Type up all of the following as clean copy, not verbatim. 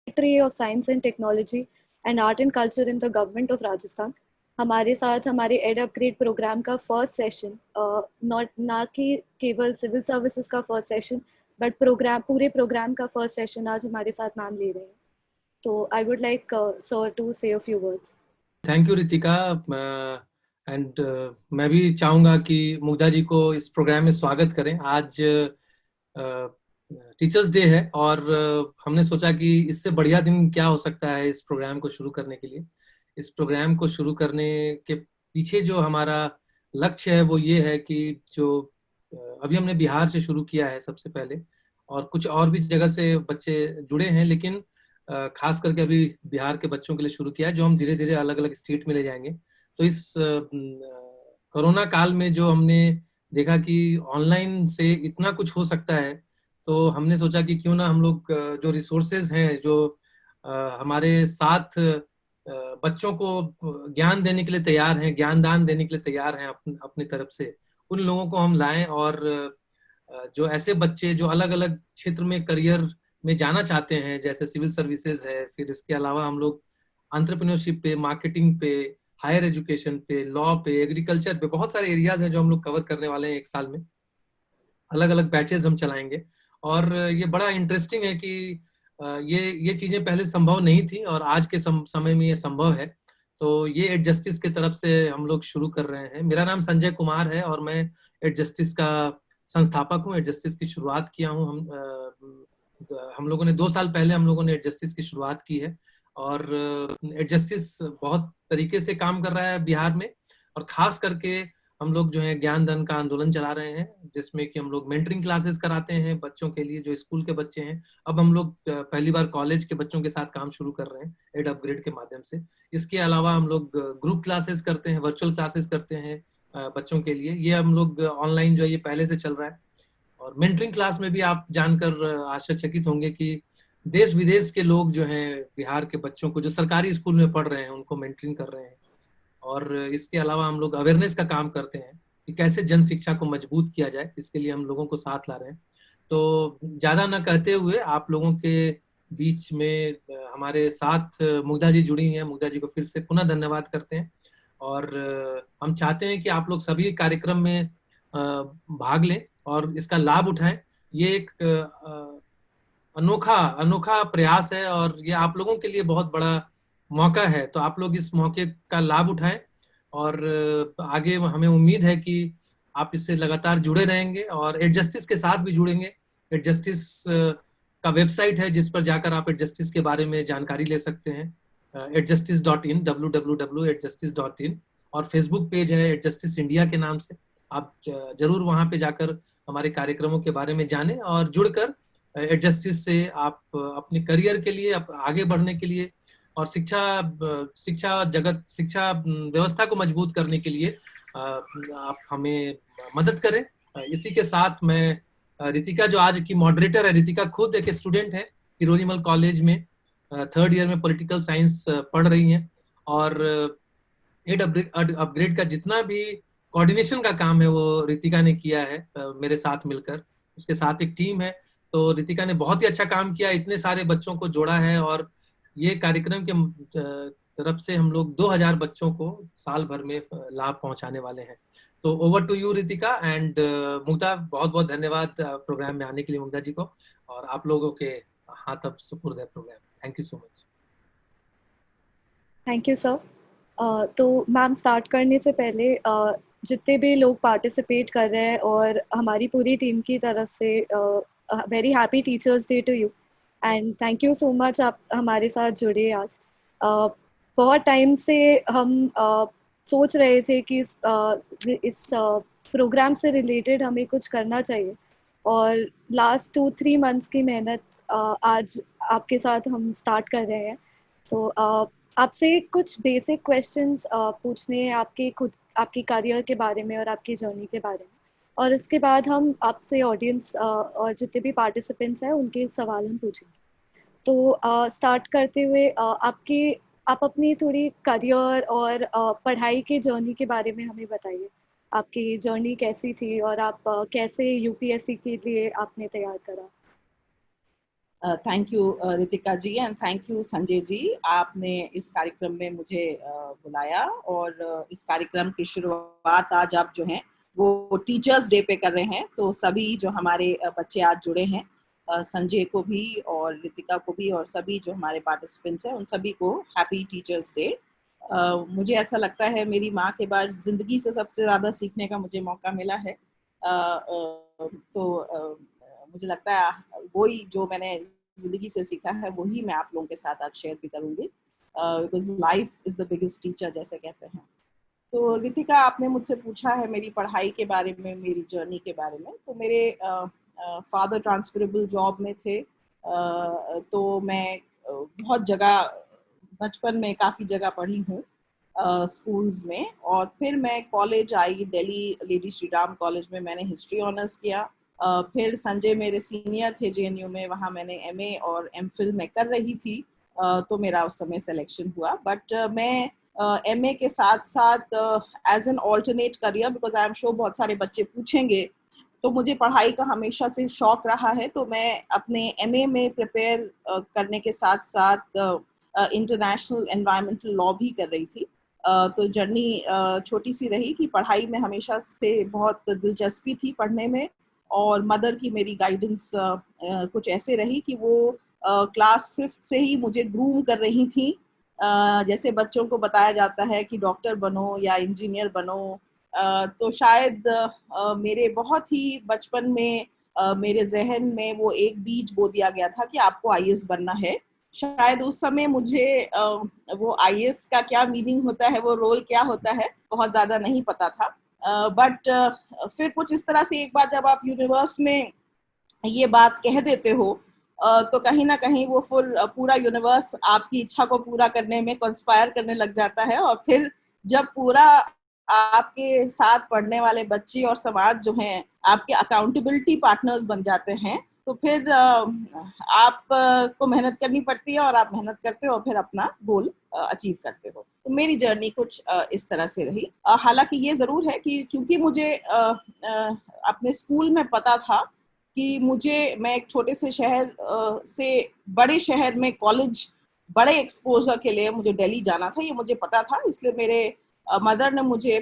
Secretary of science and technology and art and culture in the government of Rajasthan. हमारे साथ हमारे ed upgrade programme का first session, not ना कि केवल सिविल सर्विसेज का फर्स्ट सेशन, बट पूरे प्रोग्राम का फर्स्ट सेशन आज हमारे साथ मैम ले रहे हैं। तो I would like sir to say a few words. Thank you Ritika. And मैं भी चाहूँगा कि मुग्धा जी को इस प्रोग्राम में स्वागत करें। आज टीचर्स डे है और हमने सोचा कि इससे बढ़िया दिन क्या हो सकता है इस प्रोग्राम को शुरू करने के लिए। इस प्रोग्राम को शुरू करने के पीछे जो हमारा लक्ष्य है वो ये है कि जो अभी हमने बिहार से शुरू किया है सबसे पहले, और कुछ और भी जगह से बच्चे जुड़े हैं, लेकिन खास करके अभी बिहार के बच्चों के लिए शुरू किया है, जो हम धीरे धीरे अलग अलग स्टेट में ले जाएंगे। तो इस कोरोना काल में जो हमने देखा कि ऑनलाइन से इतना कुछ हो सकता है, तो हमने सोचा कि क्यों ना हम लोग जो रिसोर्सेज हैं, जो हमारे साथ बच्चों को ज्ञान देने के लिए तैयार हैं, ज्ञान दान देने के लिए तैयार हैं अपनी तरफ से, उन लोगों को हम लाएं। और जो ऐसे बच्चे जो अलग अलग क्षेत्र में करियर में जाना चाहते हैं, जैसे सिविल सर्विसेज है, फिर इसके अलावा हम लोग एंटरप्रेन्योरशिप पे, मार्केटिंग पे, हायर एजुकेशन पे, लॉ पे, एग्रीकल्चर पे, बहुत सारे एरियाज हैं जो हम लोग कवर करने वाले हैं एक साल में। अलग अलग बैचेस हम चलाएंगे और ये बड़ा इंटरेस्टिंग है कि ये चीजें पहले संभव नहीं थी और आज के समय में ये संभव है। तो ये एड जस्टिस के तरफ से हम लोग शुरू कर रहे हैं। मेरा नाम संजय कुमार है और मैं एड जस्टिस का संस्थापक हूँ। एड जस्टिस की शुरुआत किया हूँ हम लोगों ने 2 साल पहले हम लोगों ने एड जस्टिस की शुरुआत की है। और एड जस्टिस बहुत तरीके से काम कर रहा है बिहार में, और खास करके हम लोग जो है ज्ञान दान का आंदोलन चला रहे हैं, जिसमें कि हम लोग मेंटरिंग क्लासेस कराते हैं बच्चों के लिए जो स्कूल के बच्चे हैं। अब हम लोग पहली बार कॉलेज के बच्चों के साथ काम शुरू कर रहे हैं एड अपग्रेड के माध्यम से। इसके अलावा हम लोग ग्रुप क्लासेस करते हैं, वर्चुअल क्लासेस करते हैं बच्चों के लिए। ये हम लोग ऑनलाइन जो है ये पहले से चल रहा है। और मेंटरिंग क्लास में भी आप जानकर आश्चर्यचकित होंगे कि देश विदेश के लोग जो हैं बिहार के बच्चों को जो सरकारी स्कूल में पढ़ रहे हैं उनको मेंटरिंग कर रहे हैं। और इसके अलावा हम लोग अवेयरनेस का काम करते हैं कि कैसे जन शिक्षा को मजबूत किया जाए, इसके लिए हम लोगों को साथ ला रहे हैं। तो ज्यादा न कहते हुए आप लोगों के बीच में हमारे साथ मुग्धा जी जुड़ी हैं। मुग्धा जी को फिर से पुनः धन्यवाद करते हैं और हम चाहते हैं कि आप लोग सभी कार्यक्रम में भाग लें और इसका लाभ उठाएं। ये एक अनोखा अनोखा प्रयास है और ये आप लोगों के लिए बहुत बड़ा मौका है। तो आप लोग इस मौके का लाभ उठाएं और आगे हमें उम्मीद है कि आप इससे लगातार जुड़े रहेंगे और एड जस्टिस के साथ भी जुड़ेंगे। एड जस्टिस का वेबसाइट है जिस पर जाकर आप एड जस्टिस के बारे में जानकारी ले सकते हैं, edjustice.in, www.edjustice.in। और फेसबुक पेज है एड जस्टिस इंडिया के नाम से। आप जरूर वहां पे जाकर हमारे कार्यक्रमों के बारे में जानें और जुड़कर एड जस्टिस से आप अपने करियर के लिए, आगे बढ़ने के लिए और शिक्षा व्यवस्था को मजबूत करने के लिए आप हमें मदद करें। इसी के साथ मैं रितिका जो आज की मॉडरेटर है, रितिका खुद एक स्टूडेंट है हिरोनिमल कॉलेज में, 3rd ईयर में पॉलिटिकल साइंस पढ़ रही हैं। और एड अपग्रेड का जितना भी कोऑर्डिनेशन का काम है वो रितिका ने किया है मेरे साथ मिलकर। उसके साथ एक टीम है। तो रितिका ने बहुत ही अच्छा काम किया, इतने सारे बच्चों को जोड़ा है और ये कार्यक्रम के तरफ से हम लोग 2000 बच्चों को साल भर में लाभ पहुंचाने वाले हैं। तो over to you Ritika and Mugdha. बहुत बहुत धन्यवाद प्रोग्राम में आने के लिए मुग्धा जी को, और आप लोगों के हाथ अब सुपुर्द है programme. Thank you so much. Thank you sir. तो मैम स्टार्ट करने से पहले जितने भी लोग पार्टिसिपेट कर रहे हैं और हमारी पूरी टीम की तरफ से very happy teachers' day to you and thank you so much आप हमारे साथ जुड़े आज। बहुत टाइम से हम सोच रहे थे कि इस प्रोग्राम से रिलेटेड हमें कुछ करना चाहिए और लास्ट 2-3 मंथ्स की मेहनत आज आपके साथ हम स्टार्ट कर रहे हैं। तो आपसे कुछ बेसिक क्वेश्चंस पूछने हैं आपकी करियर के बारे में और आपकी जर्नी के बारे में, और उसके बाद हम आपसे ऑडियंस और जितने भी पार्टिसिपेंट्स हैं उनके सवाल हम पूछेंगे। तो स्टार्ट करते हुए आप अपनी थोड़ी करियर और पढ़ाई की जर्नी के बारे में हमें बताइए। आपकी जर्नी कैसी थी और आप कैसे यूपीएससी के लिए आपने तैयार करा? Thank you Ritika ji and thank you Sanjay ji, आपने इस कार्यक्रम में मुझे बुलाया और इस कार्यक्रम की शुरुआत आज आप जो हैं वो टीचर्स डे पे कर रहे हैं। तो सभी जो हमारे बच्चे आज जुड़े हैं, संजय को भी और रितिका को भी और सभी जो हमारे पार्टिसिपेंट्स हैं उन सभी को हैप्पी टीचर्स डे। मुझे ऐसा लगता है मेरी माँ के बाद ज़िंदगी से सबसे ज़्यादा सीखने का मुझे मौका मिला है। तो मुझे लगता है वही जो मैंने ज़िंदगी से सीखा है वही मैं आप लोगों के साथ आज शेयर भी करूँगी, because life is the biggest teacher जैसे कहते हैं। तो रितिका, आपने मुझसे पूछा है मेरी पढ़ाई के बारे में, मेरी जर्नी के बारे में। तो मेरे फादर ट्रांसफरेबल जॉब में थे, तो मैं बहुत जगह बचपन में काफ़ी जगह पढ़ी हूँ स्कूल्स में, और फिर मैं कॉलेज आई दिल्ली लेडी श्री राम कॉलेज में, मैंने हिस्ट्री ऑनर्स किया। फिर संजय मेरे सीनियर थे जेएनयू में, वहाँ मैंने एमए और एमफिल में कर रही थी, तो मेरा उस समय सिलेक्शन हुआ। बट मैं एमए के साथ साथ as an alternate career, because I am sure बहुत सारे बच्चे पूछेंगे, तो मुझे पढ़ाई का हमेशा से शौक रहा है। तो मैं अपने एमए में प्रिपेयर करने के साथ साथ इंटरनेशनल एनवायरमेंटल लॉ भी कर रही थी। तो जर्नी छोटी सी रही कि पढ़ाई में हमेशा से बहुत दिलचस्पी थी पढ़ने में, और मदर की मेरी गाइडेंस कुछ ऐसे रही कि वो क्लास 5th से ही मुझे ग्रूम कर रही थी। जैसे बच्चों को बताया जाता है कि डॉक्टर बनो या इंजीनियर बनो, तो शायद मेरे बहुत ही बचपन में मेरे जहन में वो एक बीज बो दिया गया था कि आपको आईएएस बनना है। शायद उस समय मुझे वो आईएएस का क्या मीनिंग होता है, वो रोल क्या होता है, बहुत ज़्यादा नहीं पता था। बट फिर कुछ इस तरह से एक बार जब आप यूनिवर्स में ये बात कह देते हो, तो कहीं ना कहीं वो पूरा यूनिवर्स आपकी इच्छा को पूरा करने में कंस्पायर करने लग जाता है। और फिर जब पूरा आपके साथ पढ़ने वाले बच्चे और समाज जो हैं आपके अकाउंटेबिलिटी पार्टनर्स बन जाते हैं, तो फिर आप को मेहनत करनी पड़ती है, और आप मेहनत करते हो और फिर अपना गोल अचीव करते हो। तो मेरी जर्नी कुछ इस तरह से रही। हालांकि ये ज़रूर है कि क्योंकि मुझे अपने स्कूल में पता था कि मैं एक छोटे से शहर से बड़े शहर में कॉलेज, बड़े एक्सपोजर के लिए मुझे दिल्ली जाना था, ये मुझे पता था। इसलिए मेरे मदर ने मुझे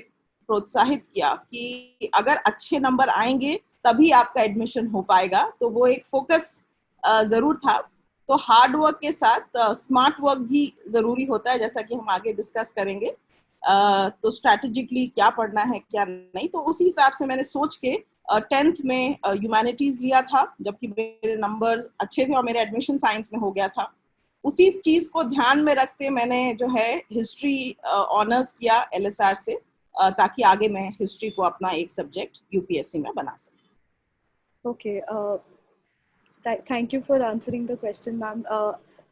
प्रोत्साहित किया कि अगर अच्छे नंबर आएंगे तभी आपका एडमिशन हो पाएगा। तो वो एक फोकस ज़रूर था। तो हार्ड वर्क के साथ स्मार्ट वर्क भी ज़रूरी होता है, जैसा कि हम आगे डिस्कस करेंगे। तो स्ट्रैटेजिकली क्या पढ़ना है क्या नहीं, तो उसी हिसाब से मैंने सोच के 10th में ह्यूमैनिटीज लिया था, जबकि मेरे नंबर्स अच्छे थे और मेरा एडमिशन साइंस में हो गया था। उसी चीज को ध्यान में रखते मैंने जो है हिस्ट्री ऑनर्स किया एलएसआर से, ताकि आगे मैं हिस्ट्री को अपना एक सब्जेक्ट यूपीएससी में बना सकूं। Okay, thank you for answering the question ma'am.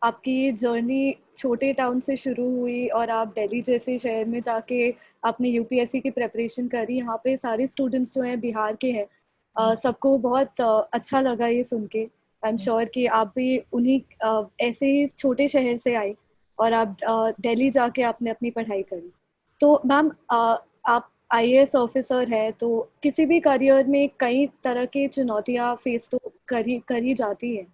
आपकी ये जर्नी छोटे टाउन से शुरू हुई और आप दिल्ली जैसे शहर में जाके आपने यूपीएससी की प्रिपरेशन करी। यहाँ पे सारे स्टूडेंट्स जो हैं बिहार के हैं, सबको बहुत अच्छा लगा ये सुन के। आई एम श्योर कि आप भी उन्हीं ऐसे ही छोटे शहर से आए और आप दिल्ली जाके आपने अपनी पढ़ाई करी। तो मैम, आप आईएएस ऑफिसर है, तो किसी भी करियर में कई तरह की चुनौतियां फेस तो करी जाती है।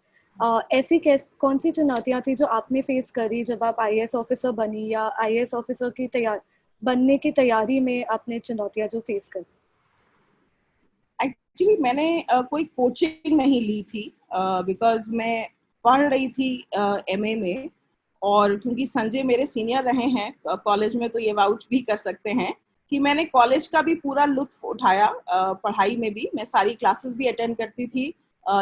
ऐसी कौन सी चुनौतियां थी जो आपने फेस करी जब आप आईएएस ऑफिसर बनी, या आईएएस ऑफिसर की बनने की तैयारी में आपने चुनौतियां जो फेस करी? एक्चुअली मैंने कोई कोचिंग नहीं ली थी, बिकॉज मैं पढ़ रही थी एमए में, और क्योंकि संजय मेरे सीनियर रहे हैं कॉलेज में, तो ये वाउच भी कर सकते हैं कि मैंने कॉलेज का भी पूरा लुत्फ उठाया। पढ़ाई में भी मैं सारी क्लासेस भी अटेंड करती थी।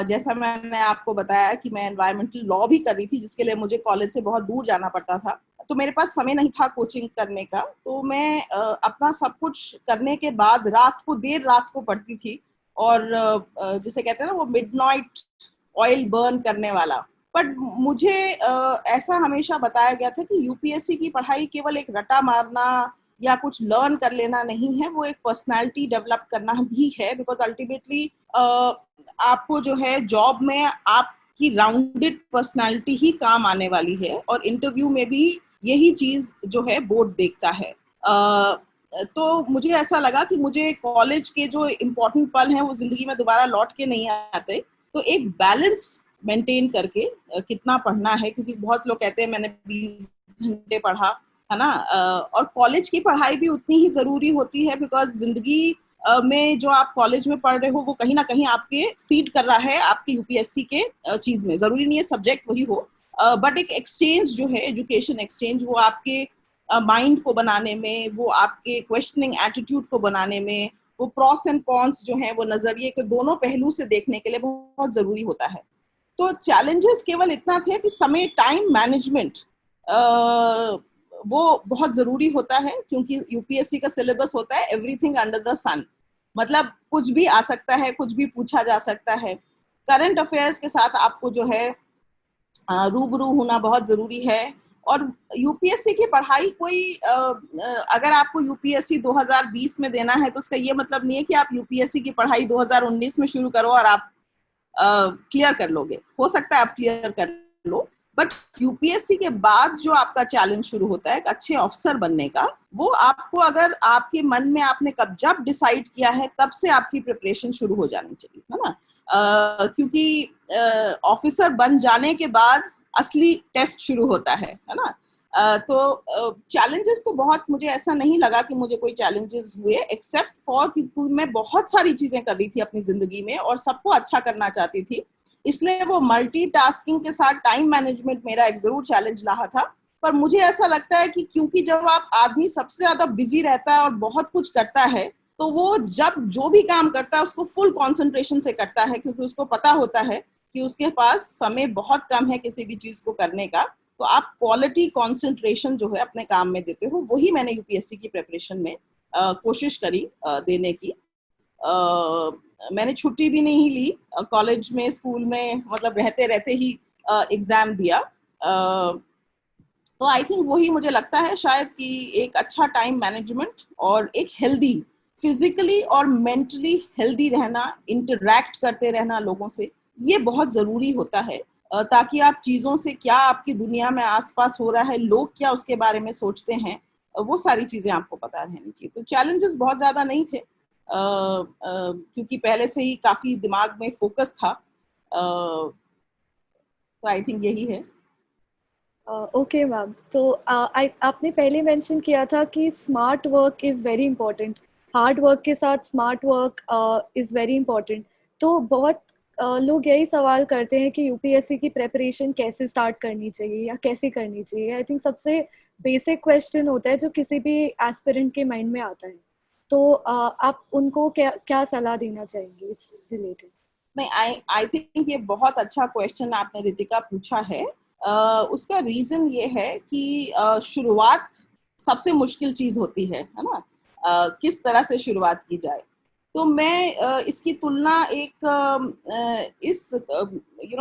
जैसा मैंने आपको बताया कि मैं एनवायरमेंटल लॉ भी कर रही थी, जिसके लिए मुझे कॉलेज से बहुत दूर जाना पड़ता था, तो मेरे पास समय नहीं था कोचिंग करने का। तो मैं अपना सब कुछ करने के बाद देर रात को पढ़ती थी, और जिसे कहते हैं ना वो मिडनाइट ऑयल बर्न करने वाला। बट मुझे ऐसा हमेशा बताया गया था कि यूपीएससी की पढ़ाई केवल एक रटा मारना या कुछ लर्न कर लेना नहीं है, वो एक पर्सनालिटी डेवलप करना भी है। बिकॉज अल्टीमेटली आपको जो है जॉब में आपकी राउंडेड पर्सनालिटी ही काम आने वाली है, और इंटरव्यू में भी यही चीज जो है बोर्ड देखता है। तो मुझे ऐसा लगा कि मुझे कॉलेज के जो इम्पोर्टेंट पल हैं वो जिंदगी में दोबारा लौट के नहीं आते, तो एक बैलेंस मेंटेन करके कितना पढ़ना है, क्योंकि बहुत लोग कहते हैं मैंने 20 घंटे पढ़ा, है ना। और कॉलेज की पढ़ाई भी उतनी ही जरूरी होती है, बिकॉज जिंदगी में जो आप कॉलेज में पढ़ रहे हो वो कहीं ना कहीं आपके फीड कर रहा है आपके यूपीएससी के चीज में। जरूरी नहीं है सब्जेक्ट वही हो, बट एक एक्सचेंज जो है, एजुकेशन एक्सचेंज, वो आपके माइंड को बनाने में, वो आपके क्वेश्चनिंग एटीट्यूड को बनाने में, वो प्रॉस एंड कॉन्स जो है, वो नजरिए के दोनों पहलू से देखने के लिए बहुत जरूरी होता है। तो चैलेंजेस केवल इतना थे कि समय, टाइम मैनेजमेंट वो बहुत जरूरी होता है, क्योंकि यूपीएससी का सिलेबस होता है एवरीथिंग अंडर द सन, मतलब कुछ भी आ सकता है, कुछ भी पूछा जा सकता है। करंट अफेयर्स के साथ आपको जो है रूबरू होना बहुत जरूरी है। और यूपीएससी की पढ़ाई कोई अगर आपको यूपीएससी 2020 में देना है तो उसका ये मतलब नहीं है कि आप यूपीएससी की पढ़ाई 2019 में शुरू करो और आप क्लियर कर लोगे। हो सकता है आप क्लियर कर लो, बट यूपीएससी के बाद जो आपका चैलेंज शुरू होता है एक अच्छे ऑफिसर बनने का, वो आपको, अगर आपके मन में आपने कब जब डिसाइड किया है तब से आपकी प्रिपरेशन शुरू हो जानी चाहिए, है ना। क्योंकि ऑफिसर बन जाने के बाद असली टेस्ट शुरू होता है ना। तो चैलेंजेस तो बहुत, मुझे ऐसा नहीं लगा कि मुझे कोई चैलेंजेस हुए, एक्सेप्ट फॉर क्योंकि मैं बहुत सारी चीजें कर रही थी अपनी जिंदगी में और सबको अच्छा करना चाहती थी, इसलिए वो मल्टीटास्किंग के साथ टाइम मैनेजमेंट मेरा एक जरूर चैलेंज रहा था। पर मुझे ऐसा लगता है कि क्योंकि जब आप आदमी सबसे ज्यादा बिजी रहता है और बहुत कुछ करता है, तो वो जब जो भी काम करता है उसको फुल कंसंट्रेशन से करता है, क्योंकि उसको पता होता है कि उसके पास समय बहुत कम है किसी भी चीज को करने का। तो आप क्वालिटी कंसंट्रेशन जो है अपने काम में देते हो, वही मैंने यूपीएससी की प्रिपरेशन में कोशिश करी देने की। मैंने छुट्टी भी नहीं ली कॉलेज में, स्कूल में, मतलब रहते रहते ही एग्जाम दिया। तो आई थिंक वही मुझे लगता है शायद कि एक अच्छा टाइम मैनेजमेंट और एक हेल्दी, फिजिकली और मेंटली हेल्दी रहना, इंटरैक्ट करते रहना लोगों से, ये बहुत जरूरी होता है, ताकि आप चीजों से, क्या आपकी दुनिया में आसपास हो रहा है, लोग क्या उसके बारे में सोचते हैं, वो सारी चीजें आपको पता रहनी चाहिए। तो चैलेंजेस बहुत ज्यादा नहीं थे, क्योंकि पहले से ही काफी दिमाग में फोकस था। तो आई थिंक यही है। ओके मैम, तो आपने पहले मेंशन किया था कि smart work is very important, hard work के साथ smart work is very important. तो बहुत लोग यही सवाल करते हैं कि यूपीएससी की प्रेपरेशन कैसे स्टार्ट करनी चाहिए या कैसे करनी चाहिए। आई थिंक सबसे बेसिक क्वेश्चन होता है जो किसी भी एस्पिरेंट के माइंड में आता है। तो आप उनको क्या सलाह देना चाहेंगे इस रिलेटेड? नहीं, आई थिंक ये बहुत अच्छा क्वेश्चन आपने रितिका पूछा है। उसका रीजन ये है कि शुरुआत सबसे मुश्किल चीज होती है ना। किस तरह से शुरुआत की जाए। तो मैं इसकी तुलना एक इस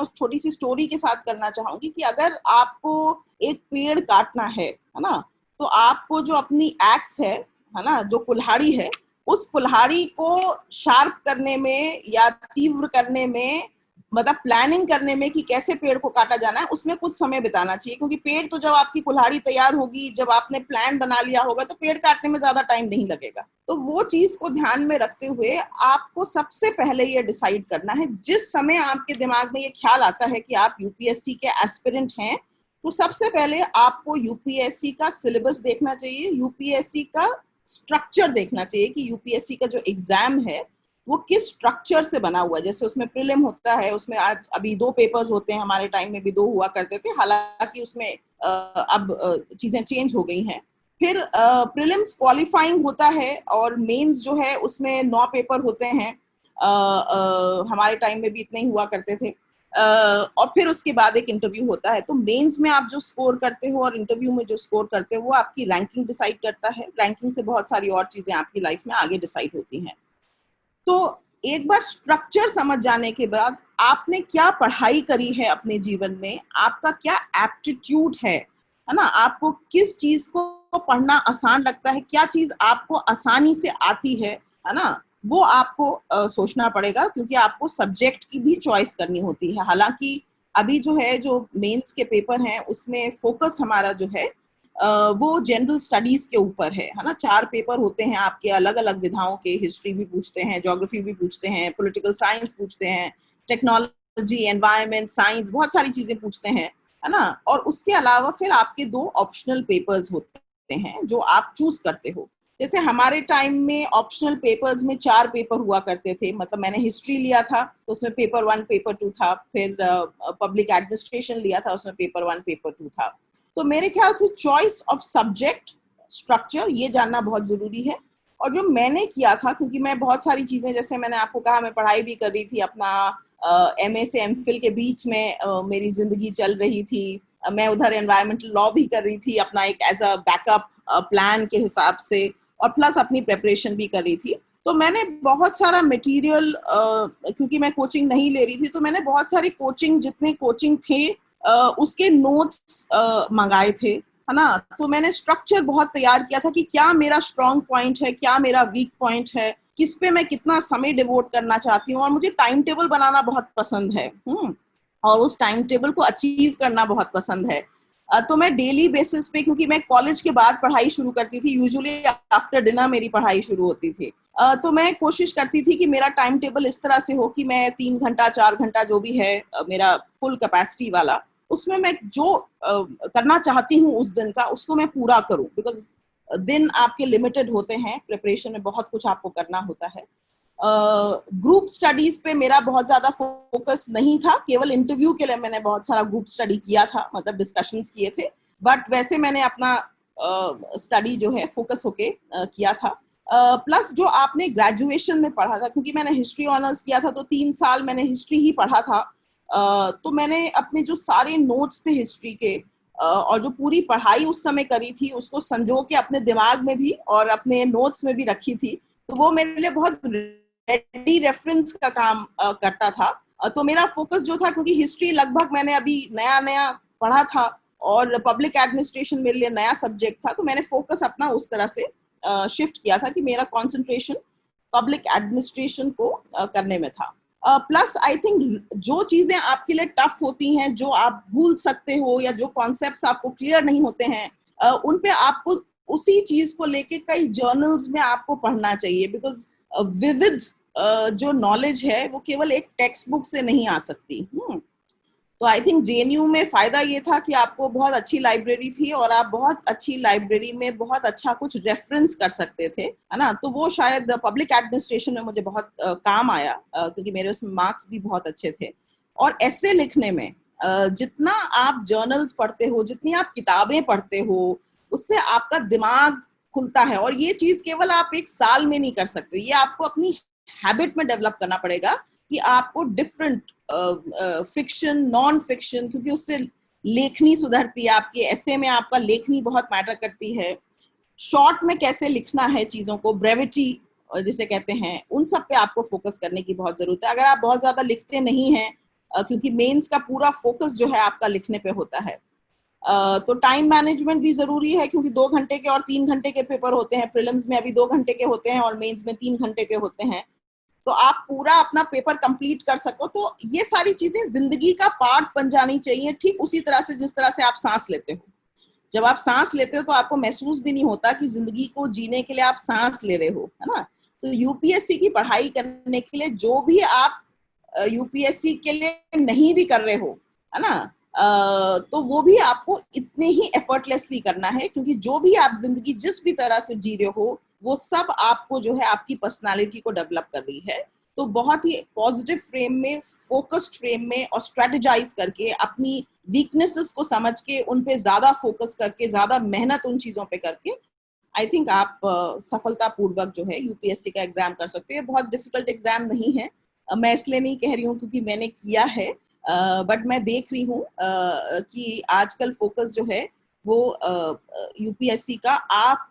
छोटी सी स्टोरी के साथ करना चाहूंगी कि अगर आपको एक पेड़ काटना है ना, तो आपको जो अपनी एक्स है ना, जो कुल्हाड़ी है, उस कुल्हाड़ी को शार्प करने में या तीव्र करने में, मतलब प्लानिंग करने में कि कैसे पेड़ को काटा जाना है, उसमें कुछ समय बिताना चाहिए। क्योंकि पेड़ तो जब आपकी कुल्हाड़ी तैयार होगी, जब आपने प्लान बना लिया होगा, तो पेड़ काटने में ज्यादा टाइम नहीं लगेगा। तो वो चीज को ध्यान में रखते हुए आपको सबसे पहले ये डिसाइड करना है, जिस समय आपके दिमाग में ये ख्याल आता है कि आप यूपीएससी के एस्पिरेंट हैं, तो सबसे पहले आपको यूपीएससी का सिलेबस देखना चाहिए, यूपीएससी का स्ट्रक्चर देखना चाहिए कि यूपीएससी का जो एग्जाम है वो किस स्ट्रक्चर से बना हुआ है। जैसे उसमें प्रीलिम होता है, उसमें आज अभी 2 पेपर्स होते हैं, हमारे टाइम में भी 2 हुआ करते थे, हालांकि उसमें अब चीजें चेंज हो गई हैं। फिर प्रीलिम्स क्वालिफाइंग होता है और मेंस जो है उसमें 9 पेपर होते हैं, हमारे टाइम में भी इतने ही हुआ करते थे। और फिर उसके बाद एक इंटरव्यू होता है। तो मेंस में आप जो स्कोर करते हो और इंटरव्यू में जो स्कोर करते हो वो आपकी रैंकिंग डिसाइड करता है। रैंकिंग से बहुत सारी और चीजें आपकी लाइफ में आगे डिसाइड होती हैं। तो एक बार स्ट्रक्चर समझ जाने के बाद आपने क्या पढ़ाई करी है अपने जीवन में, आपका क्या एप्टीट्यूड है ना, आपको किस चीज को पढ़ना आसान लगता है, क्या चीज आपको आसानी से आती है ना, वो आपको सोचना पड़ेगा, क्योंकि आपको सब्जेक्ट की भी चॉइस करनी होती है। हालांकि अभी जो है, जो मेंस के पेपर हैं, उसमें फोकस हमारा जो है वो जनरल स्टडीज के ऊपर है ना। 4 पेपर होते हैं आपके अलग अलग विधाओं के, हिस्ट्री भी पूछते हैं, ज्योग्राफी भी पूछते हैं, पॉलिटिकल साइंस पूछते हैं, टेक्नोलॉजी टेक्नोलॉजी, एनवायरनमेंट, साइंस, बहुत सारी चीजें पूछते हैं, है ना। और उसके अलावा फिर आपके 2 ऑप्शनल पेपर्स होते हैं जो आप चूज करते हो। जैसे हमारे टाइम में ऑप्शनल पेपर्स में 4 पेपर हुआ करते थे। मतलब मैंने हिस्ट्री लिया था तो उसमें पेपर 1 पेपर 2 था, फिर पब्लिक एडमिनिस्ट्रेशन लिया था, उसमें पेपर 1 पेपर 2 था। तो मेरे ख्याल से चॉइस ऑफ सब्जेक्ट, स्ट्रक्चर, ये जानना बहुत जरूरी है। और जो मैंने किया था, क्योंकि मैं बहुत सारी चीजें, जैसे मैंने आपको कहा, मैं पढ़ाई भी कर रही थी, अपना MA से MPhil के बीच में मेरी जिंदगी चल रही थी। मैं उधर एनवायरमेंटल लॉ भी कर रही थी अपना एक एज अ बैकअप प्लान के हिसाब से, और प्लस अपनी प्रेपरेशन भी कर रही थी। तो मैंने बहुत सारा मटेरियल, क्योंकि मैं कोचिंग नहीं ले रही थी, तो मैंने बहुत सारी कोचिंग, जितने कोचिंग थे उसके नोट्स मंगाए थे, है ना। तो मैंने स्ट्रक्चर बहुत तैयार किया था कि क्या मेरा स्ट्रॉन्ग पॉइंट है, क्या मेरा वीक पॉइंट है, किस पे मैं कितना समय डिवोट करना चाहती हूँ। और मुझे टाइम टेबल बनाना बहुत पसंद है, और उस टाइम टेबल को अचीव करना बहुत पसंद है। तो मैं डेली बेसिस पे, क्योंकि मैं कॉलेज के बाद पढ़ाई शुरू करती थी, यूजुअली आफ्टर डिनर मेरी पढ़ाई शुरू होती थी, तो मैं कोशिश करती थी कि मेरा टाइम टेबल इस तरह से हो कि मैं 3 घंटा 4 घंटा जो भी है मेरा फुल कैपेसिटी वाला, उसमें मैं जो करना चाहती हूँ उस दिन का, उसको मैं पूरा करूँ। बिकॉज दिन आपके लिमिटेड होते हैं, प्रिपरेशन में बहुत कुछ आपको करना होता है। ग्रुप स्टडीज पे मेरा बहुत ज्यादा फोकस नहीं था, केवल इंटरव्यू के लिए मैंने बहुत सारा ग्रुप स्टडी किया था, मतलब डिस्कशंस किए थे। बट वैसे मैंने अपना स्टडी जो है फोकस होके किया था। प्लस जो आपने ग्रेजुएशन में पढ़ा था, क्योंकि मैंने हिस्ट्री ऑनर्स किया था, तो 3 साल मैंने हिस्ट्री ही पढ़ा था। तो मैंने अपने जो सारे नोट्स थे हिस्ट्री के, और जो पूरी पढ़ाई उस समय करी थी, उसको संजो के अपने दिमाग में भी और अपने नोट्स में भी रखी थी। तो वो मेरे लिए बहुत रेडी रेफरेंस का काम करता था। तो मेरा फोकस जो था, क्योंकि हिस्ट्री लगभग मैंने अभी नया नया पढ़ा था और पब्लिक एडमिनिस्ट्रेशन मेरे लिए नया सब्जेक्ट था, तो मैंने फोकस अपना उस तरह से शिफ्ट किया था कि मेरा कंसंट्रेशन पब्लिक एडमिनिस्ट्रेशन को करने में था। प्लस आई थिंक जो चीजें आपके लिए टफ होती हैं, जो आप भूल सकते हो, या जो कॉन्सेप्ट्स आपको क्लियर नहीं होते हैं, उन पे आपको उसी चीज को लेके कई जर्नल्स में आपको पढ़ना चाहिए। बिकॉज विविध जो नॉलेज है वो केवल एक टेक्स्ट बुक से नहीं आ सकती। तो आई थिंक JNU में फायदा ये था कि आपको बहुत अच्छी लाइब्रेरी थी, और आप बहुत अच्छी लाइब्रेरी में बहुत अच्छा कुछ रेफरेंस कर सकते थे, है ना। तो वो शायद पब्लिक एडमिनिस्ट्रेशन में मुझे बहुत काम आया, क्योंकि मेरे उसमें मार्क्स भी बहुत अच्छे थे। और ऐसे लिखने में जितना आप जर्नल्स पढ़ते हो, जितनी आप किताबें पढ़ते हो, उससे आपका दिमाग खुलता है। और ये चीज केवल आप 1 साल में नहीं कर सकते, ये आपको अपनी हैबिट में डेवलप करना पड़ेगा कि आपको डिफरेंट फिक्शन, नॉन फिक्शन, क्योंकि उससे लेखनी सुधरती है आपकी, ऐसे में आपका लेखनी बहुत मैटर करती है। शॉर्ट में कैसे लिखना है चीजों को, ब्रेविटी जिसे कहते हैं, उन सब पे आपको फोकस करने की बहुत जरूरत है। अगर आप बहुत ज्यादा लिखते नहीं हैं, क्योंकि मेंस का पूरा फोकस जो है आपका लिखने पे होता है, तो टाइम मैनेजमेंट भी जरूरी है, क्योंकि 2 घंटे के और 3 घंटे के पेपर होते हैं। प्रीलिम्स में अभी 2 घंटे के होते हैं और मेंस में 3 घंटे के होते हैं। तो आप पूरा अपना पेपर कंप्लीट कर सको। तो ये सारी चीजें जिंदगी का पार्ट बन जानी चाहिए, ठीक उसी तरह से जिस तरह से आप सांस लेते हो। जब आप सांस लेते हो तो आपको महसूस भी नहीं होता कि जिंदगी को जीने के लिए आप सांस ले रहे हो, है ना। तो UPSC की पढ़ाई करने के लिए जो भी आप UPSC के लिए नहीं भी कर रहे हो, है ना, तो वो भी आपको इतने ही एफर्टलेसली करना है, क्योंकि जो भी आप जिंदगी जिस भी तरह से जी रहे हो, वो सब आपको जो है आपकी पर्सनालिटी को डेवलप कर रही है। तो बहुत ही पॉजिटिव फ्रेम में, फोकस्ड फ्रेम में, और स्ट्रेटेजाइज करके, अपनी वीकनेसेस को समझ के, उन पे ज्यादा फोकस करके, ज्यादा मेहनत उन चीजों पे करके, आई थिंक आप सफलतापूर्वक जो है UPSC का एग्जाम कर सकते हैं। बहुत डिफिकल्ट एग्जाम नहीं है, मैं इसलिए नहीं कह रही हूँ क्योंकि मैंने किया है, बट मैं देख रही हूँ कि आजकल फोकस जो है वो UPSC का आप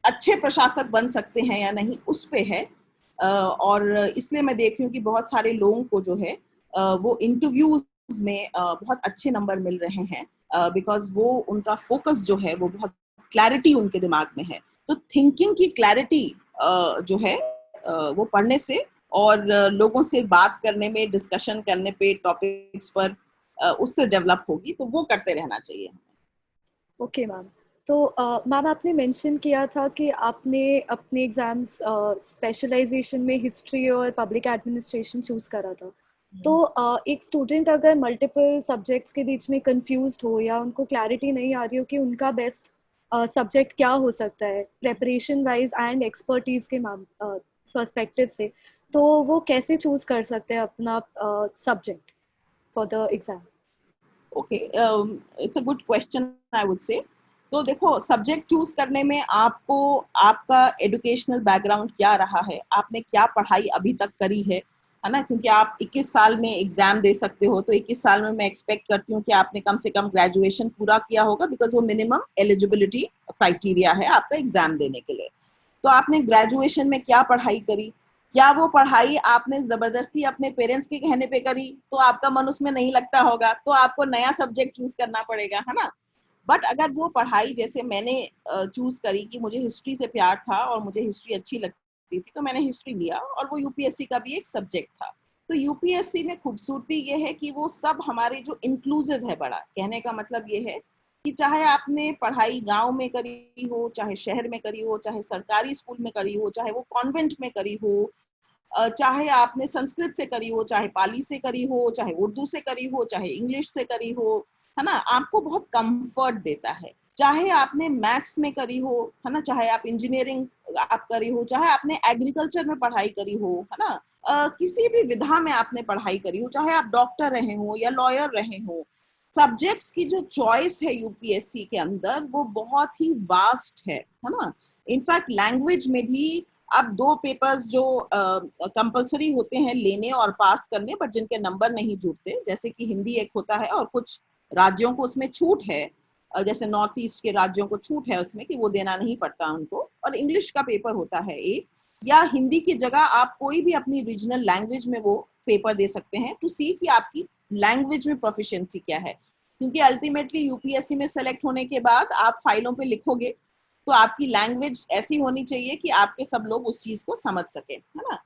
अच्छे प्रशासक बन सकते हैं या नहीं उस पे है। और इसलिए मैं देख रही हूँ कि बहुत सारे लोगों को जो है वो इंटरव्यूज में बहुत अच्छे नंबर मिल रहे हैं, बिकॉज वो उनका फोकस जो है वो बहुत क्लैरिटी उनके दिमाग में है। तो थिंकिंग की क्लैरिटी जो है वो पढ़ने से और लोगों से बात करने में, डिस्कशन करने पे टॉपिक्स पर, उससे डेवलप होगी। तो वो करते रहना चाहिए। Okay ma'am. तो मैम आपने मेंशन किया था कि आपने अपने एग्जाम्स स्पेशलाइजेशन में हिस्ट्री और पब्लिक एडमिनिस्ट्रेशन चूज़ करा था। तो एक स्टूडेंट अगर मल्टीपल सब्जेक्ट्स के बीच में कंफ्यूज्ड हो या उनको क्लैरिटी नहीं आ रही हो कि उनका बेस्ट सब्जेक्ट क्या हो सकता है प्रेपरेशन वाइज एंड एक्सपर्टीज के पर्सपेक्टिव से, तो वो कैसे चूज कर सकते हैं अपना subject for the exam? Okay, it's a good question I would say. तो देखो, सब्जेक्ट चूज करने में आपको आपका एजुकेशनल बैकग्राउंड क्या रहा है, आपने क्या पढ़ाई अभी तक करी है ना, क्योंकि आप 21 साल में एग्जाम दे सकते हो, तो 21 साल में मैं एक्सपेक्ट करती हूँ कि आपने कम से कम ग्रेजुएशन पूरा किया होगा, बिकॉज वो मिनिमम एलिजिबिलिटी क्राइटेरिया है आपका एग्जाम देने के लिए। तो आपने ग्रेजुएशन में क्या पढ़ाई करी, क्या वो पढ़ाई आपने जबरदस्ती अपने पेरेंट्स के कहने पे करी, तो आपका मन उसमें नहीं लगता होगा, तो आपको नया सब्जेक्ट चूज करना पड़ेगा, है ना। बट अगर वो पढ़ाई जैसे मैंने चूज करी कि मुझे हिस्ट्री से प्यार था और मुझे हिस्ट्री अच्छी लगती थी, तो मैंने हिस्ट्री लिया और वो यूपीएससी का भी एक सब्जेक्ट था। तो यूपीएससी में खूबसूरती ये है कि वो सब हमारे जो इंक्लूसिव है, बड़ा कहने का मतलब ये है कि चाहे आपने पढ़ाई गांव में करी हो, चाहे शहर में करी हो, चाहे सरकारी स्कूल में करी हो, चाहे वो कॉन्वेंट में करी हो, चाहे आपने संस्कृत से करी हो, चाहे पाली से करी हो, चाहे उर्दू से करी हो, चाहे इंग्लिश से करी हो, है ना, आपको बहुत कंफर्ट देता है। चाहे आपने मैथ्स में करी हो, है ना, चाहे आप इंजीनियरिंग आप करी हो, चाहे आपने एग्रीकल्चर में पढ़ाई करी हो, है ना, किसी भी विधा में आपने पढ़ाई करी हो, चाहे आप डॉक्टर रहे हो या लॉयर रहे हो, सब्जेक्ट्स की जो चॉइस है यूपीएससी के अंदर वो बहुत ही वास्ट है ना। इनफैक्ट लैंग्वेज में भी अब 2 पेपर्स जो कंपलसरी होते हैं लेने और पास करने, बट जिनके नंबर नहीं जुड़ते, जैसे कि हिंदी एक होता है और कुछ राज्यों को उसमें छूट है, जैसे नॉर्थ ईस्ट के राज्यों को छूट है उसमें कि वो देना नहीं पड़ता उनको, और इंग्लिश का पेपर होता है एक, या हिंदी की जगह आप कोई भी अपनी रीजनल लैंग्वेज में वो पेपर दे सकते हैं टू सी कि आपकी लैंग्वेज में प्रोफिशिएंसी क्या है। क्योंकि अल्टीमेटली यूपीएससी में सेलेक्ट होने के बाद आप फाइलों पे लिखोगे, तो आपकी लैंग्वेज ऐसी होनी चाहिए कि आपके सब लोग उस चीज को समझ सके, है ना।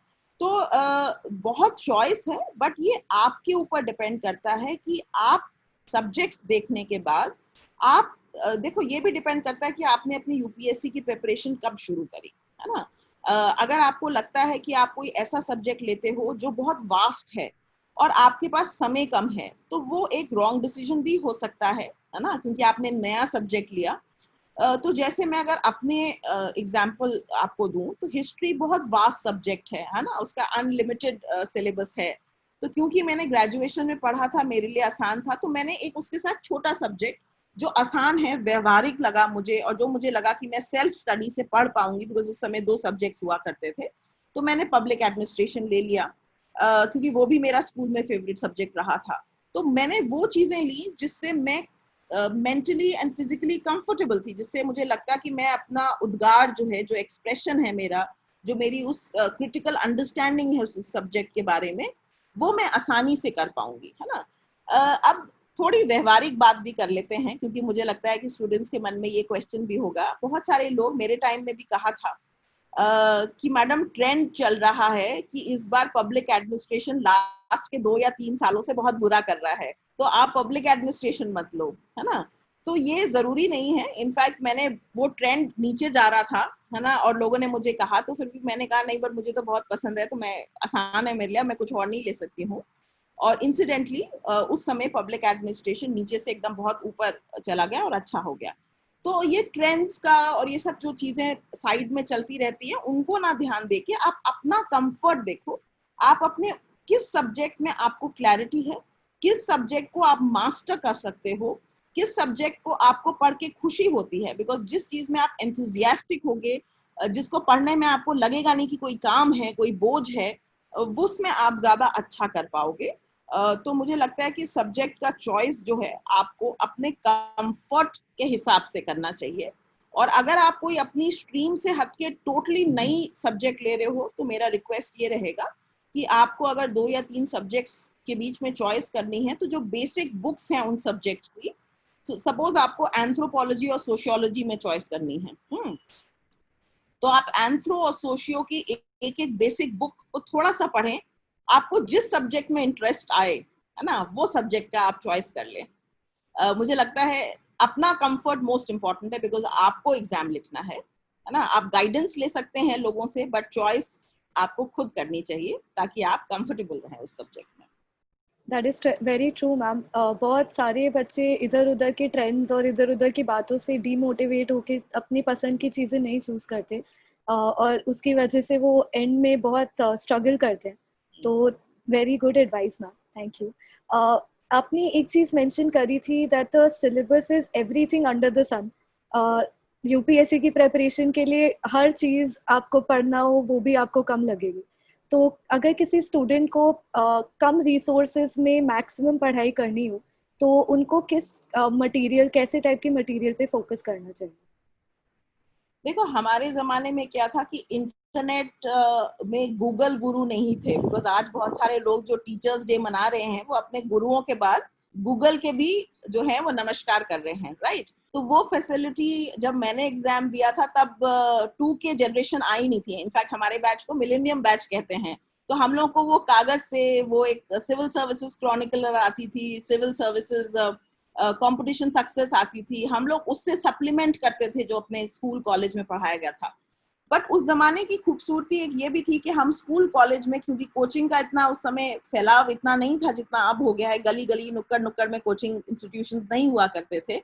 तो बहुत चॉइस है, बट ये आपके ऊपर डिपेंड करता है कि आप सब्जेक्ट्स देखने के बाद आप देखो, ये भी डिपेंड करता है कि आपने अपनी यूपीएससी की प्रिपरेशन कब शुरू करी, है ना। अगर आपको लगता है कि आप कोई ऐसा सब्जेक्ट लेते हो जो बहुत वास्ट है और आपके पास समय कम है, तो वो एक रॉन्ग डिसीजन भी हो सकता है ना, क्योंकि आपने नया सब्जेक्ट लिया। तो जैसे मैं अगर अपने एग्जाम्पल आपको दूं, तो हिस्ट्री बहुत वास्ट सब्जेक्ट है ना, उसका अनलिमिटेड सिलेबस है। तो क्योंकि मैंने ग्रेजुएशन में पढ़ा था, मेरे लिए आसान था, तो मैंने एक उसके साथ छोटा सब्जेक्ट जो आसान है, व्यवहारिक लगा मुझे, और जो मुझे लगा कि मैं सेल्फ स्टडी से पढ़ पाऊंगी, बिकॉज उस समय 2 सब्जेक्ट्स हुआ करते थे, तो मैंने पब्लिक एडमिनिस्ट्रेशन ले लिया, क्योंकि वो भी मेरा स्कूल में फेवरेट सब्जेक्ट रहा था। तो मैंने वो चीजें ली जिससे मैं मेंटली एंड फिजिकली कंफर्टेबल थी, जिससे मुझे लगता कि मैं अपना उद्गार जो है, जो एक्सप्रेशन है मेरा, जो मेरी उस क्रिटिकल अंडरस्टैंडिंग है उस सब्जेक्ट के बारे में, वो मैं आसानी से कर पाऊंगी, है ना। अब थोड़ी व्यवहारिक बात भी कर लेते हैं, क्योंकि मुझे लगता है कि स्टूडेंट्स के मन में ये क्वेश्चन भी होगा। बहुत सारे लोग, मेरे टाइम में भी कहा था कि मैडम ट्रेंड चल रहा है कि इस बार पब्लिक एडमिनिस्ट्रेशन लास्ट के 2 या 3 सालों से बहुत बुरा कर रहा है, तो आप पब्लिक एडमिनिस्ट्रेशन मत लो, है ना। तो ये जरूरी नहीं है। इनफैक्ट मैंने वो ट्रेंड नीचे जा रहा था, है ना, और लोगों ने मुझे कहा, तो फिर भी मैंने कहा नहीं, पर मुझे तो बहुत पसंद है, तो मैं आसान है मेरे लिए, मैं कुछ और नहीं ले सकती हूँ। और इंसिडेंटली उस समय पब्लिक एडमिनिस्ट्रेशन नीचे से एकदम बहुत ऊपर चला गया और अच्छा हो गया। तो ये ट्रेंड्स का और ये सब जो चीजें साइड में चलती रहती है, उनको ना ध्यान देके आप अपना कंफर्ट देखो। आप अपने किस सब्जेक्ट में आपको क्लैरिटी है, किस सब्जेक्ट को आप मास्टर कर सकते हो, किस सब्जेक्ट को आपको पढ़ के खुशी होती है, बिकॉज जिस चीज में आप एंथुजियास्टिक होगे, जिसको पढ़ने में आपको लगेगा नहीं कि कोई काम है, कोई बोझ है, उसमें आप ज्यादा अच्छा कर पाओगे। तो मुझे लगता है कि सब्जेक्ट का चॉइस जो है आपको अपने कंफर्ट के हिसाब से करना चाहिए। और अगर आप कोई अपनी स्ट्रीम से हटके टोटली नई सब्जेक्ट ले रहे हो, तो मेरा रिक्वेस्ट ये रहेगा कि आपको अगर 2 या 3 सब्जेक्ट्स के बीच में चॉइस करनी है, तो जो बेसिक बुक्स हैं उन सब्जेक्ट्स की, सपोज आपको एंथ्रोपोलॉजी और सोशियोलॉजी में चॉइस करनी है, तो आप एंथ्रो और सोशियो की एक एक बेसिक बुक को थोड़ा सा पढ़ें। आपको जिस सब्जेक्ट में इंटरेस्ट आए, है ना, वो सब्जेक्ट का आप चॉइस कर लें। मुझे लगता है अपना कंफर्ट मोस्ट इंपॉर्टेंट है, बिकॉज आपको एग्जाम लिखना है ना। आप गाइडेंस ले सकते हैं लोगों से, बट चॉइस आपको खुद करनी चाहिए, ताकि आप कंफर्टेबल रहें उस सब्जेक्ट में। That is very true ma'am. बहुत सारे बच्चे इधर उधर के ट्रेंड्स और इधर उधर की बातों से डीमोटिवेट होकर अपनी पसंद की चीज़ें नहीं चूज़ करते, और उसकी वजह से वो एंड में बहुत स्ट्रगल करते हैं। तो very good advice ma'am, thank you. आपने एक चीज़ मेंशन करी थी that the syllabus is everything under the sun. UPSC की प्रेपरेशन के लिए हर चीज़ आपको पढ़ना हो वो भी आपको कम लगेगी। तो अगर किसी स्टूडेंट को कम रिसोर्सेज में मैक्सिमम पढ़ाई करनी हो तो उनको किस मटेरियल, कैसे टाइप के मटेरियल पे फोकस करना चाहिए? देखो, हमारे जमाने में क्या था कि इंटरनेट में गूगल गुरु नहीं थे, बिकॉज आज बहुत सारे लोग जो टीचर्स डे मना रहे हैं वो अपने गुरुओं के बाद गूगल के भी जो है वो नमस्कार कर रहे हैं, राइट? तो वो फैसिलिटी जब मैंने एग्जाम दिया था तब 2K जनरेशन आई नहीं थी। इनफैक्ट हमारे बैच को मिलेनियम बैच कहते हैं। तो हम लोग को वो कागज से वो एक सिविल सर्विसेज क्रॉनिकलर आती थी, सिविल सर्विसेज कंपटीशन सक्सेस आती थी, हम लोग उससे सप्लीमेंट करते थे जो अपने स्कूल कॉलेज में पढ़ाया गया था। बट उस जमाने की खूबसूरती एक ये भी थी कि हम स्कूल कॉलेज में, क्योंकि कोचिंग का इतना उस समय फैलाव इतना नहीं था जितना अब हो गया है, गली गली नुक्कड़ नुक्कड़ में कोचिंग इंस्टीट्यूशंस नहीं हुआ करते थे।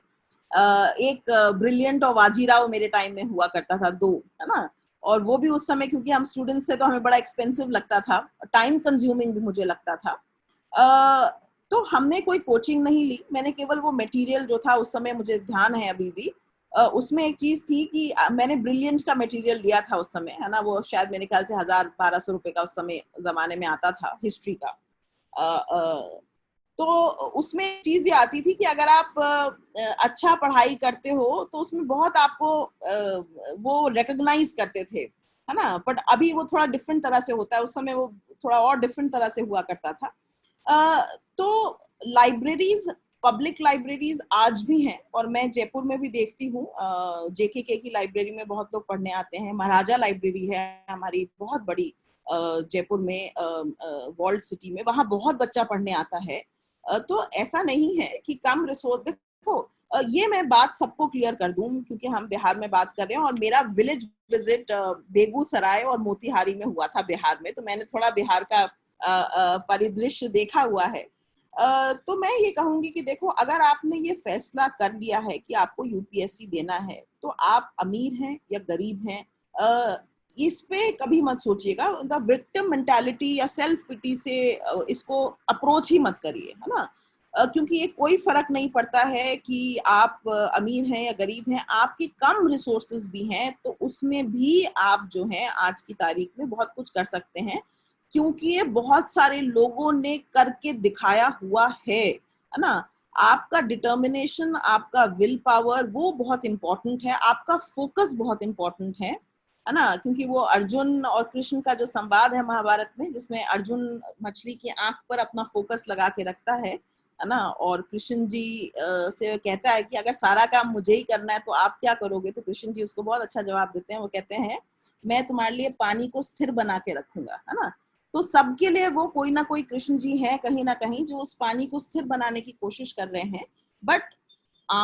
एक ब्रिलियंट और वाजीराव मेरे टाइम में हुआ करता था, 2, है ना? और वो भी उस समय क्योंकि हम स्टूडेंट्स थे तो हमें बड़ा एक्सपेंसिव लगता था, टाइम कंज्यूमिंग भी मुझे लगता था। तो हमने कोई कोचिंग नहीं ली, मैंने केवल वो मटेरियल जो था उस समय, मुझे ध्यान है अभी भी, उसमें एक चीज थी कि मैंने ब्रिलियंट का मटेरियल लिया था उस समय, है ना? वो शायद मेरे ख्याल से 1000-1200 रुपए का उस समय जमाने में आता था, हिस्ट्री का। तो उसमें चीज ये आती थी कि अगर आप अच्छा पढ़ाई करते हो तो उसमें बहुत आपको वो रिकॉग्नाइज करते थे, है ना? बट अभी वो थोड़ा डिफरेंट तरह से होता है, उस समय वो थोड़ा और डिफरेंट तरह से हुआ करता था। तो लाइब्रेरीज, पब्लिक लाइब्रेरीज आज भी हैं, और मैं जयपुर में भी देखती हूँ जेकेके की लाइब्रेरी में बहुत लोग पढ़ने आते हैं। महाराजा लाइब्रेरी है हमारी बहुत बड़ी जयपुर में, वॉल्ड सिटी में, वहाँ बहुत बच्चा पढ़ने आता है। तो ऐसा नहीं है कि कम रिसोर्स। देखो, ये मैं बात सबको क्लियर कर दूं क्योंकि हम बिहार में बात कर रहे हैं, और मेरा विलेज विजिट बेगूसराय और मोतिहारी में हुआ था बिहार में, तो मैंने थोड़ा बिहार का परिदृश्य देखा हुआ है। तो मैं ये कहूंगी कि देखो, अगर आपने ये फैसला कर लिया है कि आपको यूपीएससी देना है, तो आप अमीर हैं या गरीब हैं, इस पे कभी मत सोचिएगा। द विक्टिम मेंटालिटी या सेल्फ पिटी से इसको अप्रोच ही मत करिए, है ना? क्योंकि ये कोई फर्क नहीं पड़ता है कि आप अमीर हैं या गरीब हैं, आपके कम रिसोर्सेज भी हैं तो उसमें भी आप जो हैं आज की तारीख में बहुत कुछ कर सकते हैं, क्योंकि ये बहुत सारे लोगों ने करके दिखाया हुआ है ना? आपका डिटर्मिनेशन, आपका विल पावर वो बहुत इंपॉर्टेंट है, आपका फोकस बहुत इंपॉर्टेंट है ना? क्योंकि वो अर्जुन और कृष्ण का जो संवाद है महाभारत में, जिसमें अर्जुन मछली की आंख पर अपना फोकस लगा के रखता है ना? और कृष्ण जी से कहता है कि अगर सारा काम मुझे ही करना है तो आप क्या करोगे? तो कृष्ण जी उसको बहुत अच्छा जवाब देते हैं, वो कहते हैं मैं तुम्हारे लिए पानी को स्थिर बना के रखूंगा, है ना? तो सबके लिए वो कोई ना कोई कृष्ण जी है कहीं ना कहीं जो उस पानी को स्थिर बनाने की कोशिश कर रहे हैं। बट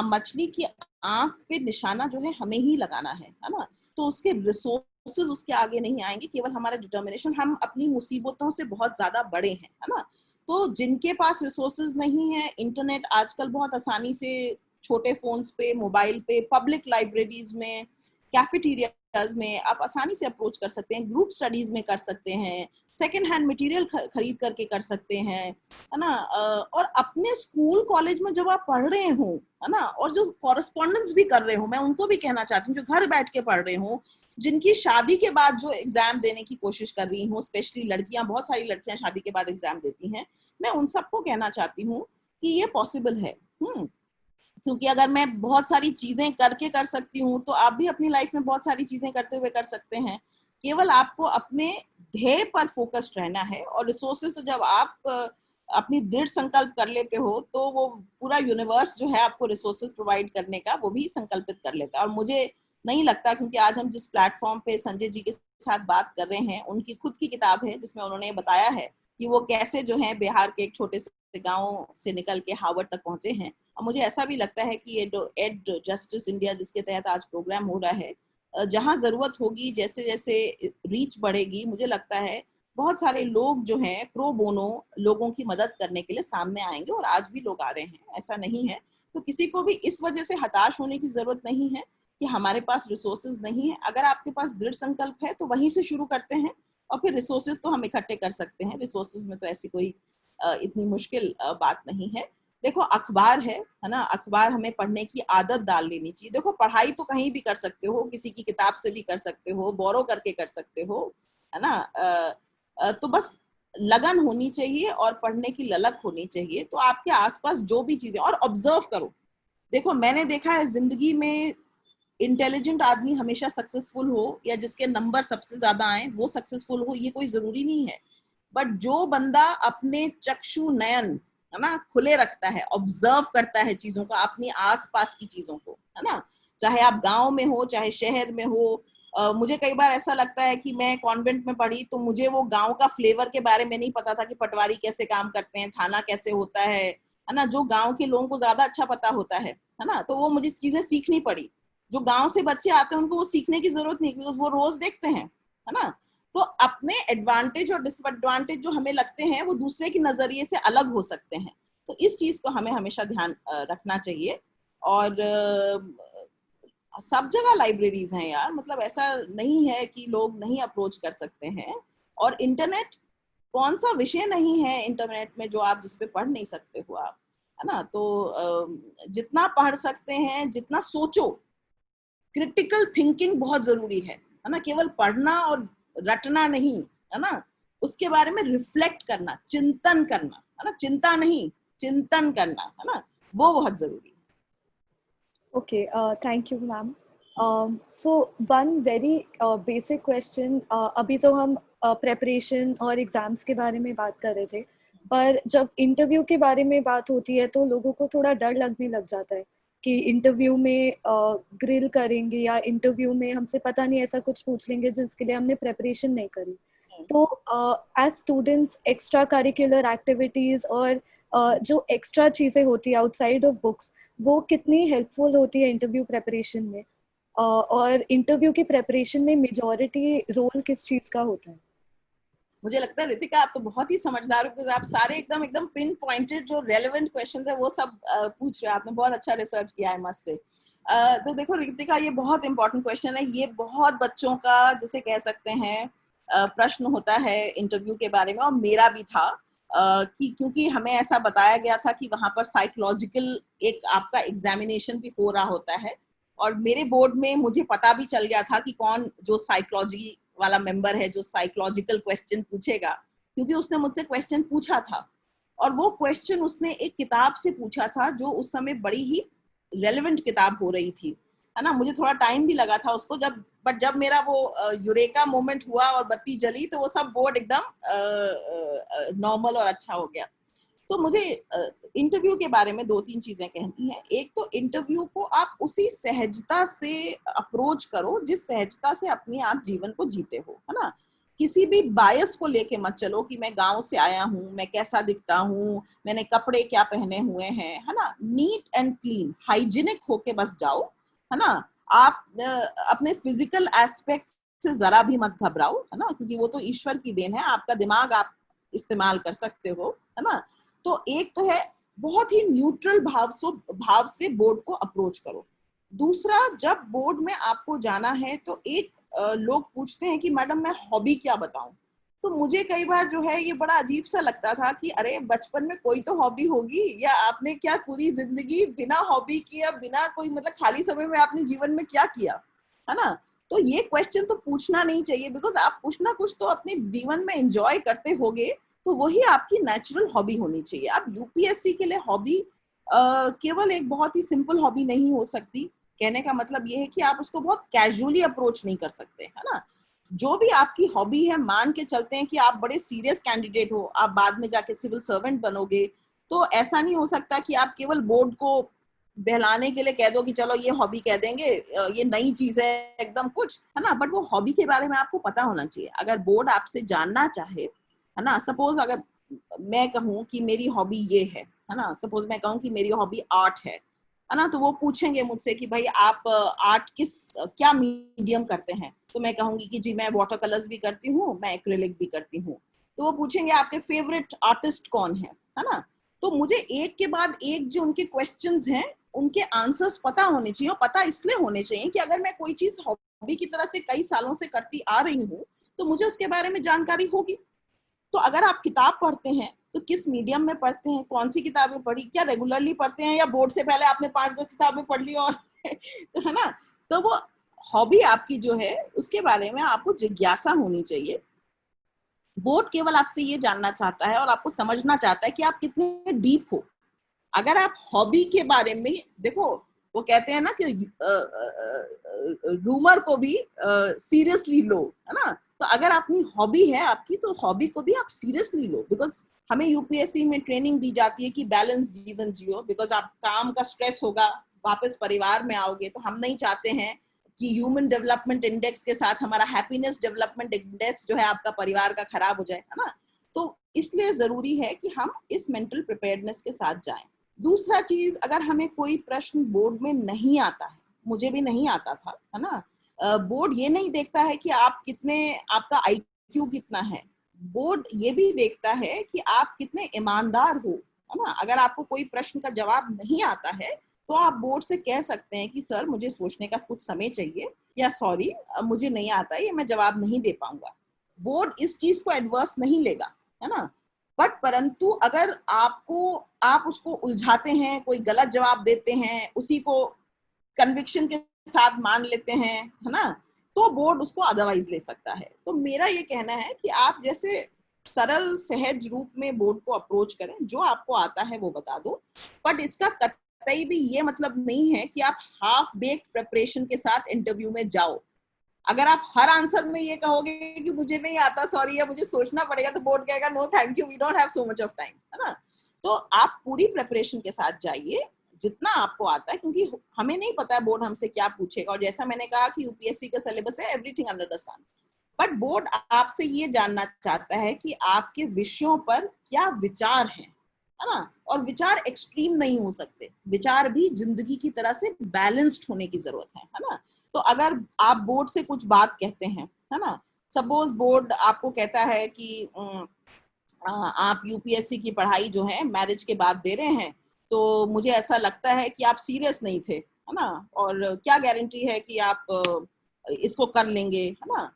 मछली की आंख पे निशाना जो है हमें ही लगाना है ना? तो उसके रिसोर्सेज उसके आगे नहीं आएंगे, केवल हमारा डिटर्मिनेशन। हम अपनी मुसीबतों से बहुत ज्यादा बड़े हैं, है ना? तो जिनके पास रिसोर्सेज नहीं है, इंटरनेट आजकल बहुत आसानी से छोटे फोन्स पे, मोबाइल पे, पब्लिक लाइब्रेरीज में, कैफेटेरियाज में आप आसानी से अप्रोच कर सकते हैं, ग्रुप स्टडीज में कर सकते हैं, सेकेंड हैंड मटेरियल खरीद करके कर सकते हैं, है ना? और अपने स्कूल कॉलेज में जब आप पढ़ रहे हो, है ना, और जो कॉरेस्पॉन्डेंस भी कर रहे हो, मैं उनको भी कहना चाहती हूँ जो घर बैठ के पढ़ रहे हो, जिनकी शादी के बाद जो एग्जाम देने की कोशिश कर रही हूँ, स्पेशली लड़कियां, बहुत सारी लड़कियां शादी के बाद एग्जाम देती हैं, मैं उन सबको कहना चाहती हूँ कि ये पॉसिबल है। क्योंकि अगर मैं बहुत सारी चीजें करके कर सकती हूँ तो आप भी अपनी लाइफ में बहुत सारी चीजें करते हुए कर सकते हैं। केवल आपको अपने ध्येय पर फोकस्ड रहना है, और रिसोर्सेज तो जब आप अपनी दृढ़ संकल्प कर लेते हो तो वो पूरा यूनिवर्स जो है आपको रिसोर्सेज प्रोवाइड करने का वो भी संकल्पित कर लेता है। और मुझे नहीं लगता, क्योंकि आज हम जिस प्लेटफॉर्म पे संजय जी के साथ बात कर रहे हैं, उनकी खुद की किताब है जिसमें उन्होंने बताया है कि वो कैसे जो है बिहार के एक छोटे से गांव से निकल के हार्वर्ड तक पहुंचे हैं। और मुझे ऐसा भी लगता है कि ये एड जस्टिस इंडिया जिसके तहत आज प्रोग्राम हो रहा है, जहां जरूरत होगी, जैसे जैसे रीच बढ़ेगी, मुझे लगता है बहुत सारे लोग जो हैं प्रो बोनो लोगों की मदद करने के लिए सामने आएंगे, और आज भी लोग आ रहे हैं, ऐसा नहीं है। तो किसी को भी इस वजह से हताश होने की जरूरत नहीं है कि हमारे पास रिसोर्सेज नहीं है। अगर आपके पास दृढ़ संकल्प है तो वहीं से शुरू करते हैं, और फिर रिसोर्सेज तो हम इकट्ठे कर सकते हैं। रिसोर्सेज में तो ऐसी कोई इतनी मुश्किल बात नहीं है। देखो अखबार है ना, अखबार हमें पढ़ने की आदत डाल लेनी चाहिए। देखो पढ़ाई तो कहीं भी कर सकते हो, किसी की किताब से भी कर सकते हो, बोरो करके कर सकते हो, है ना। तो बस लगन होनी चाहिए और पढ़ने की ललक होनी चाहिए। तो आपके आसपास जो भी चीजें, और ऑब्जर्व करो। देखो मैंने देखा है जिंदगी में इंटेलिजेंट आदमी हमेशा सक्सेसफुल हो, या जिसके नंबर सबसे ज्यादा आए वो सक्सेसफुल हो, ये कोई जरूरी नहीं है। बट जो बंदा अपने चक्षु नयन, है ना, खुले रखता है, ऑब्जर्व करता है चीजों को, अपनी आसपास की चीजों को, है ना, चाहे आप गांव में हो चाहे शहर में हो। मुझे कई बार ऐसा लगता है कि मैं कॉन्वेंट में पढ़ी तो मुझे वो गांव का फ्लेवर के बारे में नहीं पता था कि पटवारी कैसे काम करते हैं, थाना कैसे होता है ना। जो गांव के लोगों को ज्यादा अच्छा पता होता है ना, तो वो मुझे चीजें सीखनी पड़ी। जो गांव से बच्चे आते हैं उनको वो सीखने की जरूरत नहीं, बिकॉज वो रोज देखते हैं, है ना। तो अपने एडवांटेज और डिसएडवांटेज जो हमें लगते हैं वो दूसरे के नजरिए से अलग हो सकते हैं। तो इस चीज को हमें हमेशा ध्यान रखना चाहिए। और सब जगह लाइब्रेरीज हैं यार, मतलब ऐसा नहीं है कि लोग नहीं अप्रोच कर सकते हैं। और इंटरनेट, कौन सा विषय नहीं है इंटरनेट में जो आप जिस पे पढ़ नहीं सकते हो आप, है ना। तो जितना पढ़ सकते हैं, जितना सोचो, क्रिटिकल थिंकिंग बहुत जरूरी है ना। केवल पढ़ना और रटना नहीं, है ना, उसके बारे में रिफ्लेक्ट करना, चिंतन करना, है ना, चिंता नहीं चिंतन करना, है ना, वो बहुत जरूरी है। Okay, thank you, ma'am. So one very basic question. अभी तो हम preparation और exams के बारे में बात कर रहे थे, पर जब इंटरव्यू के बारे में बात होती है तो लोगों को थोड़ा डर लगने लग जाता है कि इंटरव्यू में ग्रिल करेंगे या इंटरव्यू में हमसे पता नहीं ऐसा कुछ पूछ लेंगे जिसके लिए हमने प्रेपरेशन नहीं करी। तो as students extracurricular activities और जो एक्स्ट्रा चीज़ें होती है आउटसाइड ऑफ बुक्स, वो कितनी हेल्पफुल होती है इंटरव्यू प्रेपरेशन में, और इंटरव्यू की प्रेपरेशन में मेजॉरिटी रोल किस चीज़ का होता है? मुझे लगता है रितिका आप तो बहुत ही समझदार हो, आप सारे एकदम एकदम पिन पॉइंटेड जो रेलेवेंट क्वेश्चंस है वो सब पूछ रहे हो। आपने बहुत अच्छा रिसर्च किया है मस्त से। तो देखो रितिका, ये बहुत इंपॉर्टेंट क्वेश्चन है। ये बहुत बच्चों का जिसे कह सकते हैं प्रश्न होता है इंटरव्यू के बारे में, और मेरा भी था कि क्योंकि हमें ऐसा बताया गया था कि वहां पर साइकोलॉजिकल एक आपका एग्जामिनेशन भी हो रहा होता है। और मेरे बोर्ड में मुझे पता भी चल गया था कि कौन जो साइकोलॉजी वाला मेंबर है जो साइकोलॉजिकल क्वेश्चन पूछेगा, क्योंकि उसने मुझसे क्वेश्चन पूछा था। और वो क्वेश्चन उसने एक किताब से पूछा था जो उस समय बड़ी ही रेलेवेंट किताब हो रही थी, है ना। मुझे थोड़ा टाइम भी लगा था उसको, बट जब मेरा वो यूरेका मोमेंट हुआ और बत्ती जली तो वो सब बोर्ड एकदम नॉर्मल और अच्छा हो गया। तो मुझे इंटरव्यू के बारे में 2-3 चीजें कहनी है। एक तो इंटरव्यू को आप उसी सहजता से अप्रोच करो जिस सहजता से अपने आप जीवन को जीते हो, है ना। किसी भी बायस को लेके मत चलो कि मैं गांव से आया हूँ, मैं कैसा दिखता हूँ, मैंने कपड़े क्या पहने हुए हैं, है ना। नीट एंड क्लीन, हाइजीनिक होके बस जाओ, है ना। आप अपने फिजिकल एस्पेक्ट से जरा भी मत घबराओ, है ना, क्योंकि वो तो ईश्वर की देन है। आपका दिमाग आप इस्तेमाल कर सकते हो, है ना। तो एक तो है बहुत ही न्यूट्रल भाव से बोर्ड को अप्रोच करो। दूसरा, जब बोर्ड में आपको जाना है तो एक लोग पूछते हैं कि मैडम मैं हॉबी क्या बताऊं। तो मुझे कई बार जो है ये बड़ा अजीब सा लगता था कि अरे बचपन में कोई तो हॉबी होगी, या आपने क्या पूरी जिंदगी बिना हॉबी किया, बिना कोई मतलब खाली समय में आपने जीवन में क्या किया, है ना। तो ये क्वेश्चन तो पूछना नहीं चाहिए, बिकॉज आप कुछ ना कुछ तो अपने जीवन में एंजॉय करते होगे, तो वही आपकी नेचुरल हॉबी होनी चाहिए। आप यूपीएससी के लिए हॉबी केवल एक बहुत ही सिंपल हॉबी नहीं हो सकती। कहने का मतलब ये है कि आप उसको बहुत कैजुअली अप्रोच नहीं कर सकते, है ना। जो भी आपकी हॉबी है, मान के चलते हैं कि आप बड़े सीरियस कैंडिडेट हो, आप बाद में जाके सिविल सर्वेंट बनोगे, तो ऐसा नहीं हो सकता कि आप केवल बोर्ड को बहलाने के लिए कह दो कि चलो ये हॉबी कह देंगे, ये नई चीज है एकदम कुछ, है ना। बट वो हॉबी के बारे में आपको पता होना चाहिए। अगर बोर्ड आपसे जानना चाहे, है ना, सपोज अगर मैं कहूँ कि मेरी हॉबी ये है ना, सपोज मैं कहूँ कि मेरी हॉबी आर्ट है ना, तो वो पूछेंगे मुझसे कि भाई आप आर्ट क्या मीडियम करते हैं। तो मैं कहूंगी कि जी मैं वाटर कलर्स भी करती हूँ, मैं एक्रिलिक भी करती हूँ। तो वो पूछेंगे आपके फेवरेट आर्टिस्ट कौन है ना। तो मुझे एक के बाद एक जो उनके क्वेश्चंस हैं उनके आंसर्स पता होने चाहिए, और पता इसलिए होने चाहिए कि अगर मैं कोई चीज हॉबी की तरह से कई सालों से करती आ रही हूँ तो मुझे उसके बारे में जानकारी होगी। तो अगर आप किताब पढ़ते हैं तो किस मीडियम में पढ़ते हैं, कौन सी किताबें पढ़ी, क्या रेगुलरली पढ़ते हैं या बोर्ड से पहले आपने 5-10 किताबें पढ़ ली और तो है ना। तो वो हॉबी आपकी जो है उसके बारे में आपको जिज्ञासा होनी चाहिए। बोर्ड केवल आपसे ये जानना चाहता है और आपको समझना चाहता है कि आप कितने डीप हो। अगर आप हॉबी के बारे में देखो, वो कहते हैं ना कि रूमर को भी सीरियसली लो, है ना। तो अगर अपनी हॉबी है आपकी तो हॉबी को भी आप सीरियसली लो, बिकॉज हमें यूपीएससी में ट्रेनिंग दी जाती है कि बैलेंस जीवन जियो, बिकॉज आप काम का स्ट्रेस होगा, वापस परिवार में आओगे, तो हम नहीं चाहते हैं कि ह्यूमन डेवलपमेंट इंडेक्स के साथ हमारा हैप्पीनेस डेवलपमेंट इंडेक्स जो है आपका परिवार का खराब हो जाए, है ना। तो इसलिए जरूरी है कि हम इस मेंटल प्रिपेयर्डनेस के साथ जाएं। दूसरा चीज, अगर हमें कोई प्रश्न बोर्ड में नहीं आता है, मुझे भी नहीं आता था, है ना, बोर्ड ये नहीं देखता है कि आप कितने, आपका आईक्यू कितना है, बोर्ड ये भी देखता है कि आप कितने ईमानदार हो, है ना। अगर आपको कोई प्रश्न का जवाब नहीं आता है तो आप बोर्ड से कह सकते हैं कि सर मुझे सोचने का कुछ समय चाहिए, या सॉरी मुझे नहीं आता है, ये मैं जवाब नहीं दे पाऊंगा। बोर्ड इस चीज को एडवर्स नहीं लेगा, है ना। बट परंतु अगर आप उसको उलझाते हैं, कोई गलत जवाब देते हैं, उसी को कन्विक्शन के साथ मान लेते हैं, है ना, तो बोर्ड उसको अदरवाइज ले सकता है। तो मेरा ये कहना है कि आप जैसे सरल सहज रूप में बोर्ड को अप्रोच करें, जो आपको आता है वो बता दो, बट इसका कतई भी ये मतलब नहीं है कि आप हाफ बेक्ड प्रिपरेशन के साथ इंटरव्यू में जाओ। अगर आप हर आंसर में ये कहोगे कि मुझे नहीं आता, सॉरी, या मुझे सोचना पड़ेगा, तो बोर्ड कहेगा no thank you, we don't have so much of time, है ना। तो आप पूरी प्रिपरेशन के साथ जाइए, जितना आपको आता है, क्योंकि हमें नहीं पता है बोर्ड हमसे क्या पूछेगा। और जैसा मैंने कहा कि यूपीएससी का सिलेबस है everything under the sun, but board आपसे ये जानना चाहता है कि आपके विषयों पर क्या विचार है ना। और विचार एक्सट्रीम नहीं हो सकते, विचार भी जिंदगी की तरह से बैलेंस्ड होने की जरूरत है ना। तो अगर आप बोर्ड से कुछ बात कहते हैं, है ना, सपोज बोर्ड आपको कहता है कि आप यूपीएससी की पढ़ाई जो है मैरिज के बाद दे रहे हैं, तो मुझे ऐसा लगता है कि आप सीरियस नहीं थे, है ना, और क्या गारंटी है कि आप इसको कर लेंगे, है ना।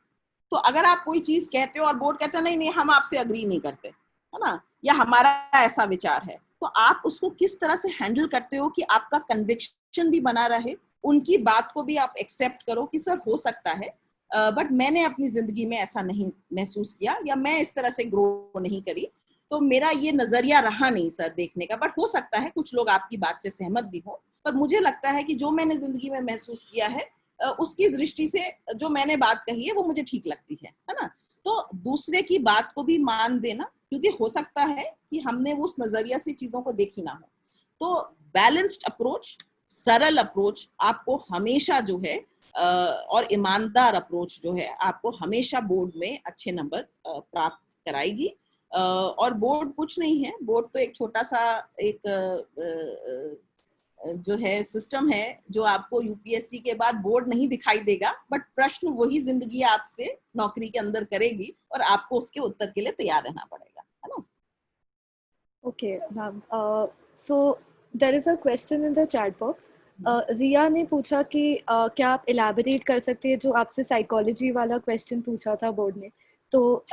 तो अगर आप कोई चीज कहते हो और बोर्ड कहता है नहीं नहीं हम आपसे अग्री नहीं करते, है ना, या हमारा ऐसा विचार है, तो आप उसको किस तरह से हैंडल करते हो कि आपका कन्विक्शन भी बना रहे, उनकी बात को भी आप एक्सेप्ट करो कि सर हो सकता है, बट मैंने अपनी जिंदगी में ऐसा नहीं महसूस किया, या मैं इस तरह से ग्रो नहीं करी, तो मेरा ये नजरिया रहा नहीं सर देखने का, बट हो सकता है कुछ लोग आपकी बात से सहमत भी हो, पर मुझे लगता है कि जो मैंने जिंदगी में महसूस किया है उसकी दृष्टि से जो मैंने बात कही है वो मुझे ठीक लगती है ना। तो दूसरे की बात को भी मान देना, क्योंकि हो सकता है कि हमने उस नजरिया से चीजों को देखी ना हो। तो बैलेंस्ड अप्रोच, सरल अप्रोच आपको हमेशा जो है और ईमानदार अप्रोच जो है आपको हमेशा बोर्ड में अच्छे नंबर प्राप्त कराएगी। और बोर्ड कुछ नहीं है, बोर्ड तो एक छोटा सा एक जो है सिस्टम है जो आपको यूपीएससी के बाद बोर्ड नहीं दिखाई देगा, बट प्रश्न वही जिंदगी आपसे नौकरी के अंदर करेगी और आपको उसके उत्तर के लिए तैयार रहना पड़ेगा, है ना। Okay ma'am, so there is a question in the chat box. Riya ने पूछा कि क्या आप इलैबोरेट कर सकते हैं जो आपसे साइकोलॉजी वाला क्वेश्चन पूछा था बोर्ड ने, तो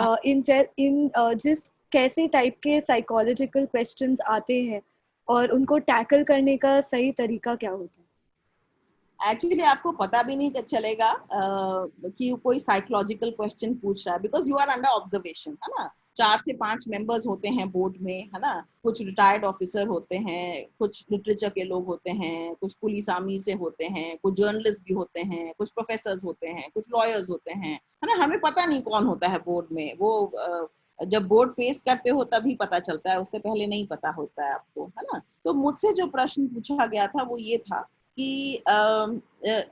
जिस कैसे टाइप के साइकोलॉजिकल क्वेश्चंस आते हैं और उनको टैकल करने का सही तरीका क्या होता है। एक्चुअली आपको पता भी नहीं चलेगा कि कोई साइकोलॉजिकल क्वेश्चन पूछ रहा है, because you are under observation, है ना। 4 से 5 मेंबर्स होते हैं बोर्ड में, है ना, कुछ रिटायर्ड ऑफिसर होते हैं, कुछ लिटरेचर के लोग होते हैं, कुछ पुलिस आर्मी से होते हैं, कुछ जर्नलिस्ट भी होते हैं, कुछ प्रोफेसर होते हैं, कुछ लॉयर्स होते हैं, है ना। हमें पता नहीं कौन होता है बोर्ड में, वो जब बोर्ड फेस करते हो तभी पता चलता है, उससे पहले नहीं पता होता है आपको, है ना। तो मुझसे जो प्रश्न पूछा गया था वो ये था कि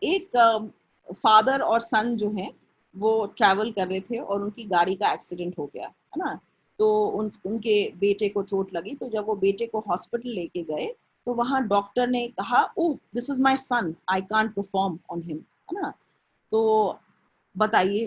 एक फादर और सन जो हैं वो ट्रैवल कर रहे थे और उनकी गाड़ी का एक्सीडेंट हो गया, है ना। तो उनके बेटे को चोट लगी, तो जब वो बेटे को हॉस्पिटल लेके गए तो वहाँ डॉक्टर ने कहा, oh this is my son, I can't perform on him, है ना। तो बताइए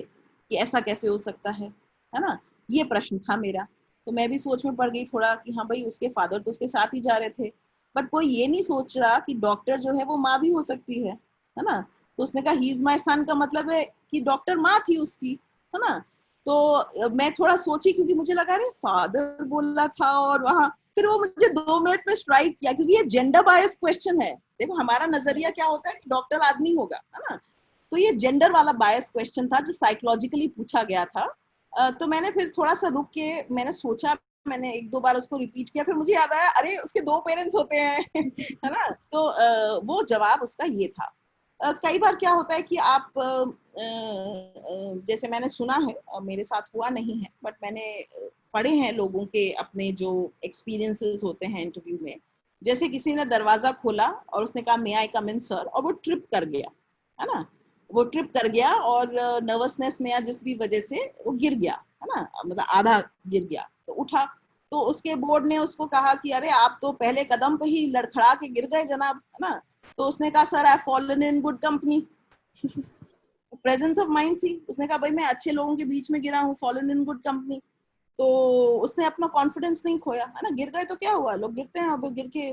कि ऐसा कैसे हो सकता है ना। ये प्रश्न था मेरा। तो मैं भी सोच में पड़ गई थोड़ा कि हाँ भाई, उसके फादर तो उसके साथ ही जा रहे थे, बट कोई ये नहीं सोच रहा कि डॉक्टर जो है वो माँ भी हो सकती है ना। तो उसने कहा ही इज माई सन का मतलब है कि डॉक्टर माँ थी उसकी, है ना। तो मैं थोड़ा सोची, क्योंकि मुझे लगा अरे फादर बोल रहा था, और वहां फिर वो मुझे 2 मिनट में स्ट्राइक किया, क्योंकि ये जेंडर बायस क्वेश्चन है। देखो हमारा नजरिया क्या होता है कि डॉक्टर आदमी होगा, है ना। तो ये जेंडर वाला बायस क्वेश्चन था जो साइकोलॉजिकली पूछा गया था। तो मैंने फिर थोड़ा सा रुक के मैंने सोचा, मैंने 1-2 बार उसको रिपीट किया, फिर मुझे याद आया अरे उसके 2 पेरेंट्स होते हैं है ना। तो वो जवाब उसका ये था। कई बार क्या होता है कि आप जैसे मैंने सुना है, मेरे साथ हुआ नहीं है, बट मैंने पढ़े हैं लोगों के अपने जो एक्सपीरियंसेस होते हैं इंटरव्यू में। जैसे किसी ने दरवाजा खोला और उसने कहा मे आई कम इन सर, और वो ट्रिप कर गया, है ना। वो ट्रिप कर गया और नर्वसनेस में या जिस भी वजह से वो गिर गया, है ना, मतलब आधा गिर गया, तो उठा। तो उसके बोर्ड ने उसको कहा कि अरे आप तो पहले कदम पे ही लड़खड़ा के गिर गए जनाब, है ना। तो उसने कहा sir I fallen in good company. Presence of mind थी, उसने कहा भाई मैं अच्छे लोगों के बीच में गिरा हूँ, फॉलन इन गुड कंपनी। तो उसने अपना कॉन्फिडेंस नहीं खोया, है ना। गिर गए तो क्या हुआ, लोग गिरते हैं, अब गिर के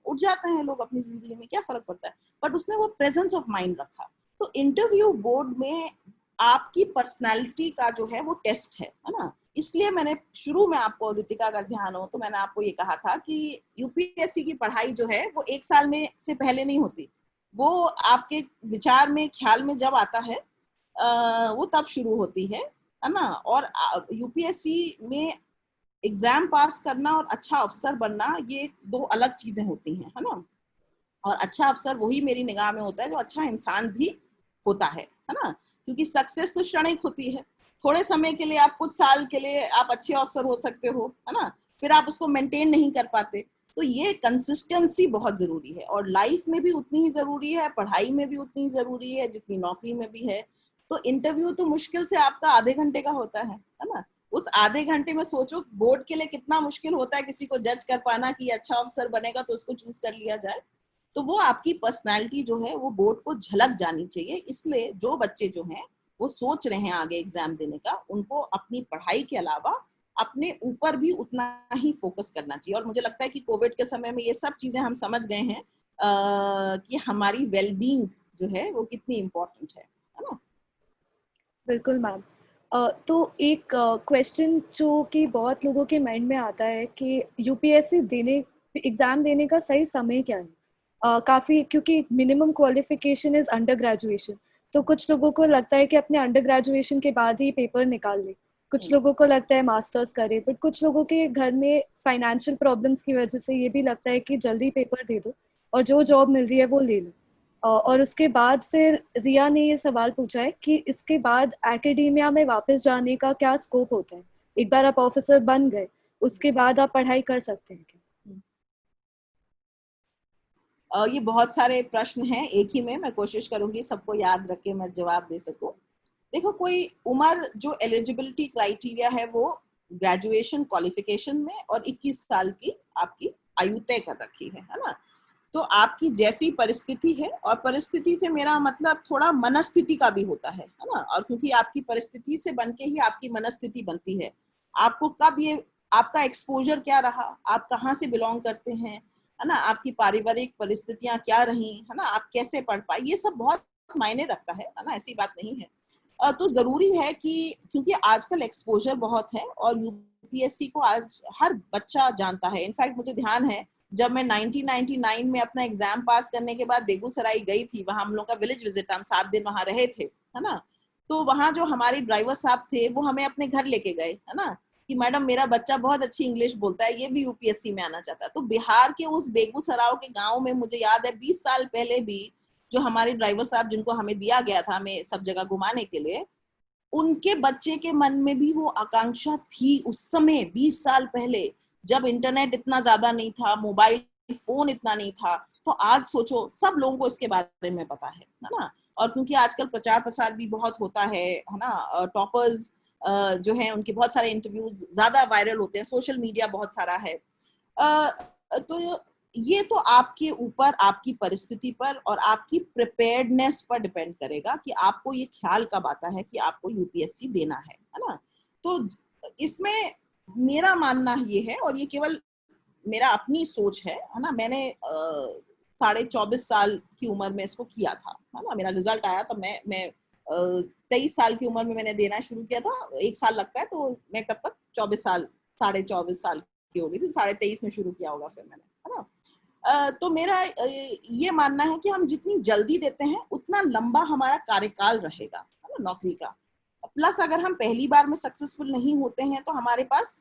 उठ जाते हैं लोग अपनी जिंदगी में, क्या फर्क पड़ता है। बट उसने वो प्रेजेंस ऑफ माइंड रखा। तो इंटरव्यू बोर्ड में आपकी पर्सनैलिटी का जो है वो टेस्ट है ना। इसलिए मैंने शुरू में आपको, रितिका अगर ध्यान हो तो मैंने आपको ये कहा था कि यूपीएससी की पढ़ाई जो है वो 1 साल में से पहले नहीं होती, वो आपके विचार में, ख्याल में जब आता है वो तब शुरू होती है ना। और यूपीएससी में एग्जाम पास करना और अच्छा अफसर बनना, ये 2 अलग चीजें होती हैं, है ना। और अच्छा अफसर वही मेरी निगाह में होता है जो अच्छा इंसान भी होता है ना। क्योंकि सक्सेस तो क्षणिक होती है, थोड़े समय के लिए, आप कुछ साल के लिए आप अच्छे अफसर हो सकते हो, है ना, फिर आप उसको मेंटेन नहीं कर पाते। तो ये कंसिस्टेंसी बहुत जरूरी है, और लाइफ में भी उतनी ही जरूरी है, पढ़ाई में भी उतनी ही जरूरी है जितनी नौकरी में भी है। तो इंटरव्यू तो मुश्किल से आपका आधे घंटे का होता है ना। उस आधे घंटे में सोचो बोर्ड के लिए कितना मुश्किल होता है किसी को जज कर पाना कि अच्छा अफसर बनेगा तो उसको चूज कर लिया जाए। तो वो आपकी पर्सनालिटी जो है वो बोर्ड को झलक जानी चाहिए। इसलिए जो बच्चे जो हैं वो सोच रहे हैं आगे एग्जाम देने का, उनको अपनी पढ़ाई के अलावा अपने ऊपर भी उतना ही फोकस करना चाहिए। और मुझे लगता है कि कोविड के समय में ये सब चीजें हम समझ गए हैं कि हमारी वेलबींग जो है वो कितनी इम्पोर्टेंट है ना। बिल्कुल मैम। तो एक क्वेश्चन जो कि बहुत लोगों के माइंड में आता है कि यूपीएससी देने, एग्ज़ाम देने का सही समय क्या है? काफ़ी, क्योंकि minimum qualification is under graduation, तो कुछ लोगों को लगता है कि अपने अंडर ग्रेजुएशन के बाद ही पेपर निकाल ले, कुछ लोगों को लगता है मास्टर्स करे, बट कुछ लोगों के घर में फाइनेंशियल प्रॉब्लम्स की वजह से ये भी लगता है कि जल्दी पेपर दे दो और जो जॉब मिल रही है वो ले लो। और उसके बाद फिर रिया ने ये सवाल पूछा है कि इसके बाद एकेडेमिया में वापस जाने का क्या स्कोप होता है? एक बार आप ऑफिसर बन गए, उसके बाद आप पढ़ाई कर सकते हैं क्या? ये बहुत सारे प्रश्न हैं एक ही में, मैं कोशिश करूंगी सबको याद रख के मैं जवाब दे सकूं। देखो, कोई उम्र जो एलिजिबिलिटी क्राइटेरिया है वो ग्रेजुएशन क्वालिफिकेशन में और 21 साल की आपकी आयु तय कर रखी है ना। तो आपकी जैसी परिस्थिति है, और परिस्थिति से मेरा मतलब थोड़ा मनस्थिति का भी होता है ना। और क्योंकि आपकी परिस्थिति से बनके ही आपकी मनस्थिति बनती है। आपको कब ये, आपका एक्सपोजर क्या रहा, आप कहाँ से बिलोंग करते हैं, है ना, आपकी पारिवारिक परिस्थितियां क्या रही, है ना, आप कैसे पढ़ पाए, ये सब बहुत मायने रखता है ना, ऐसी बात नहीं है। तो जरूरी है कि क्योंकि आजकल एक्सपोजर बहुत है और यूपीएससी को आज हर बच्चा जानता है। इनफैक्ट मुझे ध्यान है जब मैं 1999 में अपना एग्जाम पास करने के बाद बेगूसराय गई थी, वहां हम लोग का विलेज विजिट, हम 7 दिन वहां रहे थे, है ना। तो वहां जो हमारे ड्राइवर साहब थे वो हमें अपने घर लेके गए, है ना, कि मैडम मेरा बच्चा बहुत अच्छी इंग्लिश बोलता है, ये भी यूपीएससी में आना चाहता है। तो बिहार के उस बेगूसराय के गाँव में मुझे याद है 20 साल पहले भी जो हमारे ड्राइवर साहब जिनको हमें दिया गया था हमें सब जगह घुमाने के लिए, उनके बच्चे के मन में भी वो आकांक्षा थी उस समय 20 साल पहले, जब इंटरनेट इतना ज्यादा नहीं था, मोबाइल फोन इतना नहीं था। तो आज सोचो सब लोगों को इसके बारे में पता है ना। और क्योंकि आजकल प्रचार प्रसार भी बहुत होता है ना, टॉपर्स जो है उनके बहुत सारे इंटरव्यूज ज्यादा वायरल होते हैं, सोशल मीडिया बहुत सारा है। तो ये तो आपके ऊपर, आपकी परिस्थिति पर और आपकी प्रिपेयर्डनेस पर डिपेंड करेगा कि आपको ये ख्याल कब आता है कि आपको यूपीएससी देना है ना। तो इसमें मेरा मानना ये है, और ये केवल मेरा अपनी सोच है ना, मैंने 24.5 साल की उम्र में इसको किया था, है ना, मेरा रिजल्ट आया तब मैं 23 साल की उम्र में मैंने देना शुरू किया था, 1 साल लगता है, तो मैं तब तक 24 साल की हो गई थी, 23.5 में शुरू किया होगा फिर मैंने, है ना। तो मेरा ये मानना है कि हम जितनी जल्दी देते हैं उतना लंबा हमारा कार्यकाल रहेगा, है ना, नौकरी का। प्लस अगर हम पहली बार में सक्सेसफुल नहीं होते हैं तो हमारे पास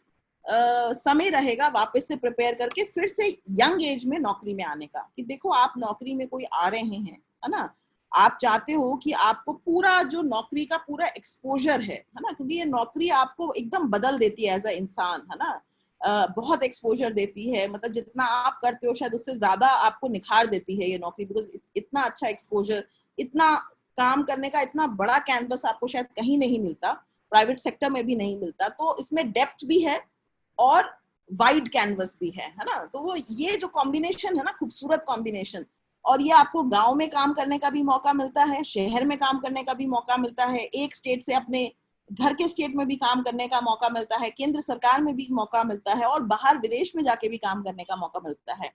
समय रहेगा वापस से प्रिपेयर करके फिर से यंग एज में नौकरी में आने का। कि देखो, आप नौकरी में कोई आ रहे हैं, है ना, आप चाहते हो कि आपको पूरा जो नौकरी का पूरा एक्सपोजर है ना, क्योंकि ये नौकरी आपको एकदम बदल देती है एज अ इंसान, है ना, बहुत एक्सपोजर देती है, मतलब जितना आप करते हो शायद उससे ज्यादा आपको निखार देती है ये नौकरी, बिकॉज इतना अच्छा एक्सपोजर, इतना काम करने का इतना बड़ा कैनवस आपको शायद कहीं नहीं मिलता, प्राइवेट सेक्टर में भी नहीं मिलता। तो इसमें डेप्थ भी है और वाइड कैनवस भी है ना। तो वो ये जो कॉम्बिनेशन है ना, खूबसूरत कॉम्बिनेशन, और ये आपको गांव में काम करने का भी मौका मिलता है, शहर में काम करने का भी मौका मिलता है, एक स्टेट से अपने घर के स्टेट में भी काम करने का मौका मिलता है, केंद्र सरकार में भी मौका मिलता है, और बाहर विदेश में जाके भी काम करने का मौका मिलता है।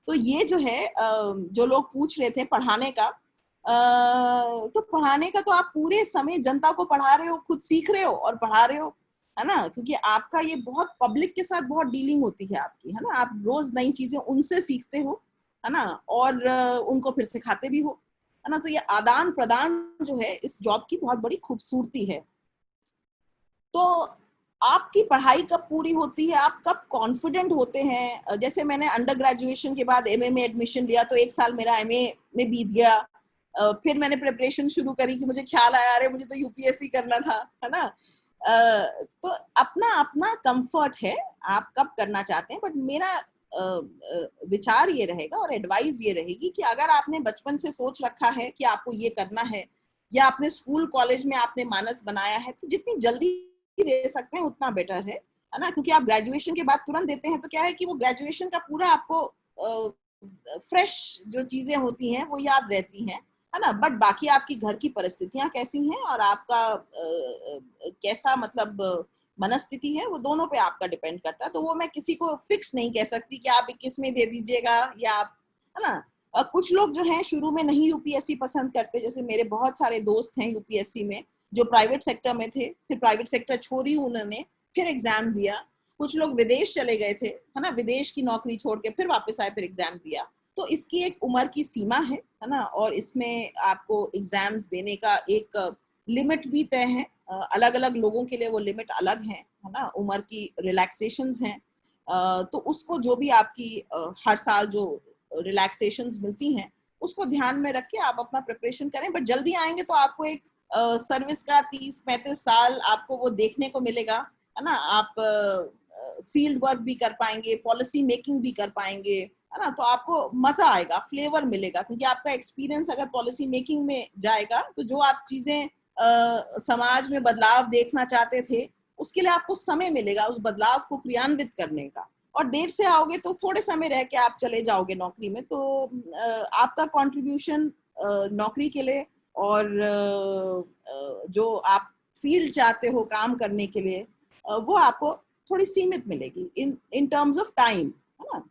तो ये जो है, जो लोग पूछ रहे थे पढ़ाने का, तो पढ़ाने का तो आप पूरे समय जनता को पढ़ा रहे हो, खुद सीख रहे हो और पढ़ा रहे हो, है ना, क्योंकि आपका ये बहुत पब्लिक के साथ बहुत डीलिंग होती है आपकी, है ना, आप रोज नई चीजें उनसे सीखते हो, है ना, और उनको फिर सिखाते भी हो, है ना। तो ये आदान प्रदान जो है इस जॉब की बहुत बड़ी खूबसूरती है। तो आपकी पढ़ाई कब पूरी होती है, आप कब कॉन्फिडेंट होते हैं? जैसे मैंने अंडर ग्रेजुएशन के बाद एमए में एडमिशन लिया, तो 1 साल मेरा एमए में बीत गया। फिर मैंने प्रिपरेशन शुरू करी कि मुझे ख्याल आया, अरे मुझे तो यूपीएससी करना था, है ना। तो अपना अपना कंफर्ट है आप कब करना चाहते हैं, बट मेरा विचार ये रहेगा और एडवाइस ये रहेगी कि अगर आपने बचपन से सोच रखा है कि आपको ये करना है, या अपने स्कूल कॉलेज में आपने मानस बनाया है, तो जितनी जल्दी दे सकते हैं उतना बेटर है ना, क्योंकि आप ग्रेजुएशन के बाद तुरंत देते हैं तो क्या है कि वो ग्रेजुएशन का पूरा आपको फ्रेश जो चीजें होती हैं वो याद रहती हैं, है ना, बट बाकी आपकी घर की परिस्थितियां कैसी हैं और आपका कैसा मतलब मनस्थिति है, वो दोनों पे आपका डिपेंड करता है। तो वो मैं किसी को फिक्स नहीं कह सकती कि आप 21 में दे दीजिएगा या आप, है ना। कुछ लोग जो हैं शुरू में नहीं यूपीएससी पसंद करते, जैसे मेरे बहुत सारे दोस्त हैं यूपीएससी में जो प्राइवेट सेक्टर में थे, फिर प्राइवेट सेक्टर छोड़ी उन्होंने, फिर एग्जाम दिया। कुछ लोग विदेश चले गए थे, है ना, विदेश की नौकरी छोड़ के फिर वापस आए, फिर एग्जाम दिया। तो इसकी एक उम्र की सीमा है ना, और इसमें आपको एग्जाम्स देने का एक लिमिट भी तय है। अलग अलग लोगों के लिए वो लिमिट अलग है ना, उम्र की रिलैक्सेशंस हैं। तो उसको जो भी आपकी हर साल जो रिलैक्सेशंस मिलती हैं उसको ध्यान में रख के आप अपना प्रिपरेशन करें। बट जल्दी आएंगे तो आपको एक सर्विस का 30-35 साल आपको वो देखने को मिलेगा, है ना। आप फील्ड वर्क भी कर पाएंगे, पॉलिसी मेकिंग भी कर पाएंगे, है ना। तो आपको मजा आएगा, फ्लेवर मिलेगा, क्योंकि आपका एक्सपीरियंस अगर पॉलिसी मेकिंग में जाएगा तो जो आप चीजें समाज में बदलाव देखना चाहते थे उसके लिए आपको समय मिलेगा उस बदलाव को क्रियान्वित करने का। और देर से आओगे तो थोड़े समय रह के आप चले जाओगे नौकरी में, तो आपका कंट्रीब्यूशन नौकरी के लिए और जो आप फील्ड चाहते हो काम करने के लिए वो आपको थोड़ी सीमित मिलेगी इन टर्म्स ऑफ टाइम, है ना।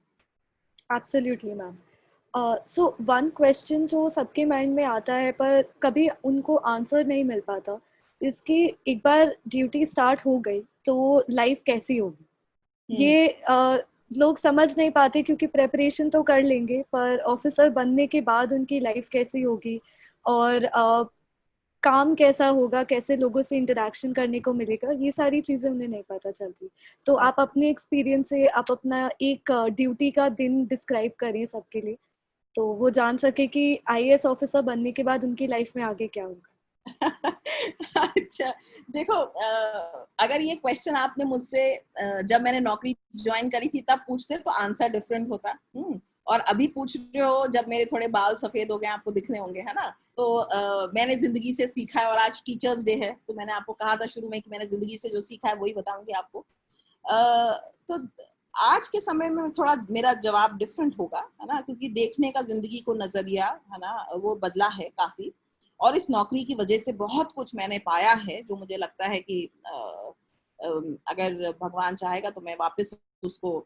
Absolutely ma'am. So one question जो सबके माइंड में आता है पर कभी उनको आंसर नहीं मिल पाता, इसकी एक बार ड्यूटी स्टार्ट हो गई तो लाइफ कैसी होगी, ये लोग समझ नहीं पाते क्योंकि प्रेपरेशन तो कर लेंगे पर ऑफिसर बनने के बाद उनकी लाइफ कैसी होगी और काम कैसा होगा, कैसे लोगों से इंटरेक्शन करने को मिलेगा, ये सारी चीज़ें उन्हें नहीं पता चलती। तो आप अपने एक्सपीरियंस से आप अपना एक ड्यूटी का दिन डिस्क्राइब करें सबके लिए, तो वो जान सके कि आईएएस ऑफिसर बनने के बाद उनकी लाइफ में आगे क्या होगा। अच्छा, देखो, अगर ये क्वेश्चन आपने मुझसे जब मैंने नौकरी ज्वाइन करी थी तब पूछते तो आंसर डिफरेंट होता। और अभी पूछ रहे हो जब मेरे थोड़े बाल सफेद हो गए, आपको दिख रहे होंगे, है ना। तो मैंने जिंदगी से सीखा है, और आज टीचर्स डे है तो मैंने आपको कहा था शुरू में कि मैंने जिंदगी से जो सीखा है वही बताऊंगी आपको। तो आज के समय में थोड़ा मेरा जवाब डिफरेंट होगा, है ना, क्योंकि देखने का जिंदगी को नजरिया, है ना, वो बदला है काफी। और इस नौकरी की वजह से बहुत कुछ मैंने पाया है जो मुझे लगता है कि अगर भगवान चाहेगा तो मैं वापस उसको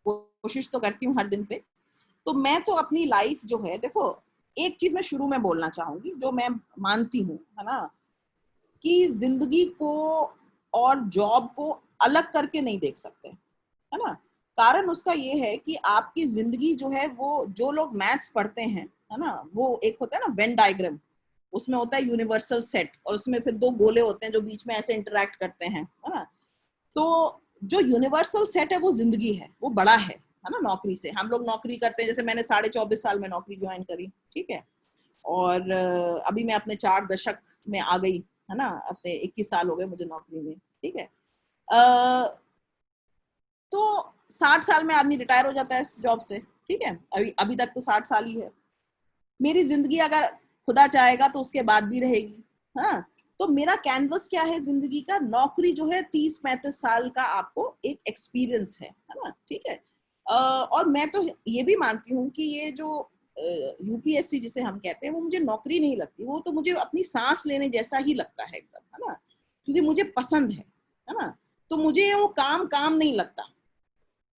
कोशिश तो करती हूँ हर दिन पे। तो मैं तो अपनी लाइफ जो है, देखो एक चीज मैं शुरू में बोलना चाहूंगी जो मैं मानती हूँ, है ना, कि जिंदगी को और जॉब को अलग करके नहीं देख सकते, है ना। कारण उसका ये है कि आपकी जिंदगी जो है वो, जो लोग मैथ्स पढ़ते हैं, है ना, वो एक होता है ना वेन डायग्राम, उसमें होता है यूनिवर्सल सेट और उसमें फिर दो गोले होते हैं जो बीच में ऐसे इंटरेक्ट करते हैं, है ना। तो जो यूनिवर्सल सेट है वो जिंदगी है, वो बड़ा है ना। नौकरी से हम लोग नौकरी करते हैं, जैसे मैंने 24.5 साल में नौकरी ज्वाइन करी, ठीक है, और अभी मैं अपने 4 दशक में आ गई, है ना, अपने 21 साल हो गए मुझे नौकरी में, ठीक है। तो 60 साल में आदमी रिटायर हो जाता है इस जॉब से, ठीक है। अभी तक तो 60 साल ही है। मेरी जिंदगी अगर खुदा चाहेगा तो उसके बाद भी रहेगी, हाँ। तो मेरा कैनवस क्या है जिंदगी का, नौकरी जो है 30-35 साल का आपको एक एक्सपीरियंस है ना, ठीक है। और मैं तो ये भी मानती हूँ कि ये जो यूपीएससी जिसे हम कहते हैं वो मुझे नौकरी नहीं लगती, वो तो मुझे अपनी सांस लेने जैसा ही लगता है एकदम, है ना, क्योंकि मुझे पसंद है ना। तो मुझे वो काम काम नहीं लगता,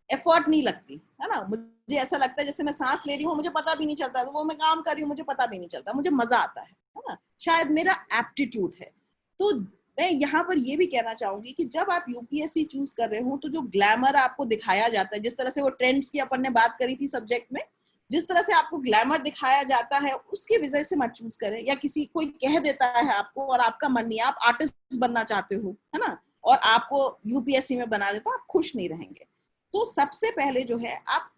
एफर्ट नहीं लगती, है ना। मुझे ऐसा लगता है जैसे मैं सांस ले रही हूँ, मुझे पता भी नहीं चलता, तो वो मैं काम कर रही हूँ मुझे पता भी नहीं चलता, मुझे मजा आता है ना। शायद मेरा एप्टीट्यूड है। तो मैं यहाँ पर ये भी कहना चाहूंगी कि जब आप यूपीएससी चूज कर रहे हो तो जो ग्लैमर आपको दिखाया जाता है, जिस तरह से वो ट्रेंड्स की अपन ने बात करी थी सब्जेक्ट में, जिस तरह से आपको ग्लैमर दिखाया जाता है उसकी वजह से मत चूज करें, या किसी कोई कह देता है आपको और आपका मन नहीं, आप आर्टिस्ट बनना चाहते हो, है ना, और आपको यूपीएससी में बना देता, आप खुश नहीं रहेंगे। तो सबसे पहले जो है आप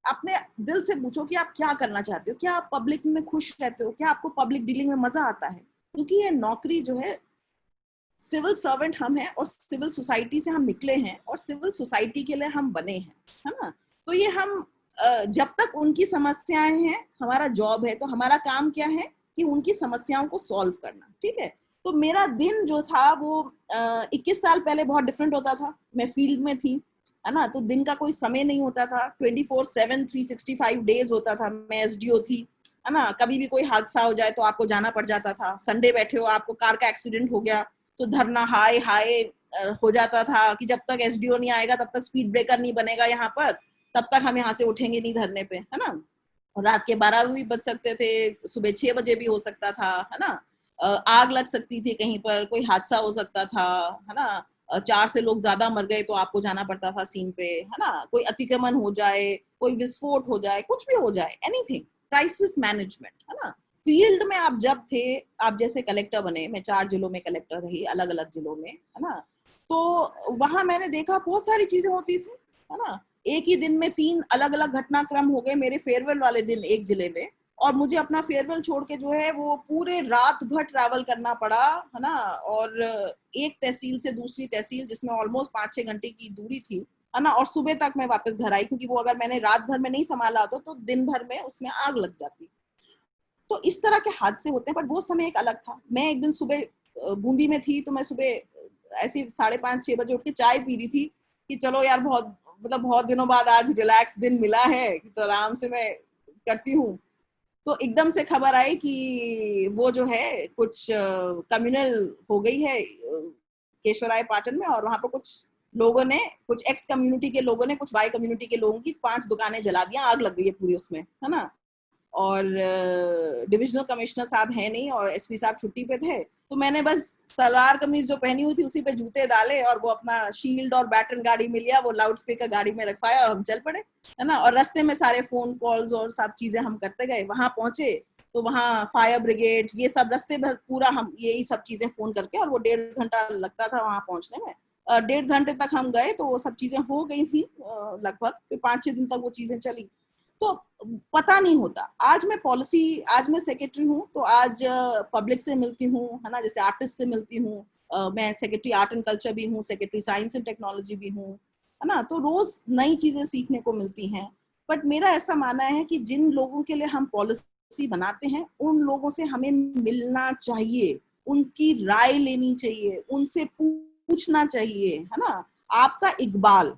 अपने दिल से पूछो कि आप क्या करना चाहते हो, क्या आप पब्लिक में खुश रहते हो, क्या आपको पब्लिक डीलिंग में मजा आता है। क्योंकि ये नौकरी जो है, सिविल सर्वेंट हम हैं और सिविल सोसाइटी से हम निकले हैं और सिविल सोसाइटी के लिए हम बने हैं, है ना। तो ये हम जब तक उनकी समस्याएं हैं, हमारा जॉब है, तो हमारा काम क्या है कि उनकी समस्याओं को सॉल्व करना, ठीक है। तो मेरा दिन जो था वो 21 साल पहले बहुत डिफरेंट होता था, मैं फील्ड में थी, है ना, तो दिन का कोई समय नहीं होता था, 24/7 365 डेज होता था। मैं एसडीओ थी, है ना, कभी भी कोई हादसा हो जाए तो आपको जाना पड़ जाता था। संडे बैठे हो, आपको कार का एक्सीडेंट हो गया तो धरना हाय हाय हो जाता था कि जब तक एसडीओ नहीं आएगा तब तक स्पीड ब्रेकर नहीं बनेगा यहाँ पर, तब तक हम यहाँ से उठेंगे नहीं धरने पे, है ना। और रात के 12 भी बज सकते थे, सुबह 6 बजे भी हो सकता था, है ना। आग लग सकती थी कहीं पर, कोई हादसा हो सकता था, है ना। 4 से लोग ज्यादा मर गए तो आपको जाना पड़ता था सीन पे, है ना। कोई अतिक्रमण हो जाए, कोई विस्फोट हो जाए, कुछ भी हो जाए, एनीथिंग, क्राइसिस मैनेजमेंट, है ना। फील्ड में आप जब थे, आप जैसे कलेक्टर बने, मैं 4 जिलों में कलेक्टर रही, अलग अलग जिलों में, है ना। तो वहां मैंने देखा बहुत सारी चीजें होती थी, है ना। एक ही दिन में 3 अलग अलग घटनाक्रम हो गए मेरे फेयरवेल वाले दिन एक जिले में, और मुझे अपना फेयरवेल छोड़ के जो है वो पूरे रात भर ट्रैवल करना पड़ा, है ना। और एक तहसील से दूसरी तहसील, जिसमें ऑलमोस्ट 5-6 घंटे की दूरी थी, है ना। और सुबह तक मैं वापस घर आई, क्योंकि वो अगर मैंने रात भर में नहीं संभाला होता तो दिन भर में उसमें आग लग जाती। तो इस तरह के हादसे होते हैं, पर वो समय एक अलग था। मैं एक दिन सुबह बूंदी में थी, तो मैं सुबह ऐसे 5:30-6 बजे उठ के चाय पी रही थी कि चलो यार, बहुत दिनों बाद आज रिलैक्स दिन मिला है, तो आराम से मैं करती हूँ। तो एकदम से खबर आई कि वो जो है कुछ कम्युनल हो गई है केशवराय पाटन में, और वहां पर कुछ लोगों ने, कुछ एक्स कम्युनिटी के लोगों ने कुछ वाई कम्युनिटी के लोगों की 5 दुकानें जला दिया, आग लग गई है पूरी उसमें, है ना। और डिविजनल कमिश्नर साहब है नहीं और एसपी साहब छुट्टी पे थे, तो मैंने बस सलवार कमीज जो पहनी हुई थी उसी पे जूते डाले और वो अपना शील्ड और बैटन गाड़ी में लिया, वो लाउड स्पीकर गाड़ी में रखवाया और हम चल पड़े, है ना। और रास्ते में सारे फोन कॉल्स और सब चीजें हम करते गए। वहां पहुंचे तो वहां फायर ब्रिगेड, ये सब रास्ते भर पूरा हम यही सब चीजें फोन करके, और वो 1.5 घंटा लगता था वहां पहुंचने में। 1.5 घंटे तक हम गए तो वो सब चीजें हो गई थी लगभग, फिर 5-6 दिन तक वो चीजें चली। तो पता नहीं होता। आज मैं सेक्रेटरी हूँ, तो आज पब्लिक से मिलती हूँ, है ना, जैसे आर्टिस्ट से मिलती हूँ। मैं सेक्रेटरी आर्ट एंड कल्चर भी हूँ, सेक्रेटरी साइंस एंड टेक्नोलॉजी भी हूँ, है ना। तो रोज नई चीजें सीखने को मिलती हैं। बट मेरा ऐसा मानना है कि जिन लोगों के लिए हम पॉलिसी बनाते हैं उन लोगों से हमें मिलना चाहिए, उनकी राय लेनी चाहिए, उनसे पूछना चाहिए, है ना। आपका इकबाल,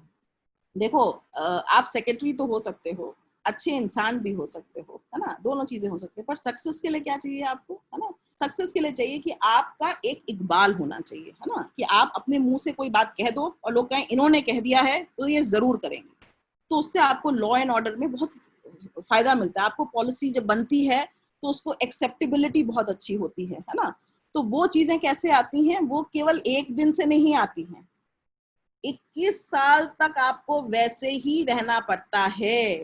देखो आप सेक्रेटरी तो हो सकते हो, अच्छे इंसान भी हो सकते हो, है ना, दोनों चीजें हो सकती है, पर सक्सेस के लिए क्या चाहिए आपको, है ना। सक्सेस के लिए चाहिए कि आपका एक इकबाल होना चाहिए, है ना, कि आप अपने मुंह से कोई बात कह दो और लोग कहें इन्होंने कह दिया है तो ये जरूर करेंगे, तो उससे आपको लॉ एंड ऑर्डर में बहुत फायदा मिलता है। आपको पॉलिसी जब बनती है तो उसको एक्सेप्टेबिलिटी बहुत अच्छी होती है ना। तो वो चीजें कैसे आती हैं, वो केवल एक दिन से नहीं आती हैं, 21 साल तक आपको वैसे ही रहना पड़ता है।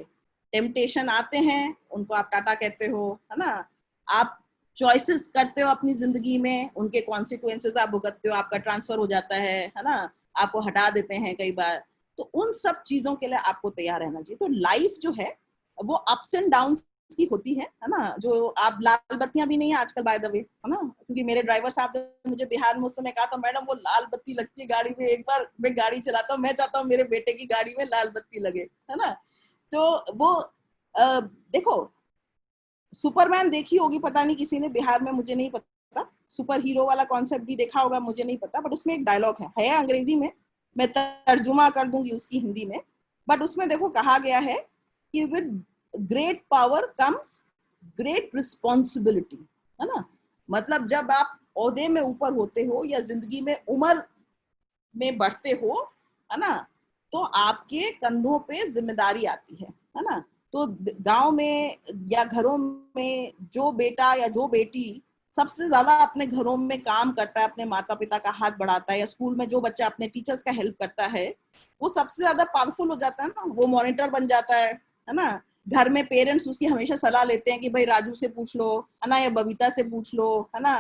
टेम्पटेशन आते हैं, उनको आप टाटा कहते हो, है ना, आप चॉइसेस करते हो अपनी जिंदगी में, उनके कॉन्सिक्वेंसेस आप भुगतते हो, आपका ट्रांसफर हो जाता है ना, आपको हटा देते हैं कई बार। तो उन सब चीजों के लिए आपको तैयार रहना चाहिए। तो लाइफ जो है वो अप्स एंड डाउन की होती है ना। जो आप लाल बत्तियां भी नहीं है आजकल बाय द वे, है ना, क्योंकि मेरे ड्राइवर साहब ने मुझे बिहार में उस समय कहा था, मैडम वो लाल बत्ती लगती है गाड़ी में, एक बार मैं गाड़ी चलाता हूँ, मैं चाहता हूँ मेरे बेटे की गाड़ी में लाल बत्ती लगे, है ना। तो वो देखो, सुपरमैन देखी होगी, पता नहीं किसी ने बिहार में, मुझे नहीं पता, सुपर हीरो वाला कॉन्सेप्ट भी देखा होगा, मुझे नहीं पता, बट उसमें एक डायलॉग है अंग्रेजी में, मैं तर्जुमा कर दूंगी उसकी हिंदी में, बट उसमें देखो कहा गया है कि with great power comes great responsibility, है ना। मतलब जब आप ओहदे में ऊपर होते हो या जिंदगी में उम्र में बढ़ते हो, है ना, तो आपके कंधों पे जिम्मेदारी आती है ना। तो गांव में या घरों में जो बेटा या जो बेटी सबसे ज्यादा अपने घरों में काम करता है, अपने माता पिता का हाथ बढ़ाता है, या स्कूल में जो बच्चा अपने टीचर्स का हेल्प करता है, वो सबसे ज्यादा पावरफुल हो जाता है ना, वो मॉनिटर बन जाता है ना। घर में पेरेंट्स उसकी हमेशा सलाह लेते हैं कि भाई राजू से पूछ लो, है ना, या बबीता से पूछ लो, है ना,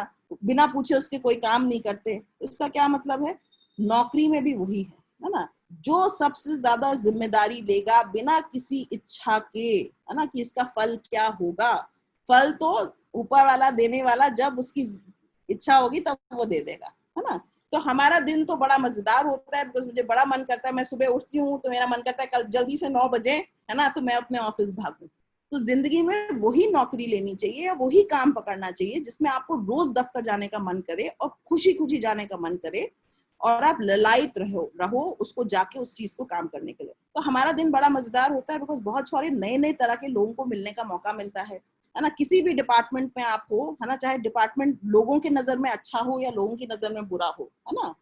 बिना पूछे उसके कोई काम नहीं करते। उसका क्या मतलब है, नौकरी में भी वही है ना, जो सबसे ज्यादा जिम्मेदारी लेगा बिना किसी इच्छा के, है ना, कि इसका फल क्या होगा, फल तो ऊपर वाला देने वाला जब उसकी इच्छा होगी तब वो दे देगा, है ना। तो हमारा दिन तो बड़ा मजेदार होता है, बिकॉज मुझे बड़ा मन करता है, मैं सुबह उठती हूँ तो मेरा मन करता है कल जल्दी से 9 बजे, है ना, तो मैं अपने ऑफिस भागूं। तो जिंदगी में वही नौकरी लेनी चाहिए या वही काम पकड़ना चाहिए जिसमें आपको रोज दफ्तर जाने का मन करे और खुशी खुशी जाने का मन करे, और आप ललायित रहो उसको जाके उस चीज को काम करने के लिए। तो हमारा दिन बड़ा मजेदार होता है, बिकॉज बहुत सारे नए नए तरह के लोगों को मिलने का मौका मिलता है ना। किसी भी डिपार्टमेंट में आप हो, है ना, चाहे डिपार्टमेंट लोगों की नजर में अच्छा हो या लोगों की नजर में बुरा हो, है ना,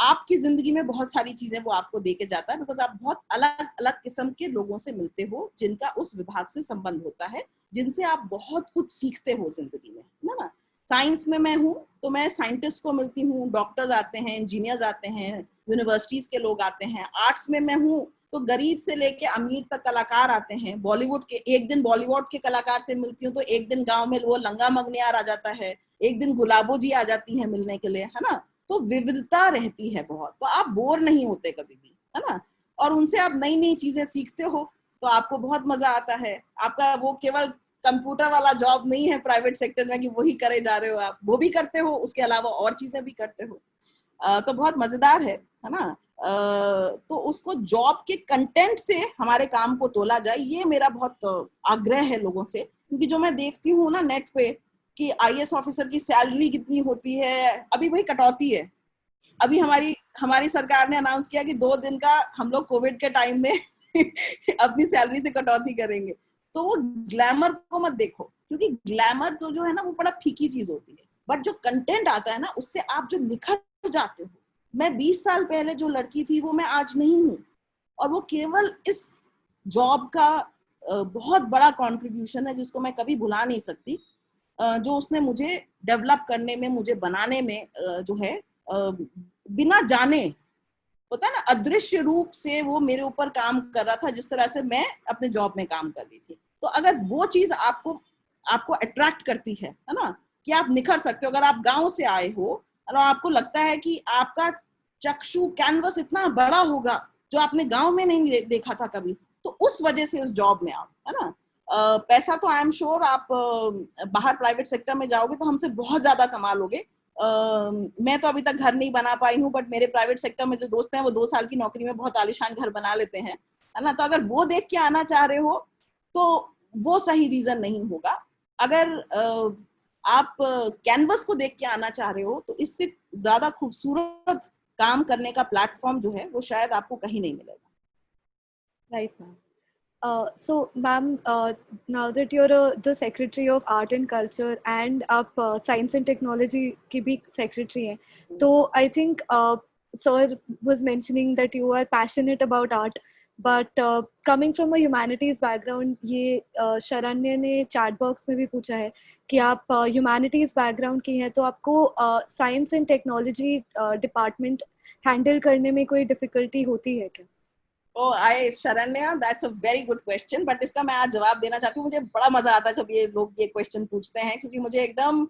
आपकी जिंदगी में बहुत सारी चीजें वो आपको देके जाता है, बिकॉज आप बहुत अलग अलग किस्म के लोगों से मिलते हो जिनका उस विभाग से संबंध होता है, जिनसे आप बहुत कुछ सीखते हो जिंदगी में, है ना। साइंस में मैं हूँ तो मैं साइंटिस्ट को मिलती हूँ, डॉक्टर्स आते हैं, इंजीनियर्स आते हैं, यूनिवर्सिटीज के लोग आते हैं। आर्ट्स में मैं हूँ तो गरीब से लेके अमीर तक कलाकार आते हैं। बॉलीवुड के, एक दिन बॉलीवुड के कलाकार से मिलती हूँ तो एक दिन गांव में वो लंगा मंगनियार आ जाता है, एक दिन गुलाबो जी आ जाती है मिलने के लिए, है ना। तो विविधता रहती है बहुत, तो आप बोर नहीं होते कभी भी, है ना, और उनसे आप नई नई चीजें सीखते हो, तो आपको बहुत मजा आता है। आपका वो केवल कंप्यूटर वाला जॉब नहीं है प्राइवेट सेक्टर में कि वही करे जा रहे हो, आप वो भी करते हो, उसके अलावा और चीजें भी करते हो। तो बहुत मजेदार है ना। तो उसको जॉब के कंटेंट से हमारे काम को तोला जाए, ये मेरा बहुत आग्रह है लोगों से। क्योंकि जो मैं देखती हूँ ना नेट पे कि आईएएस ऑफिसर की सैलरी कितनी होती है, अभी वही कटौती है। अभी हमारी सरकार ने अनाउंस किया कि 2 दिन का हम लोग कोविड के टाइम में अपनी सैलरी से कटौती करेंगे। तो वो ग्लैमर को मत देखो, क्योंकि ग्लैमर तो जो है ना वो बड़ा फीकी चीज होती है, बट जो कंटेंट आता है ना उससे आप जो निखर जाते हो। मैं 20 साल पहले जो लड़की थी वो मैं आज नहीं हूँ, और वो केवल इस जॉब का बहुत बड़ा कंट्रीब्यूशन है जिसको मैं कभी भुला नहीं सकती, जो उसने मुझे डेवलप करने में, मुझे बनाने में जो है बिना जाने, होता है ना, अदृश्य रूप से वो मेरे ऊपर काम कर रहा था जिस तरह से मैं अपने जॉब में काम कर रही थी। तो अगर वो चीज आपको अट्रैक्ट करती है ना, कि आप निखर सकते हो, अगर आप गांव से आए हो और आपको लगता है कि आपका चक्षु कैनवस इतना बड़ा होगा जो आपने गांव में नहीं देखा था कभी, तो उस वजह से इस जॉब में आओ, है ना। पैसा तो आई एम श्योर आप बाहर प्राइवेट सेक्टर में जाओगे तो हमसे बहुत ज्यादा कमा लोगे। मैं तो अभी तक घर नहीं बना पाई हूँ, बट मेरे प्राइवेट सेक्टर में जो दोस्त हैं वो 2 साल की नौकरी में बहुत आलीशान घर बना लेते हैं, है ना। तो अगर वो देख के आना चाह रहे हो तो वो सही रीजन नहीं होगा। अगर आप कैनवस को देख के आना चाह रहे हो तो इससे ज्यादा खूबसूरत काम करने का प्लेटफॉर्म जो है वो शायद आपको कहीं नहीं मिलेगा। Right ma'am. So ma'am, now that you're the secretary of art and culture and आप science and technology की भी secretary हैं, तो I think sir was mentioning that you are passionate about art, but coming from a humanities background, ये शरण्य ने chat box में भी पूछा है कि आप humanities background की हैं, तो आपको science and technology department handle करने में कोई difficulty होती है क्या? Oh, Sharanya, that's a very good question, but इसका मैं आज जवाब देना चाहती हूँ। मुझे बड़ा मजा आता है जब ये लोग ये क्वेश्चन पूछते हैं, क्योंकि मुझे एकदम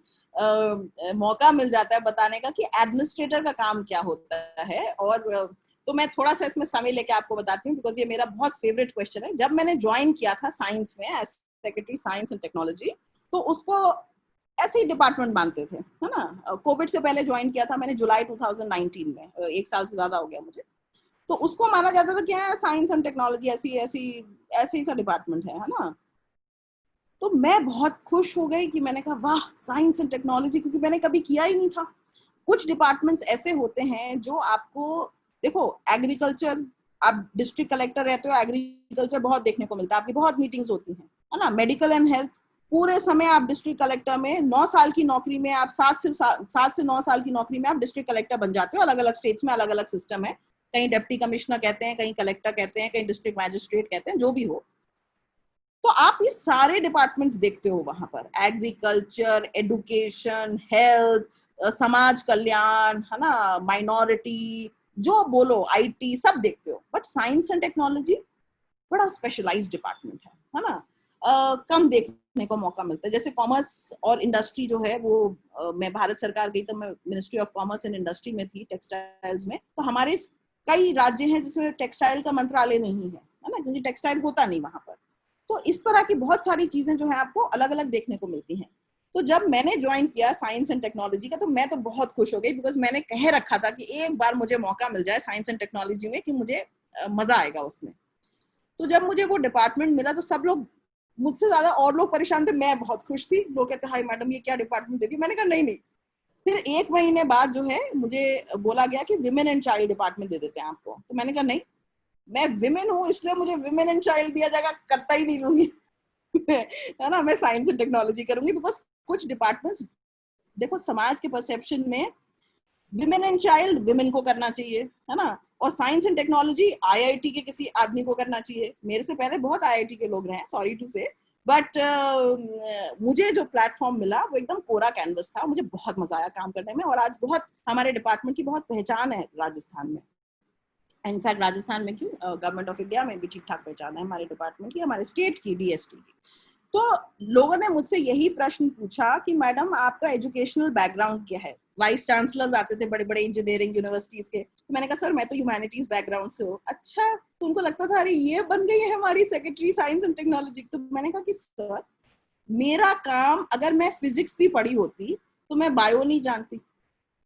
मौका मिल जाता है बताने का कि एडमिनिस्ट्रेटर का काम क्या होता है। और तो मैं थोड़ा सा इसमें समय लेके आपको बताती हूँ, बिकॉज ये मेरा बहुत फेवरेट क्वेश्चन है। जब मैंने ज्वाइन किया था साइंस में as secretary science and technology, तो उसको ऐसे ही डिपार्टमेंट मानते थे, है ना। कोविड से पहले ज्वाइन किया था मैंने जुलाई 2019 में, 1 साल से ज्यादा हो गया मुझे। तो उसको माना जाता था क्या है, साइंस एंड टेक्नोलॉजी ऐसी सा डिपार्टमेंट है ना। तो मैं बहुत खुश हो गई कि मैंने कहा वाह, साइंस एंड टेक्नोलॉजी, क्योंकि मैंने कभी किया ही नहीं था। कुछ डिपार्टमेंट्स ऐसे होते हैं जो आपको, देखो एग्रीकल्चर, आप डिस्ट्रिक्ट कलेक्टर रहते हो, एग्रीकल्चर बहुत देखने को मिलता है, आपकी बहुत मीटिंग्स होती हैं, है ना। मेडिकल एंड हेल्थ, पूरे समय आप डिस्ट्रिक्ट कलेक्टर में 9 साल की नौकरी में, आप 7 से 9 साल की नौकरी में आप डिस्ट्रिक्ट कलेक्टर बन जाते हो। अलग अलग स्टेट्स में अलग अलग सिस्टम है, कहीं डिप्टी कमिश्नर कहते हैं, कहीं कलेक्टर कहते हैं, कहीं डिस्ट्रिक्ट मैजिस्ट्रेट कहते हैं, जो भी हो। तो आप ये सारे डिपार्टमेंट्स देखते हो वहां पर, एग्रीकल्चर, एडुकेशन, हेल्थ, समाज कल्याण, है ना, माइनॉरिटी, जो बोलो, आईटी, सब देखते हो। बट साइंस एंड टेक्नोलॉजी बड़ा स्पेशलाइज्ड डिपार्टमेंट है ना। कम देखने को मौका मिलता है। जैसे कॉमर्स और इंडस्ट्री जो है वो, मैं भारत सरकार गई तो मैं ministry of commerce and industry में थी, टेक्सटाइल्स में। तो हमारे कई राज्य हैं जिसमें टेक्सटाइल का मंत्रालय नहीं है ना, क्योंकि टेक्सटाइल होता नहीं वहां पर। तो इस तरह की बहुत सारी चीजें जो है आपको अलग अलग देखने को मिलती हैं। तो जब मैंने ज्वाइन किया साइंस एंड टेक्नोलॉजी का, तो मैं तो बहुत खुश हो गई, बिकॉज मैंने कह रखा था कि एक बार मुझे मौका मिल जाए साइंस एंड टेक्नोलॉजी में, कि मुझे मजा आएगा उसमें। तो जब मुझे वो डिपार्टमेंट मिला, तो सब लोग, मुझसे ज्यादा और लोग परेशान थे, मैं बहुत खुश थी। लोग कहते हाय मैडम, ये क्या डिपार्टमेंट दे दी। मैंने कहा नहीं। फिर 1 महीने बाद जो है मुझे बोला गया कि विमेन एंड चाइल्ड डिपार्टमेंट दे देते हैं आपको। तो मैंने कहा नहीं, मैं विमेन हूँ इसलिए मुझे विमेन एंड चाइल्ड दिया जाएगा, करता ही नहीं लूंगी। है ना, मैं साइंस एंड टेक्नोलॉजी करूंगी। बिकॉज कुछ डिपार्टमेंट्स, देखो समाज के परसेप्शन में विमेन एंड चाइल्ड विमेन को करना चाहिए, है ना, और साइंस एंड टेक्नोलॉजी आईआईटी के किसी आदमी को करना चाहिए। मेरे से पहले बहुत आईआईटी के लोग रहे, सॉरी टू से, बट मुझे जो प्लेटफॉर्म मिला वो एकदम कोरा कैनवस था। मुझे बहुत मजा आया काम करने में, और आज बहुत हमारे डिपार्टमेंट की बहुत पहचान है राजस्थान में। इनफैक्ट राजस्थान में क्यों, गवर्नमेंट ऑफ इंडिया में भी ठीक ठाक पहचान है हमारे डिपार्टमेंट की, हमारे स्टेट की, डीएसटी की। तो लोगों ने मुझसे यही प्रश्न पूछा कि मैडम आपका एजुकेशनल बैकग्राउंड क्या है। वाइस चांसलर्स आते थे बड़े बड़े इंजीनियरिंग यूनिवर्सिटीज के। तो मैंने कहा सर मैं तो ह्यूमैनिटीज बैकग्राउंड से हूँ। अच्छा, तुमको लगता था अरे ये बन गई है हमारी सेक्रेटरी साइंस एंड टेक्नोलॉजी। तो मैंने कहा कि सर मेरा काम, अगर मैं फिजिक्स भी पढ़ी होती तो मैं बायो नहीं जानती,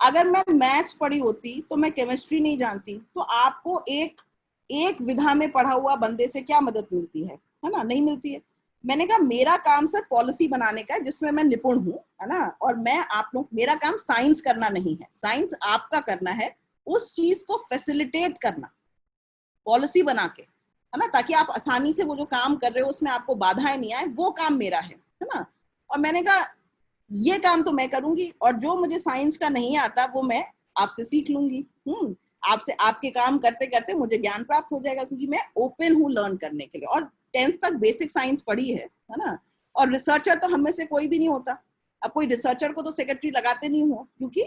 अगर मैं मैथ्स पढ़ी होती तो मैं केमिस्ट्री नहीं जानती। तो आपको एक विधा में पढ़ा हुआ बंदे से क्या मदद मिलती है ना, नहीं मिलती है। मैंने कहा मेरा काम सर पॉलिसी बनाने का है, जिसमें मैं निपुण हूँ, है ना, और मैं आप लोग, मेरा काम साइंस करना नहीं है, साइंस आपका करना है, उस चीज को फैसिलिटेट करना पॉलिसी बना के, है ना, ताकि आप आसानी से वो जो काम कर रहे हो उसमें आपको बाधाएं नहीं आए, वो काम मेरा है ना। और मैंने कहा ये काम तो मैं करूंगी, और जो मुझे साइंस का नहीं आता वो मैं आपसे सीख लूंगी। आपसे, आपके काम करते करते मुझे ज्ञान प्राप्त हो जाएगा, क्योंकि मैं ओपन हूँ लर्न करने के लिए। और 10th तक बेसिक साइंस पढ़ी है ना। और रिसर्चर तो हम में से कोई भी नहीं होता। अब कोई रिसर्चर को तो सेक्रेटरी लगाते नहीं हो, क्योंकि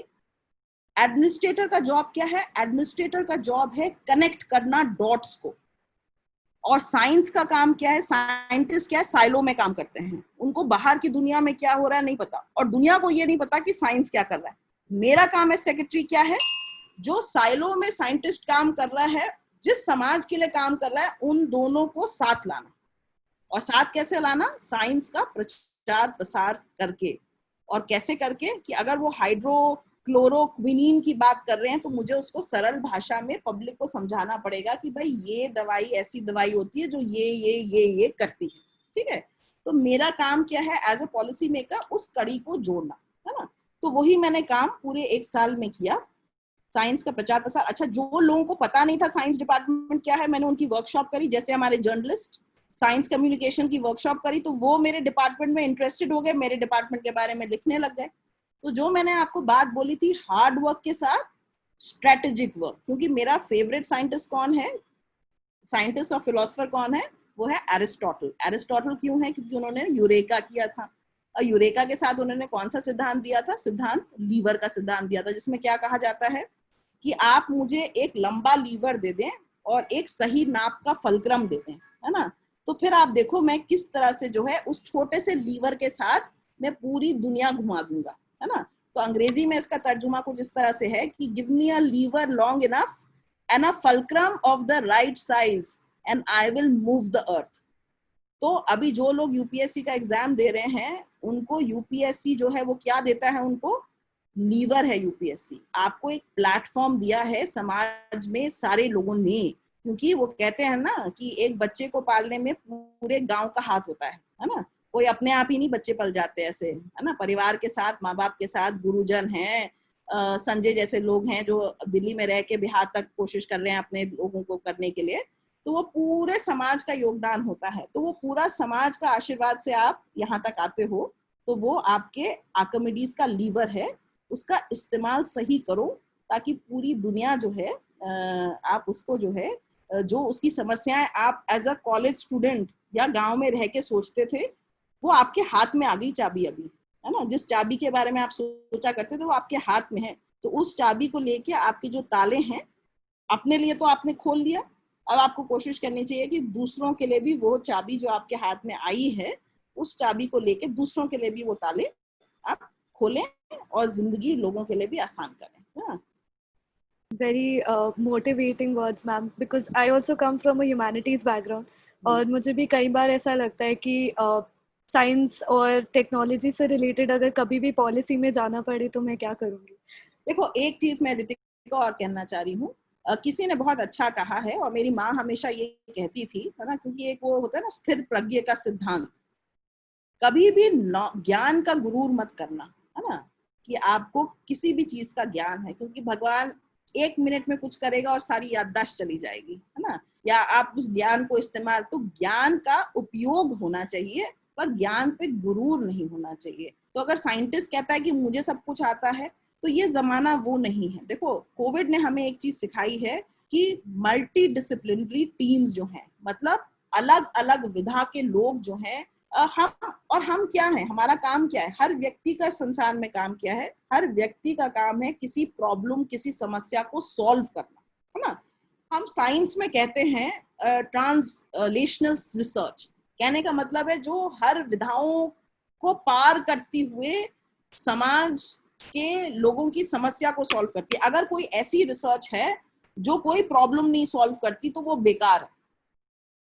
एडमिनिस्ट्रेटर का जॉब क्या है, एडमिनिस्ट्रेटर का जॉब है कनेक्ट करना डॉट्स को। और साइंस का काम क्या है, साइंटिस्ट क्या है, साइलो में काम करते हैं, उनको बाहर की दुनिया में क्या हो रहा है नहीं पता, और दुनिया को ये नहीं पता कि साइंस क्या कर रहा है। मेरा काम है सेक्रेटरी क्या है, जो साइलो में साइंटिस्ट काम कर रहा है, जिस समाज के लिए काम कर रहा है, उन दोनों को साथ लाना। और साथ कैसे लाना, साइंस का प्रचार प्रसार करके। और कैसे करके कि अगर वो हाइड्रोक्लोरोक्विनीन की बात कर रहे हैं तो मुझे उसको सरल भाषा में पब्लिक को समझाना पड़ेगा कि भाई ये दवाई ऐसी दवाई होती है जो ये करती है, ठीक है। तो मेरा काम क्या है एज ए पॉलिसी मेकर, उस कड़ी को जोड़ना, है ना। तो वही मैंने काम पूरे 1 साल में किया, साइंस का प्रचार प्रसार। अच्छा, जो लोगों को पता नहीं था साइंस डिपार्टमेंट क्या है, मैंने उनकी वर्कशॉप करी। जैसे हमारे जर्नलिस्ट साइंस कम्युनिकेशन की वर्कशॉप करी, तो वो मेरे डिपार्टमेंट में इंटरेस्टेड हो गए, मेरे डिपार्टमेंट के बारे में लिखने लग गए। तो जो मैंने आपको बात बोली थी हार्ड वर्क के साथ स्ट्रेटेजिक वर्क, क्योंकि मेरा फेवरेट साइंटिस्ट कौन है, साइंटिस्ट और फिलोसफर कौन है, वो है एरिस्टोटल। एरिस्टोटल क्यों है? क्योंकि उन्होंने यूरेका किया था, और यूरेका के साथ उन्होंने कौन सा सिद्धांत दिया था? सिद्धांत लीवर का सिद्धांत दिया था, जिसमें क्या कहा जाता है कि आप मुझे एक लंबा लीवर दे दें और एक सही नाप का फलक्रम दे दें, है ना, तो फिर आप देखो मैं किस तरह से जो है उस छोटे से लीवर के साथ मैं पूरी दुनिया घुमा दूंगा, है ना। तो अंग्रेजी में इसका तर्जुमा कुछ इस तरह से है कि give me a lever long enough and a fulcrum of the right size and I will move the earth. तो अभी जो लोग यूपीएससी का एग्जाम दे रहे हैं उनको यूपीएससी जो है वो क्या देता है? उनको लीवर है यूपीएससी। आपको एक प्लेटफॉर्म दिया है समाज में सारे लोगों ने, क्योंकि वो कहते हैं ना कि एक बच्चे को पालने में पूरे गांव का हाथ होता है ना। कोई अपने आप ही नहीं बच्चे पल जाते ऐसे, है ना, परिवार के साथ, माँ बाप के साथ, गुरुजन हैं, संजय जैसे लोग हैं जो दिल्ली में रह के बिहार तक कोशिश कर रहे हैं अपने लोगों को करने के लिए, तो वो पूरे समाज का योगदान होता है। तो वो पूरा समाज का आशीर्वाद से आप यहाँ तक आते हो, तो वो आपके आर्किमिडीज का लीवर है, उसका इस्तेमाल सही करो ताकि पूरी दुनिया जो है आप उसको जो है जो उसकी समस्याएं आप एज अ कॉलेज स्टूडेंट या गांव में रह के सोचते थे, वो आपके हाथ में आ गई चाबी अभी, है ना। जिस चाबी के बारे में आप सोचा करते थे वो आपके हाथ में है। तो उस चाबी को लेके आपके जो ताले हैं अपने लिए तो आपने खोल लिया, अब आपको कोशिश करनी चाहिए कि दूसरों के लिए भी वो चाबी जो आपके हाथ में आई है, उस चाबी को लेके दूसरों के लिए भी वो ताले आप खोलें और जिंदगी लोगों के लिए भी आसान करें। Very motivating words, ma'am, because I also come from a humanities background. और मुझे भी कई बार ऐसा लगता है कि साइंस और टेक्नोलॉजी से रिलेटेड अगर कभी भी पॉलिसी में जाना पड़े तो मैं क्या करूँगी। देखो एक चीज मैं ऋतिका और कहना चाह रही हूँ, किसी ने बहुत अच्छा कहा है और मेरी माँ हमेशा ये कहती थी, है ना, क्योंकि एक वो होता है ना स्थिर प्रज्ञ का सिद्धांत, कभी भी ज्ञान का गुरूर मत करना, है ना, कि आपको किसी भी चीज का ज्ञान है, क्योंकि भगवान 1 मिनट में कुछ करेगा और सारी याददाश्त चली जाएगी, है ना। या आप उस ज्ञान को इस्तेमाल, तो ज्ञान का उपयोग होना चाहिए पर ज्ञान पे गुरूर नहीं होना चाहिए। तो अगर साइंटिस्ट कहता है कि मुझे सब कुछ आता है, तो ये जमाना वो नहीं है। देखो कोविड ने हमें एक चीज सिखाई है कि मल्टी डिसिप्लिनरी टीम्स जो हैं, मतलब अलग अलग विधा के लोग जो हैं, हम क्या है, हमारा काम क्या है, हर व्यक्ति का संसार में काम क्या है, हर व्यक्ति का काम है किसी प्रॉब्लम, किसी समस्या को सॉल्व करना, है ना। हम साइंस में कहते हैं ट्रांसलेशनल रिसर्च, कहने का मतलब है जो हर विधाओं को पार करती हुए समाज के लोगों की समस्या को सॉल्व करती है। अगर कोई ऐसी रिसर्च है जो कोई प्रॉब्लम नहीं सॉल्व करती तो वो बेकार है।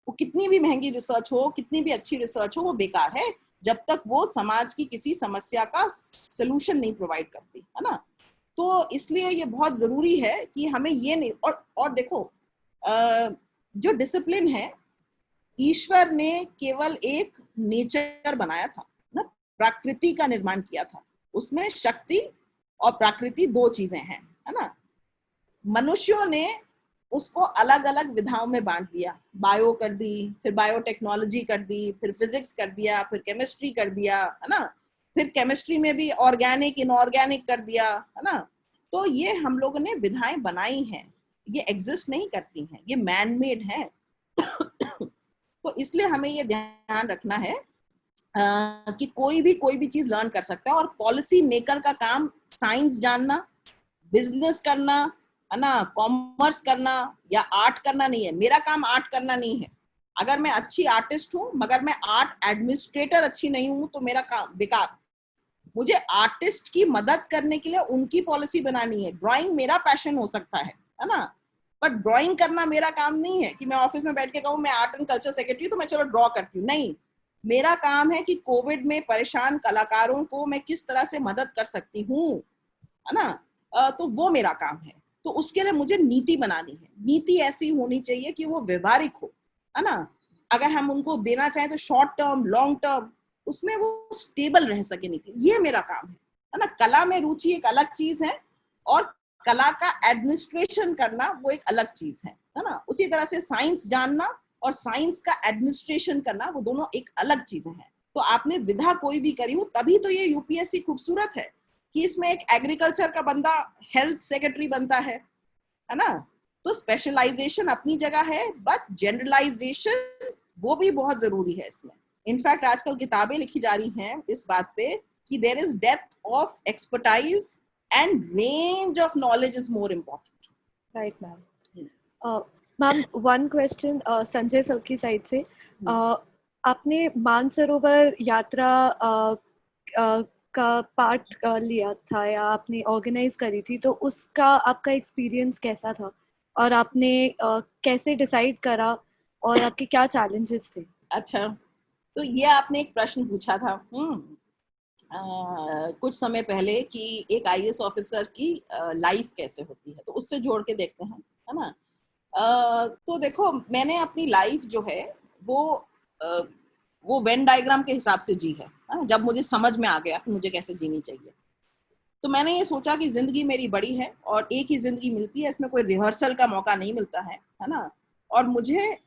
वो कितनी भी महंगी रिसर्च हो, कितनी भी अच्छी रिसर्च हो, वो बेकार है जब तक वो समाज की किसी समस्या का सोल्यूशन नहीं प्रोवाइड करती, है ना। तो इसलिए ये बहुत जरूरी है कि हमें ये नहीं, और देखो जो डिसिप्लिन है, ईश्वर ने केवल एक नेचर बनाया था ना, प्रकृति का निर्माण किया था, उसमें शक्ति और प्रकृति दो चीजें हैं, है ना। मनुष्यों ने उसको अलग अलग विधाओं में बांट दिया, बायो कर दी, फिर बायोटेक्नोलॉजी कर दी, फिर फिजिक्स कर दिया, फिर केमिस्ट्री कर दिया, है ना, फिर केमिस्ट्री में भी ऑर्गेनिक इनऑर्गेनिक कर दिया, है ना। तो ये हम लोगों ने विधाएं बनाई हैं, ये एग्जिस्ट नहीं करती हैं, ये मैन मेड है। तो इसलिए हमें ये ध्यान रखना है कि कोई भी चीज लर्न कर सकता है, और पॉलिसी मेकर का काम साइंस जानना, बिजनेस करना, है ना, कॉमर्स करना या आर्ट करना नहीं है। मेरा काम आर्ट करना नहीं है। अगर मैं अच्छी आर्टिस्ट हूं मगर मैं आर्ट एडमिनिस्ट्रेटर अच्छी नहीं हूं तो मेरा काम बेकार। मुझे आर्टिस्ट की मदद करने के लिए उनकी पॉलिसी बनानी है। ड्राइंग मेरा पैशन हो सकता है ना, बट ड्राइंग करना मेरा काम नहीं है कि मैं ऑफिस में बैठ के कहूँ मैं आर्ट एंड कल्चर सेक्रेटरी तो मैं चलो ड्रॉ करती हूँ। नहीं, मेरा काम है कि कोविड में परेशान कलाकारों को मैं किस तरह से मदद कर सकती हूँ, है ना। तो वो मेरा काम है। तो उसके लिए मुझे नीति बनानी है। नीति ऐसी होनी चाहिए कि वो व्यवहारिक हो, है ना। अगर हम उनको देना चाहें तो शॉर्ट टर्म, लॉन्ग टर्म, उसमें वो स्टेबल रह सके नीति, ये मेरा काम है ना। कला में रुचि एक अलग चीज है और कला का एडमिनिस्ट्रेशन करना वो एक अलग चीज है ना। उसी तरह से साइंस जानना और साइंस का एडमिनिस्ट्रेशन करना, वो दोनों एक अलग चीजें हैं। तो आपने विधा कोई भी करी हो, तभी तो ये यूपीएससी खूबसूरत है कि इसमें एक एग्रीकल्चर का बंदा हेल्थ सेक्रेटरी बनता है ना। तो स्पेशलाइजेशन अपनी जगह है, बट जनरलाइजेशन वो भी बहुत जरूरी है इसमें। इनफैक्ट आजकल किताबें लिखी जा रही हैं इस बात पे कि there is depth of expertise and range of knowledge is more important. Right ma'am. Ma'am one question Sanjay sir की साइड से, आपने मानसरोवर यात्रा का पार्ट लिया था या आपने ऑर्गेनाइज करी थी, तो उसका आपका एक्सपीरियंस कैसा था और आपने कैसे डिसाइड करा और आपके क्या चैलेंजेस थे? अच्छा, तो ये आपने एक प्रश्न पूछा था कुछ समय पहले कि एक आईएएस ऑफिसर की लाइफ कैसे होती है, तो उससे जोड़ के देखते हैं, है ना। तो देखो, मैंने अपनी लाइफ जो है वो वेन डायग्राम के हिसाब से जी है ना। जब मुझे समझ में आ गया कि मुझे कैसे जीनी चाहिए, तो मैंने ये सोचा कि जिंदगी मेरी बड़ी है और एक ही जिंदगी मिलती है, इसमें कोई रिहर्सल का मौका नहीं मिलता है ना। और मुझे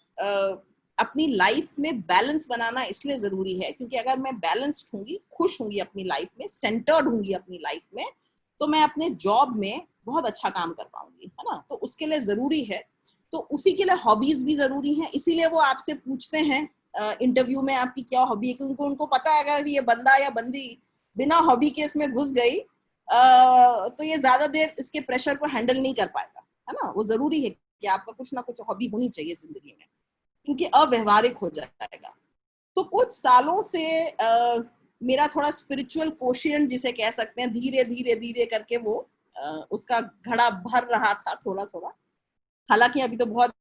अपनी लाइफ में बैलेंस बनाना इसलिए जरूरी है क्योंकि अगर मैं बैलेंस्ड होंगी, खुश होंगी अपनी लाइफ में, सेंटर्ड होंगी अपनी लाइफ में, तो मैं अपने जॉब में बहुत अच्छा काम कर पाऊंगी, है ना। तो उसके लिए जरूरी है, तो उसी के लिए हॉबीज भी जरूरी हैं। इसीलिए वो आपसे पूछते हैं इंटरव्यू में आपकी क्या हॉबी है, क्योंकि उनको पता है अगर ये बंदा या बंदी बिना हॉबी के इसमें घुस गई तो ये ज्यादा देर इसके प्रेशर को हैंडल नहीं कर पाएगा, है ना। वो जरूरी है कि आपका कुछ ना कुछ हॉबी होनी चाहिए जिंदगी में, क्योंकि अव्यवहारिक हो जाएगा। तो कुछ सालों से मेरा थोड़ा स्पिरिचुअल कोशिएंट जिसे कह सकते हैं, धीरे धीरे धीरे करके वो उसका घड़ा भर रहा था थोड़ा थोड़ा। हालांकि अभी तो बहुत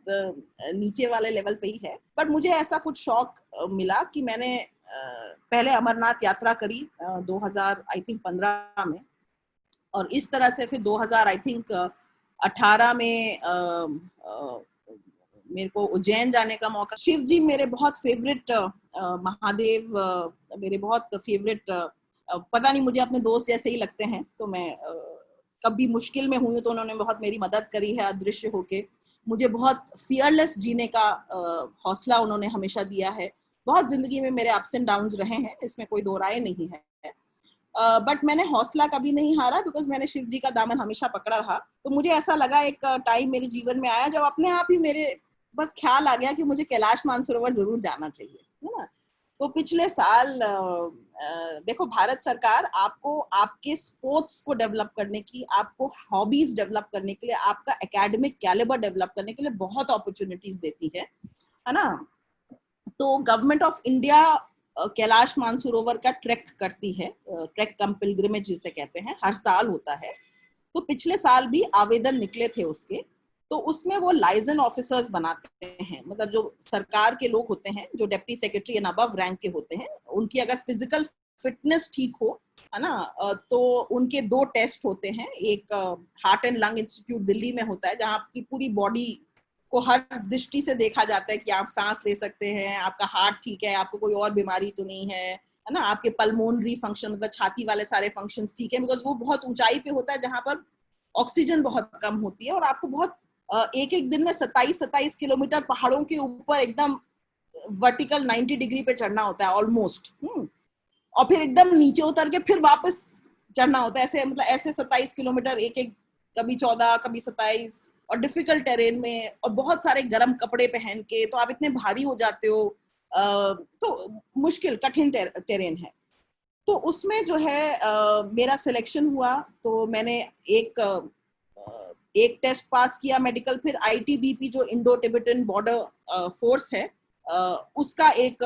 नीचे वाले लेवल पे ही है, पर मुझे ऐसा कुछ शौक मिला कि मैंने पहले अमरनाथ यात्रा करी 2015 में, और इस तरह से फिर 2018 में मेरे को उज्जैन जाने का मौका। शिव जी मेरे बहुत फेवरेट, महादेव मेरे बहुत फेवरेट, पता नहीं मुझे अपने दोस्त जैसे ही लगते हैं। तो मैं कभी मुश्किल में हुई तो उन्होंने बहुत मेरी मदद करी है अदृश्य होके। मुझे बहुत फियरलेस जीने का हौसला उन्होंने हमेशा दिया है। बहुत जिंदगी में मेरे अप्स एंड डाउन्स रहे हैं, इसमें कोई दो राय नहीं है, बट मैंने हौसला कभी नहीं हारा, बिकॉज मैंने शिव जी का दामन हमेशा पकड़ा रहा। तो मुझे ऐसा लगा, एक टाइम मेरे जीवन में आया जब अपने आप ही मेरे बस ख्याल आ गया कि मुझे कैलाश मानसरोवर जरूर जाना चाहिए, है ना। तो पिछले साल देखो, भारत सरकार आपको आपके स्पोर्ट्स को डेवलप करने की, आपको हॉबीज डेवलप करने के लिए, आपका एकेडमिक कैलिबर डेवलप करने के लिए बहुत अपॉर्चुनिटीज देती है ना। तो government of India Kailash Mansarovar का ट्रैक करती है, ट्रैक कम पिलग्रिमेज जिसे कहते हैं, हर साल होता है। तो पिछले साल भी आवेदन निकले थे उसके, तो उसमें वो लाइजन ऑफिसर्स बनाते हैं, मतलब जो सरकार के लोग होते हैं, जो deputy secretary and above rank के होते हैं, उनकी अगर फिजिकल फिटनेस ठीक हो, है ना, तो उनके 2 टेस्ट होते हैं। एक heart and lung institute Delhi में होता है, जहाँ आपकी पूरी बॉडी को हर दृष्टि से देखा जाता है कि आप सांस ले सकते हैं, आपका हार्ट ठीक है, आपको कोई और बीमारी तो नहीं है ना, आपके पल्मोनरी फंक्शन, मतलब छाती वाले सारे फंक्शंस ठीक है, बिकॉज वो बहुत ऊंचाई पे होता है जहां पर ऑक्सीजन बहुत कम होती है, और आपको बहुत एक एक दिन में 27 किलोमीटर पहाड़ों के ऊपर एकदम वर्टिकल 90 डिग्री पे चढ़ना होता है ऑलमोस्ट, और फिर एकदम नीचे उतर के फिर वापस चढ़ना होता है, ऐसे मतलब ऐसे 27 किलोमीटर, एक एक कभी 14 कभी 27, और डिफिकल्ट टेरेन में, और बहुत सारे गर्म कपड़े पहन के, तो आप इतने भारी हो जाते हो, तो मुश्किल कठिन टेरेन है। तो उसमें जो है मेरा सिलेक्शन हुआ, तो मैंने एक टेस्ट पास किया मेडिकल, फिर आईटीबीपी जो इंडो टिबेटन बॉर्डर फोर्स है, उसका एक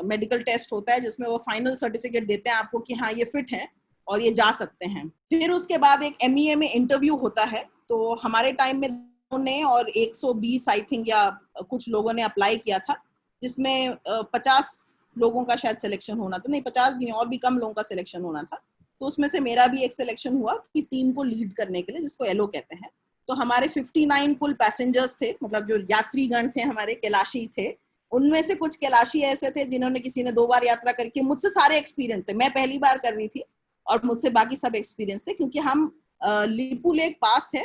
मेडिकल टेस्ट होता है, जिसमें वो फाइनल सर्टिफिकेट देते हैं आपको कि हाँ ये फिट है और ये जा सकते हैं। फिर उसके बाद एक MEA में इंटरव्यू होता है। तो हमारे टाइम में ने और 120 आई थिंक या कुछ लोगों ने अप्लाई किया था, जिसमें 50 लोगों का शायद सिलेक्शन होना था, नहीं 50 भी और भी कम लोगों का सिलेक्शन होना था। तो उसमें से मेरा भी एक सिलेक्शन हुआ कि टीम को लीड करने के लिए, जिसको एलओ कहते हैं। तो हमारे 59 कुल पैसेंजर्स थे, मतलब जो यात्रीगण थे हमारे, कैलाशी थे। उनमें से कुछ कैलाशी ऐसे थे जिन्होंने, किसी ने 2 बार यात्रा करके, मुझसे सारे एक्सपीरियंस थे, मैं पहली बार कर रही थी और मुझसे बाकी सब एक्सपीरियंस थे, क्योंकि हम लिपू लेक पास है,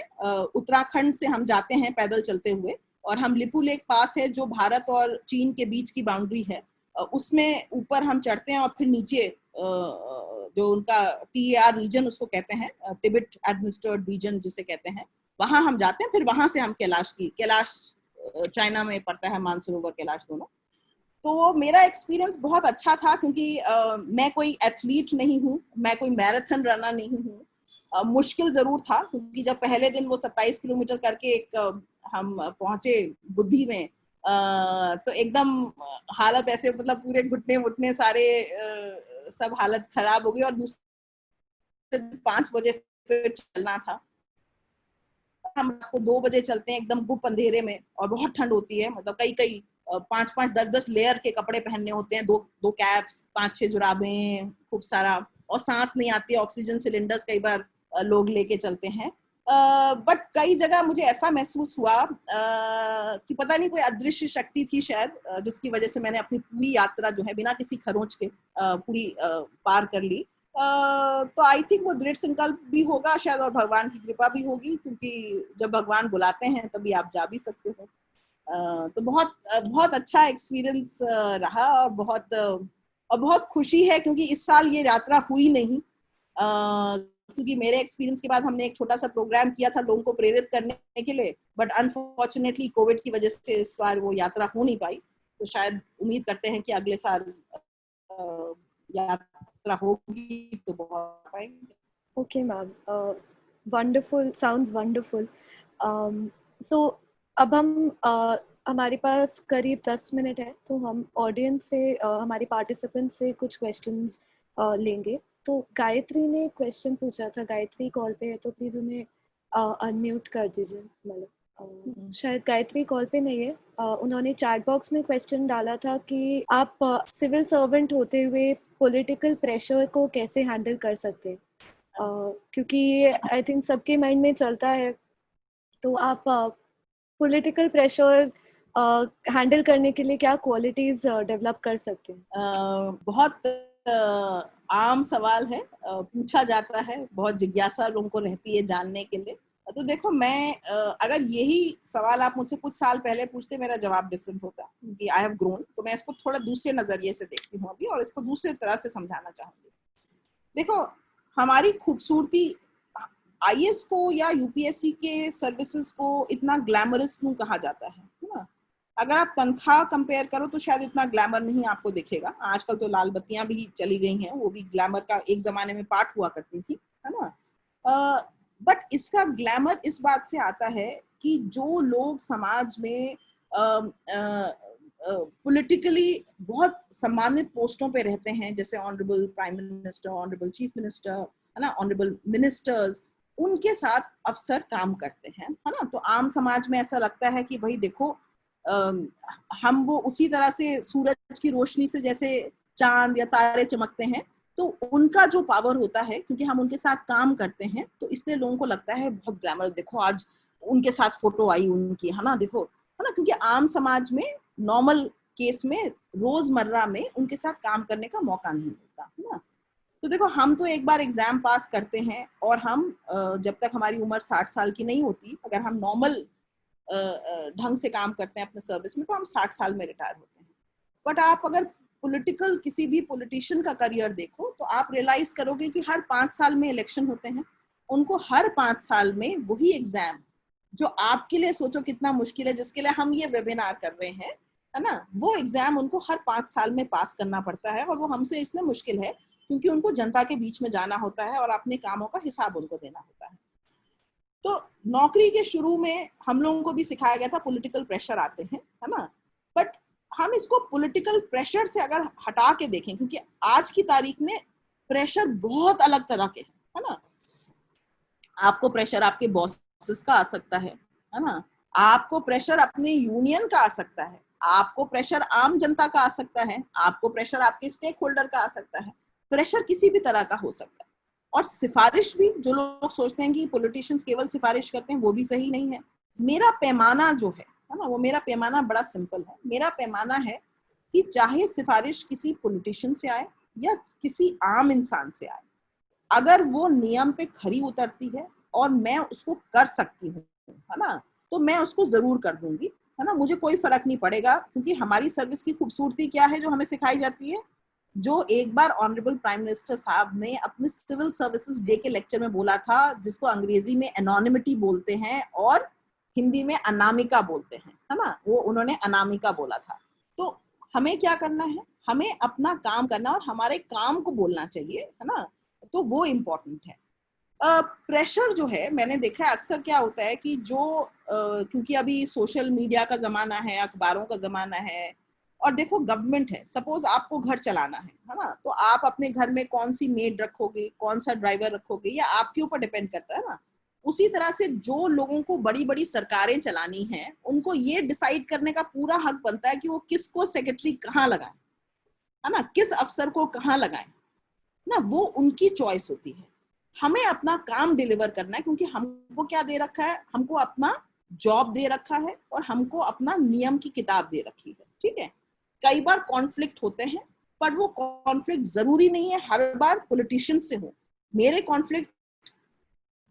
उत्तराखंड से हम जाते हैं पैदल चलते हुए, और हम लिपू लेक पास है जो भारत और चीन के बीच की बाउंड्री है, उसमें ऊपर हम चढ़ते हैं और फिर नीचे जो उनका TAR रीजन उसको कहते हैं, तिब्बत एडमिनिस्ट्रेटेड रीजन जिसे कहते हैं, वहां हम जाते हैं। फिर वहां से हम कैलाश चाइना में पड़ता है, मानसरोवर कैलाश दोनों। तो मेरा एक्सपीरियंस बहुत अच्छा था क्योंकि मैं कोई एथलीट नहीं हूँ, मैं कोई मैराथन रनर नहीं हूँ। मुश्किल जरूर था क्योंकि जब पहले दिन वो 27 किलोमीटर करके हम पहुंचे बुद्धि में, तो एकदम हालत ऐसे, मतलब पूरे घुटने वुटने सारे सब हालत खराब हो गई। और दूसरे 5 बजे फिर चलना था। हम रात को 2 बजे चलते हैं एकदम गुप अंधेरे में, और बहुत ठंड होती है, मतलब कई 5-5, 10-10 लेयर के कपड़े पहनने होते हैं, 2 कैप्स, 5-6 जुराबें, खूब सारा, और सांस नहीं आती है, ऑक्सीजन सिलेंडर्स कई बार लोग लेके चलते हैं। बट कई जगह मुझे ऐसा महसूस हुआ कि पता नहीं कोई अदृश्य शक्ति थी शायद, जिसकी वजह से मैंने अपनी पूरी यात्रा जो है बिना किसी खरोंच के पूरी पार कर ली। तो आई थिंक वो दृढ़ संकल्प भी होगा शायद, और भगवान की कृपा भी होगी, क्योंकि जब भगवान बुलाते हैं तभी आप जा भी सकते हो। तो बहुत अच्छा एक्सपीरियंस रहा, और बहुत खुशी है क्योंकि इस साल ये यात्रा हुई नहीं, क्योंकि मेरे एक्सपीरियंस के बाद हमने एक छोटा सा प्रोग्राम किया था लोगों को प्रेरित करने के लिए, बट अनफॉर्चुनेटली कोविड की वजह से इस बार वो यात्रा हो नहीं पाई। तो शायद उम्मीद करते हैं कि अगले साल यात्रा होगी तो बहुत पाएंगे। Okay ma'am, wonderful, sounds wonderful. So अब हम हमारे पास करीब 10 मिनट है, तो हम ऑडियंस से हमारे पार्टिसिपेंट से कुछ क्वेश्चंस लेंगे। तो गायत्री ने क्वेश्चन पूछा था, गायत्री कॉल पे है, तो प्लीज़ उन्हें अनम्यूट कर दीजिए। मतलब शायद गायत्री कॉल पे नहीं है। उन्होंने चैट बॉक्स में क्वेश्चन डाला था कि आप सिविल सर्वेंट होते हुए पॉलिटिकल प्रेशर को कैसे हैंडल कर सकते हैं, क्योंकि ये आई थिंक सबके माइंड में चलता है। तो आप पॉलिटिकल प्रेशर हैंडल करने के लिए क्या क्वालिटीज डेवलप कर सकते हैं? बहुत आम सवाल है, पूछा जाता है, बहुत जिज्ञासा लोगों को रहती है जानने के लिए। तो देखो, मैं अगर यही सवाल आप मुझसे कुछ साल पहले पूछते, मेरा जवाब डिफरेंट होता, क्योंकि आई हैव ग्रोन। तो मैं इसको थोड़ा दूसरे नजरिए से देखती हूँ अभी, और इसको दूसरे तरह से समझाना चाहूंगी। देखो, हमारी खूबसूरती IAS को या UPSC के सर्विसेज को इतना ग्लैमरस क्यों कहा जाता है ना? अगर आप तनख्वाह कंपेयर करो तो शायद इतना ग्लैमर नहीं आपको दिखेगा। आजकल तो लाल बत्तियां भी चली गई हैं, वो भी ग्लैमर का एक जमाने में पार्ट हुआ करती थी, है ना? बट इसका ग्लैमर इस बात से आता है कि जो लोग समाज में पॉलिटिकली बहुत सम्मानित पोस्टों पे रहते हैं, जैसे honourable prime minister, honourable chief minister, है ना, ऑनरेबल मिनिस्टर्स, उनके साथ अफसर काम करते हैं, है ना? तो आम समाज में ऐसा लगता है कि भाई देखो, हम वो उसी तरह से सूरज की रोशनी से जैसे चांद या तारे चमकते हैं, तो उनका जो पावर होता है, क्योंकि हम उनके साथ काम करते हैं, तो इसलिए लोगों को लगता है बहुत ग्लैमर। देखो आज उनके साथ फोटो आई उनकी, है ना, देखो, है ना, क्योंकि आम समाज में नॉर्मल केस में रोजमर्रा में उनके साथ काम करने का मौका नहीं मिलता, है ना? तो देखो, हम तो एक बार एग्जाम पास करते हैं, और हम जब तक हमारी उम्र 60 साल की नहीं होती, अगर हम नॉर्मल ढंग से काम करते हैं अपने सर्विस में, तो हम 60 साल में रिटायर होते हैं। बट आप अगर किसी भी पॉलिटिशियन का करियर देखो, तो आप रियलाइज करोगे कि हर 5 साल में इलेक्शन होते हैं। उनको हर 5 साल में वही एग्जाम, जो आपके लिए सोचो कितना मुश्किल है, जिसके लिए हम ये वेबिनार कर रहे हैं, है ना, वो एग्जाम उनको हर 5 साल में पास करना पड़ता है। और वो हमसे इसलिए मुश्किल है क्योंकि उनको जनता के बीच में जाना होता है और अपने कामों का हिसाब उनको देना होता है। तो नौकरी के शुरू में हम लोगों को भी सिखाया गया था पॉलिटिकल प्रेशर आते हैं, है ना? बट हम इसको पॉलिटिकल प्रेशर से अगर हटा के देखें, क्योंकि आज की तारीख में प्रेशर बहुत अलग तरह के हैं, है ना? आपको प्रेशर आपके बॉसेस का आ सकता है ना? आपको प्रेशर अपने यूनियन का आ सकता है, आपको प्रेशर आम जनता का आ सकता है, आपको प्रेशर आपके स्टेक होल्डर का आ सकता है। प्रेशर किसी भी तरह का हो सकता है। और सिफारिश भी, जो लोग सोचते हैं कि पॉलिटिशियंस केवल सिफारिश करते हैं, वो भी सही नहीं है। मेरा पैमाना जो है ना, वो मेरा पैमाना बड़ा सिंपल है। मेरा पैमाना है कि चाहे सिफारिश किसी पॉलिटिशियन से आए या किसी आम इंसान से आए, अगर वो नियम पे खरी उतरती है और मैं उसको कर सकती हूँ, है ना, तो मैं उसको जरूर कर दूंगी, है ना, मुझे कोई फर्क नहीं पड़ेगा, क्योंकि हमारी सर्विस की खूबसूरती क्या है जो हमें सिखाई जाती है, जो एक बार ऑनरेबल प्राइम मिनिस्टर साहब ने अपने सिविल सर्विसेज डे के लेक्चर में बोला था, जिसको अंग्रेजी में एनोनिमिटी बोलते हैं और हिंदी में अनामिका बोलते हैं, है ना, वो उन्होंने अनामिका बोला था। तो हमें क्या करना है, हमें अपना काम करना और हमारे काम को बोलना चाहिए, है ना, तो वो इम्पोर्टेंट है। प्रेशर जो है, मैंने देखा है अक्सर क्या होता है कि जो क्योंकि अभी सोशल मीडिया का जमाना है, अखबारों का जमाना है, और देखो गवर्नमेंट है, सपोज आपको घर चलाना है ना, तो आप अपने घर में कौन सी मेड रखोगे, कौन सा ड्राइवर रखोगे, या आपके ऊपर डिपेंड करता है ना। उसी तरह से जो लोगों को बड़ी बड़ी सरकारें चलानी है, उनको ये डिसाइड करने का पूरा हक बनता है कि वो किसको सेक्रेटरी कहाँ लगाएं, है ना, किस अफसर को कहाँ लगाएं ना, वो उनकी चॉइस होती है। हमें अपना काम डिलीवर करना है, क्योंकि हमको क्या दे रखा है, हमको अपना जॉब दे रखा है और हमको अपना नियम की किताब दे रखी है, ठीक है। कई बार कॉन्फ्लिक्ट होते हैं, पर वो कॉन्फ्लिक्ट जरूरी नहीं है हर बार पॉलिटिशियन से हो। मेरे कॉन्फ्लिक्ट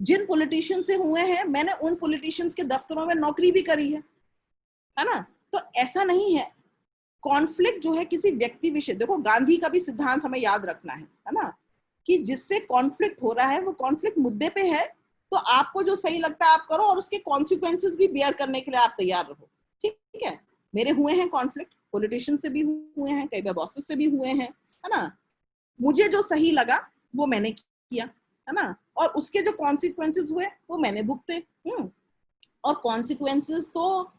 जिन पॉलिटिशियन से हुए हैं, मैंने उन पॉलिटिशियंस के दफ्तरों में नौकरी भी करी है ना, तो ऐसा नहीं है। कॉन्फ्लिक्ट जो है किसी व्यक्ति विशेष, देखो गांधी का भी सिद्धांत हमें याद रखना है ना, कि जिससे कॉन्फ्लिक्ट हो रहा है वो कॉन्फ्लिक्ट मुद्दे पे है, तो आपको जो सही लगता है आप करो और उसके कॉन्सिक्वेंसेस भी बेयर करने के लिए आप तैयार रहो, ठीक है। मेरे हुए हैं कॉन्फ्लिक्ट, पॉलिटिशियन से भी हुए हैं, कई बार बॉसेस से भी हुए हैं, है ना। मुझे जो सही लगा वो मैंने किया, है ना, और उसके जो कॉन्सिक्वेंसेस हुए वो मैंने भुगते। और कॉन्सिक्वेंसेस तो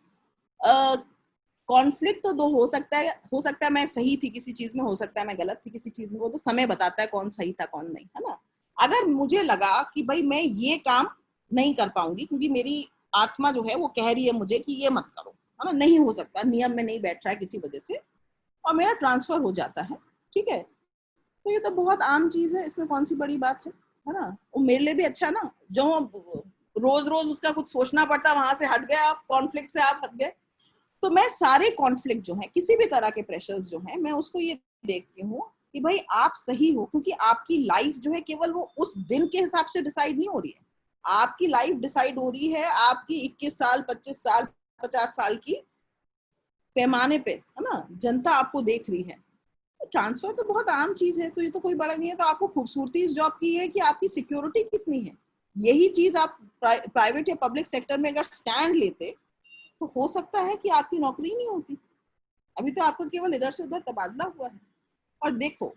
कॉन्फ्लिक्ट तो दो हो सकता है मैं सही थी किसी चीज में, हो सकता है मैं गलत थी किसी चीज में, वो तो समय बताता है कौन सही था कौन नहीं, है ना। अगर मुझे लगा कि भाई मैं ये काम नहीं कर पाऊंगी क्योंकि मेरी आत्मा जो है वो कह रही है मुझे कि ये मत करो, है ना, नहीं हो सकता, नियम में नहीं बैठ रहा है किसी वजह से, और मेरा ट्रांसफर हो जाता है, ठीक है, तो ये तो बहुत आम चीज है, इसमें कौन सी बड़ी बात है ना। वो मेरे लिए भी अच्छा ना, जो रोज रोज उसका कुछ सोचना पड़ता, वहां से हट गए आप, कॉन्फ्लिक्ट से आप हट गए। तो मैं सारे कॉन्फ्लिक्ट जो है, किसी भी तरह के प्रेशर्स जो है, मैं उसको ये देखती हूँ कि भाई आप सही हो, क्योंकि आपकी लाइफ जो है केवल वो उस दिन के हिसाब से डिसाइड नहीं हो रही है, आपकी लाइफ डिसाइड हो रही है आपकी 21 साल 25 साल 50 साल की पैमाने पे, है ना, जनता आपको देख रही है। तो ट्रांसफर तो बहुत आम चीज है, तो ये तो कोई बड़ा नहीं है। तो आपको खूबसूरती इस जॉब की है कि आपकी सिक्योरिटी कितनी है। यही चीज आप प्राइवेट या पब्लिक सेक्टर में अगर स्टैंड लेते तो हो सकता है कि आपकी नौकरी नहीं होती। अभी तो आपको केवल इधर से उधर तबादला हुआ है। और देखो,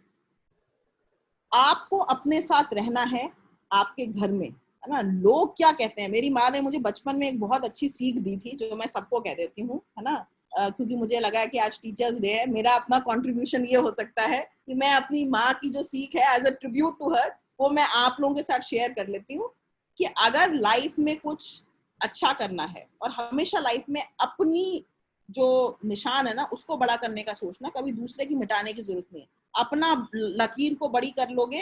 आपको अपने साथ रहना है आपके घर में, है ना। लोग क्या कहते हैं, मेरी माँ ने मुझे बचपन में एक बहुत अच्छी सीख दी थी जो मैं सबको कह देती हूँ, है ना, क्योंकि मुझे लगा कि आज टीचर्स डे है, मेरा अपना कंट्रीब्यूशन ये हो सकता है कि मैं अपनी माँ की जो सीख है as a tribute to her, वो मैं आप लोगों के साथ शेयर कर लेती हूँ कि अगर लाइफ में कुछ अच्छा करना है और हमेशा लाइफ में अपनी जो निशान है ना उसको बड़ा करने का सोचना, कभी दूसरे की मिटाने की जरूरत नहीं है। अपना लकीर को बड़ी कर लोगे,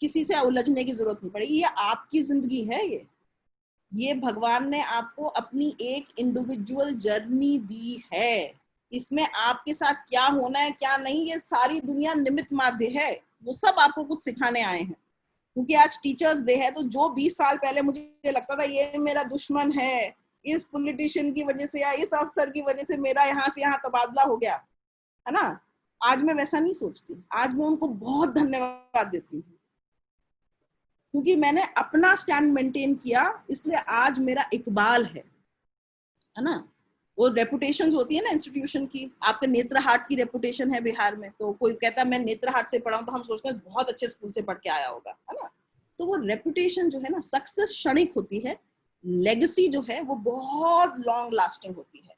किसी से उलझने की जरूरत नहीं पड़ेगी। ये आपकी जिंदगी है, ये भगवान ने आपको अपनी एक इंडिविजुअल जर्नी दी है। इसमें आपके साथ क्या होना है क्या नहीं, ये सारी दुनिया निमित्त माध्य है, वो सब आपको कुछ सिखाने आए हैं। क्योंकि आज टीचर्स डे है, तो जो 20 साल पहले मुझे लगता था ये मेरा दुश्मन है, इस पॉलिटिशियन की वजह से या इस अफसर की वजह से मेरा यहाँ से यहाँ तबादला हो गया, है ना, आज मैं वैसा नहीं सोचती। आज मैं उनको बहुत धन्यवाद देती हूँ क्योंकि मैंने अपना स्टैंड मेंटेन किया, इसलिए आज मेरा इकबाल है ना। वो रेपुटेशंस होती है ना इंस्टीट्यूशन की, आपके नेत्र हाट की रेपुटेशन है बिहार में, तो कोई कहता है मैं नेत्र हाट से पढ़ा हूं तो हम सोचते हैं बहुत अच्छे स्कूल से पढ़ के आया होगा, है ना। तो वो रेपुटेशन जो है ना, सक्सेस क्षणिक होती है, लेगेसी जो है वो बहुत लॉन्ग लास्टिंग होती है।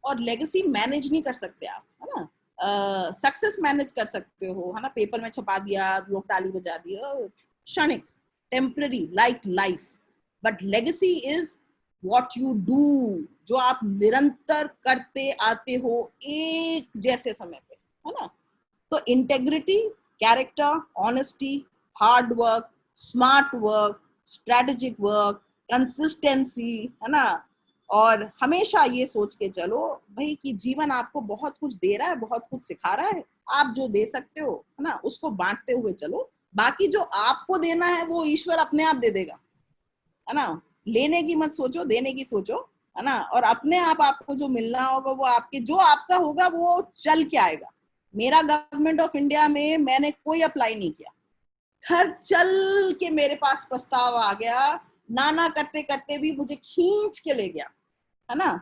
और लेगेसी मैनेज नहीं कर सकते आप, है ना। सक्सेस मैनेज कर सकते हो, है ना, पेपर में छपा दिया, लोग ताली बजा दिया, क्षणिक, temporary, like life. But legacy is what you do, जो आप निरंतर करते आते हो एक जैसे समय पे, है ना। तो integrity, character, honesty, hard work, smart work, strategic work, consistency, है ना। और हमेशा ये सोच के चलो भाई कि जीवन आपको बहुत कुछ दे रहा है, बहुत कुछ सिखा रहा है, आप जो दे सकते हो, है ना, उसको बांटते हुए चलो। बाकी जो आपको देना है वो ईश्वर अपने आप दे देगा, है ना। लेने की मत सोचो, देने की सोचो, है ना, और अपने आप आपको जो मिलना होगा वो आपके जो आपका होगा वो चल के आएगा। मेरा गवर्नमेंट ऑफ इंडिया में मैंने कोई अप्लाई नहीं किया, घर चल के मेरे पास प्रस्ताव आ गया, नाना करते करते भी मुझे खींच के ले गया, है ना।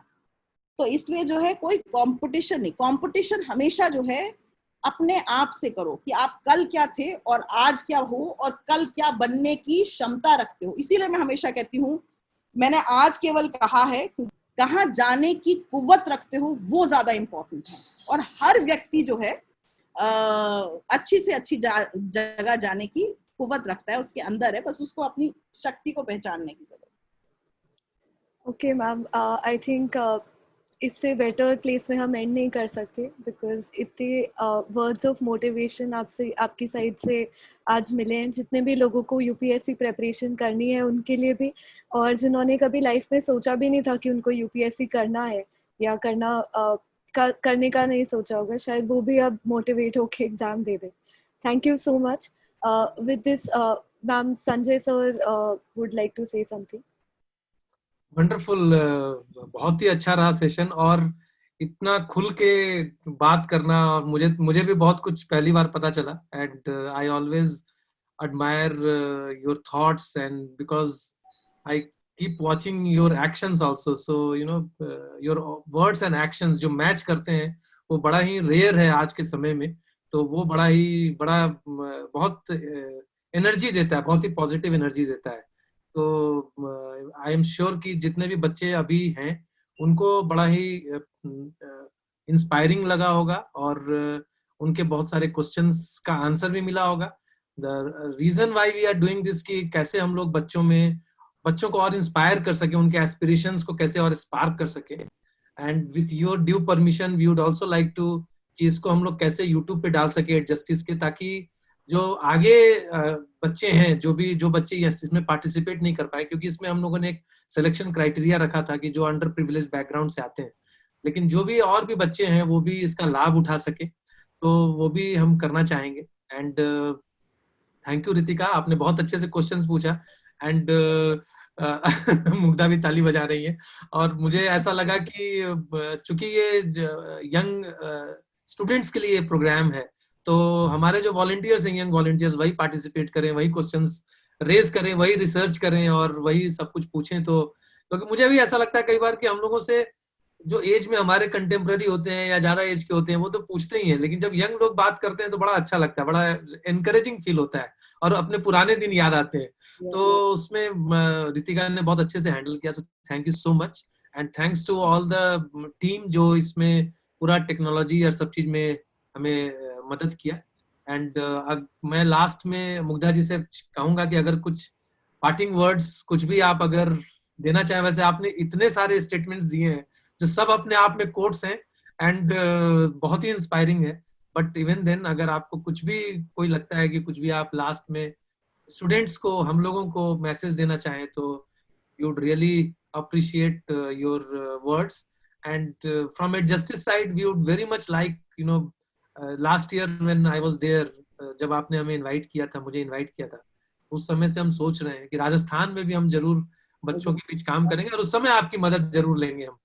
तो इसलिए जो है कोई कंपटीशन नहीं, कंपटीशन हमेशा जो है अपने आप से करो कि आप कल क्या थे और आज क्या हो और कल क्या बनने की क्षमता रखते हो। इसीलिए मैं हमेशा कहती हूँ, मैंने आज केवल कहा है कहाँ जाने की कुव्वत रखते हो वो ज्यादा इंपॉर्टेंट है। और हर व्यक्ति जो है अच्छी से अच्छी जगह जाने की कुव्वत रखता है, उसके अंदर है, बस उसको अपनी शक्ति को पहचानने की जरूरत है। ओके मैम, आई थिंक इससे बेटर प्लेस में हम एंड नहीं कर सकते, बिकॉज इतने वर्ड्स ऑफ मोटिवेशन आपसे, आपकी साइड से आज मिले हैं, जितने भी लोगों को यूपीएससी प्रेपरेशन करनी है उनके लिए भी, और जिन्होंने कभी लाइफ में सोचा भी नहीं था कि उनको यूपीएससी करना है या करने का नहीं सोचा होगा, शायद वो भी अब मोटिवेट होके एग्जाम दे दे। Thank you so much. With this ma'am, Sanjay sir would like to say something. Wonderful, बहुत ही अच्छा रहा सेशन, और इतना खुल के बात करना, और मुझे भी बहुत कुछ पहली बार पता चला। And I always admire your thoughts, and because I keep watching your actions also, so your words and actions जो मैच करते हैं वो बड़ा ही रेयर है आज के समय में, तो वो बहुत एनर्जी देता है, बहुत ही पॉजिटिव एनर्जी देता है। तो आई एम श्योर कि जितने भी बच्चे अभी हैं उनको बड़ा ही इंस्पायरिंग लगा होगा, और उनके बहुत सारे क्वेश्चंस का आंसर भी मिला होगा। The reason why we are doing this, कि कैसे हम लोग बच्चों को और इंस्पायर कर सके, उनके एस्पिरेशंस को कैसे और स्पार्क कर सके। And with your due permission we would also like to कि इसको हम लोग कैसे यूट्यूब पे डाल सके जस्टिस के, ताकि जो आगे बच्चे हैं, जो बच्चे इसमें पार्टिसिपेट नहीं कर पाए, क्योंकि इसमें हम लोगों ने एक सिलेक्शन क्राइटेरिया रखा था कि जो अंडर प्रिविलेज बैकग्राउंड से आते हैं, लेकिन जो भी और भी बच्चे हैं वो भी इसका लाभ उठा सके, तो वो भी हम करना चाहेंगे। एंड थैंक यू रितिका, आपने बहुत अच्छे से क्वेश्चंस पूछा, एंड मुग्धा भी ताली बजा रही है। और मुझे ऐसा लगा कि चूंकि ये यंग स्टूडेंट्स के लिए प्रोग्राम है, तो हमारे जो वॉलंटियर्स हैं, यंग वॉलंटियर्स, वही पार्टिसिपेट करें, वही क्वेश्चंस रेज करें, वही रिसर्च करें और वही सब कुछ पूछें। तो क्योंकि मुझे भी ऐसा लगता है कई बार कि हम लोगों से जो एज में हमारे कंटेम्प्रेरी होते हैं या ज्यादा एज के होते हैं वो तो पूछते ही हैं, लेकिन जब यंग लोग बात करते हैं तो बड़ा अच्छा लगता है, बड़ा एनकरेजिंग फील होता है और अपने पुराने दिन याद आते हैं। तो उसमें रितिका ने बहुत अच्छे से हैंडल किया, so thank you so much, and thanks to all the team जो इसमें पूरा टेक्नोलॉजी और सब चीज में हमें मदद किया। एंड मैं लास्ट में मुग्धा जी से कहूंगा कि अगर कुछ पार्टिंग वर्ड्स कुछ भी आप अगर देना चाहें। वैसे आपने इतने सारे स्टेटमेंट्स दिए हैं जो सब अपने आप में कोट्स हैं एंड बहुत ही इंस्पायरिंग है, बट इवन देन अगर आपको कुछ भी कोई लगता है कि कुछ भी आप लास्ट में स्टूडेंट्स को, हम लोगों को मैसेज देना चाहें, तो you would really appreciate your words. And from a justice side we would very much like, last year when I was there, जब आपने हमें इनवाइट किया था, मुझे इनवाइट किया था, उस समय से हम सोच रहे हैं कि राजस्थान में भी हम जरूर बच्चों के बीच काम करेंगे और उस समय आपकी मदद जरूर लेंगे हम।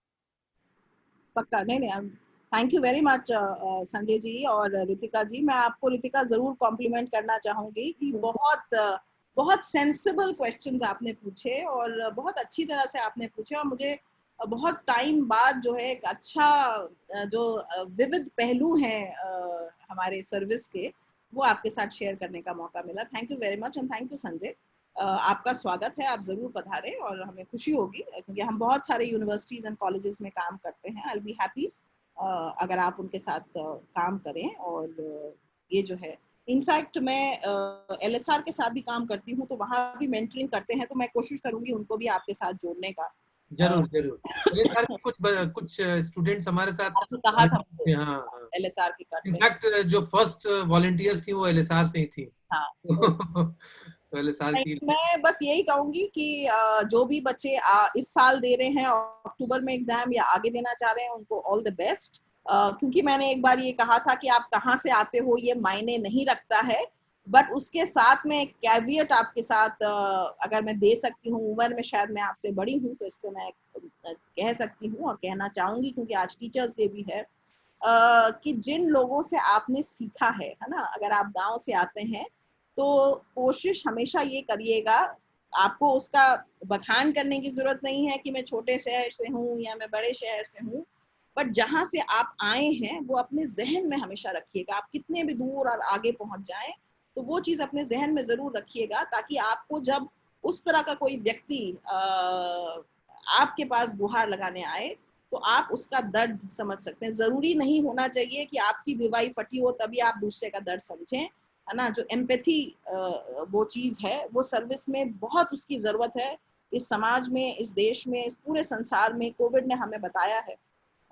पक्का। नहीं, thank you very much Sanjay ji और रितिका जी। मैं आपको रितिका जरूर कॉम्प्लीमेंट करना चाहूंगी कि बहुत सेंसिबल क्वेश्चंस आपने पूछे और बहुत अच्छी तरह से आपने पूछे, और मुझे बहुत टाइम बाद जो है एक अच्छा जो विविध पहलू हैं हमारे सर्विस के, वो आपके साथ शेयर करने का मौका मिला। Thank you very much, and thank you Sanjay. आपका स्वागत है, आप जरूर पधारें और हमें खुशी होगी क्योंकि हम बहुत सारे यूनिवर्सिटीज एंड कॉलेजेस में काम करते हैं। आई विल बी हैप्पी अगर आप उनके साथ काम करें। और ये जो है, इनफैक्ट मैं LSR के साथ भी काम करती हूँ, तो वहाँ भी मेंटरिंग करते हैं, तो मैं कोशिश करूंगी उनको भी आपके साथ जोड़ने का। जरूर LSR कुछ स्टूडेंट्स हमारे साथ कहा था हाँ, LSR की करते हैं। इनफैक्ट जो फर्स्ट वॉलंटियर्स थी वो LSR से ही थी। हाँ। तो LSR की मैं बस यही कहूंगी कि जो भी बच्चे इस साल दे रहे हैं अक्टूबर में एग्जाम या आगे देना चाह रहे हैं, उनको ऑल द बेस्ट। क्योंकि मैंने एक बार ये कहा था कि आप कहाँ से आते हो ये मायने नहीं रखता है, बट उसके साथ में एक कैवियट आपके साथ अगर मैं दे सकती हूँ, उम्र में शायद मैं आपसे बड़ी हूँ तो इसको मैं कह सकती हूँ और कहना चाहूंगी, क्योंकि आज टीचर्स डे भी है, कि जिन लोगों से आपने सीखा है ना, अगर आप गांव से आते हैं तो कोशिश हमेशा ये करिएगा, आपको उसका बखान करने की जरूरत नहीं है कि मैं छोटे शहर से हूँ या मैं बड़े शहर से हूँ, बट जहां से आप आए हैं वो अपने जहन में हमेशा रखिएगा। आप कितने भी दूर और आगे पहुंच जाएं तो वो चीज अपने जहन में जरूर रखिएगा, ताकि आपको जब उस तरह का कोई व्यक्ति आपके पास गुहार लगाने आए तो आप उसका दर्द समझ सकते हैं। जरूरी नहीं होना चाहिए कि आपकी विवाही फटी हो तभी आप दूसरे का दर्द समझें, है ना। जो एम्पैथी वो चीज है, वो सर्विस में बहुत उसकी जरूरत है। इस समाज में, इस देश में, इस पूरे संसार में कोविड ने हमें बताया है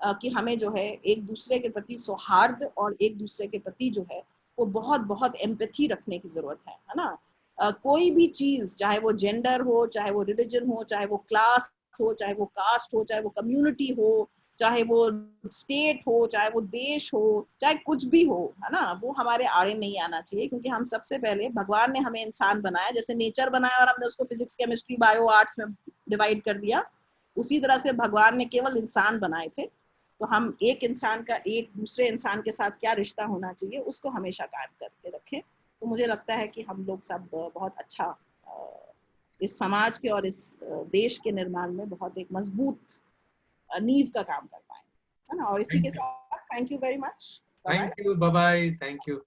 कि हमें जो है एक दूसरे के प्रति सौहार्द और एक दूसरे के प्रति जो है वो बहुत बहुत एम्पैथी रखने की जरूरत है ना। कोई भी चीज, चाहे वो जेंडर हो, चाहे वो रिलीजन हो, चाहे वो क्लास हो, चाहे वो कास्ट हो, चाहे वो कम्युनिटी हो, चाहे वो स्टेट हो, चाहे वो देश हो, चाहे कुछ भी हो, है ना, वो हमारे आड़े नहीं आना चाहिए। क्योंकि हम सबसे पहले, भगवान ने हमें इंसान बनाया, जैसे नेचर बनाया और हमने उसको फिजिक्स, केमिस्ट्री, बायो, आर्ट्स में डिवाइड कर दिया, उसी तरह से भगवान ने केवल इंसान बनाए थे। तो हम एक इंसान का एक दूसरे इंसान के साथ क्या रिश्ता होना चाहिए उसको हमेशा कायम करके रखें। तो मुझे लगता है कि हम लोग सब बहुत अच्छा इस समाज के और इस देश के निर्माण में बहुत एक मजबूत नींव का काम कर पाए, है ना। और इसी के साथ thank you very much, bye bye. Thank you, bye bye, thank you.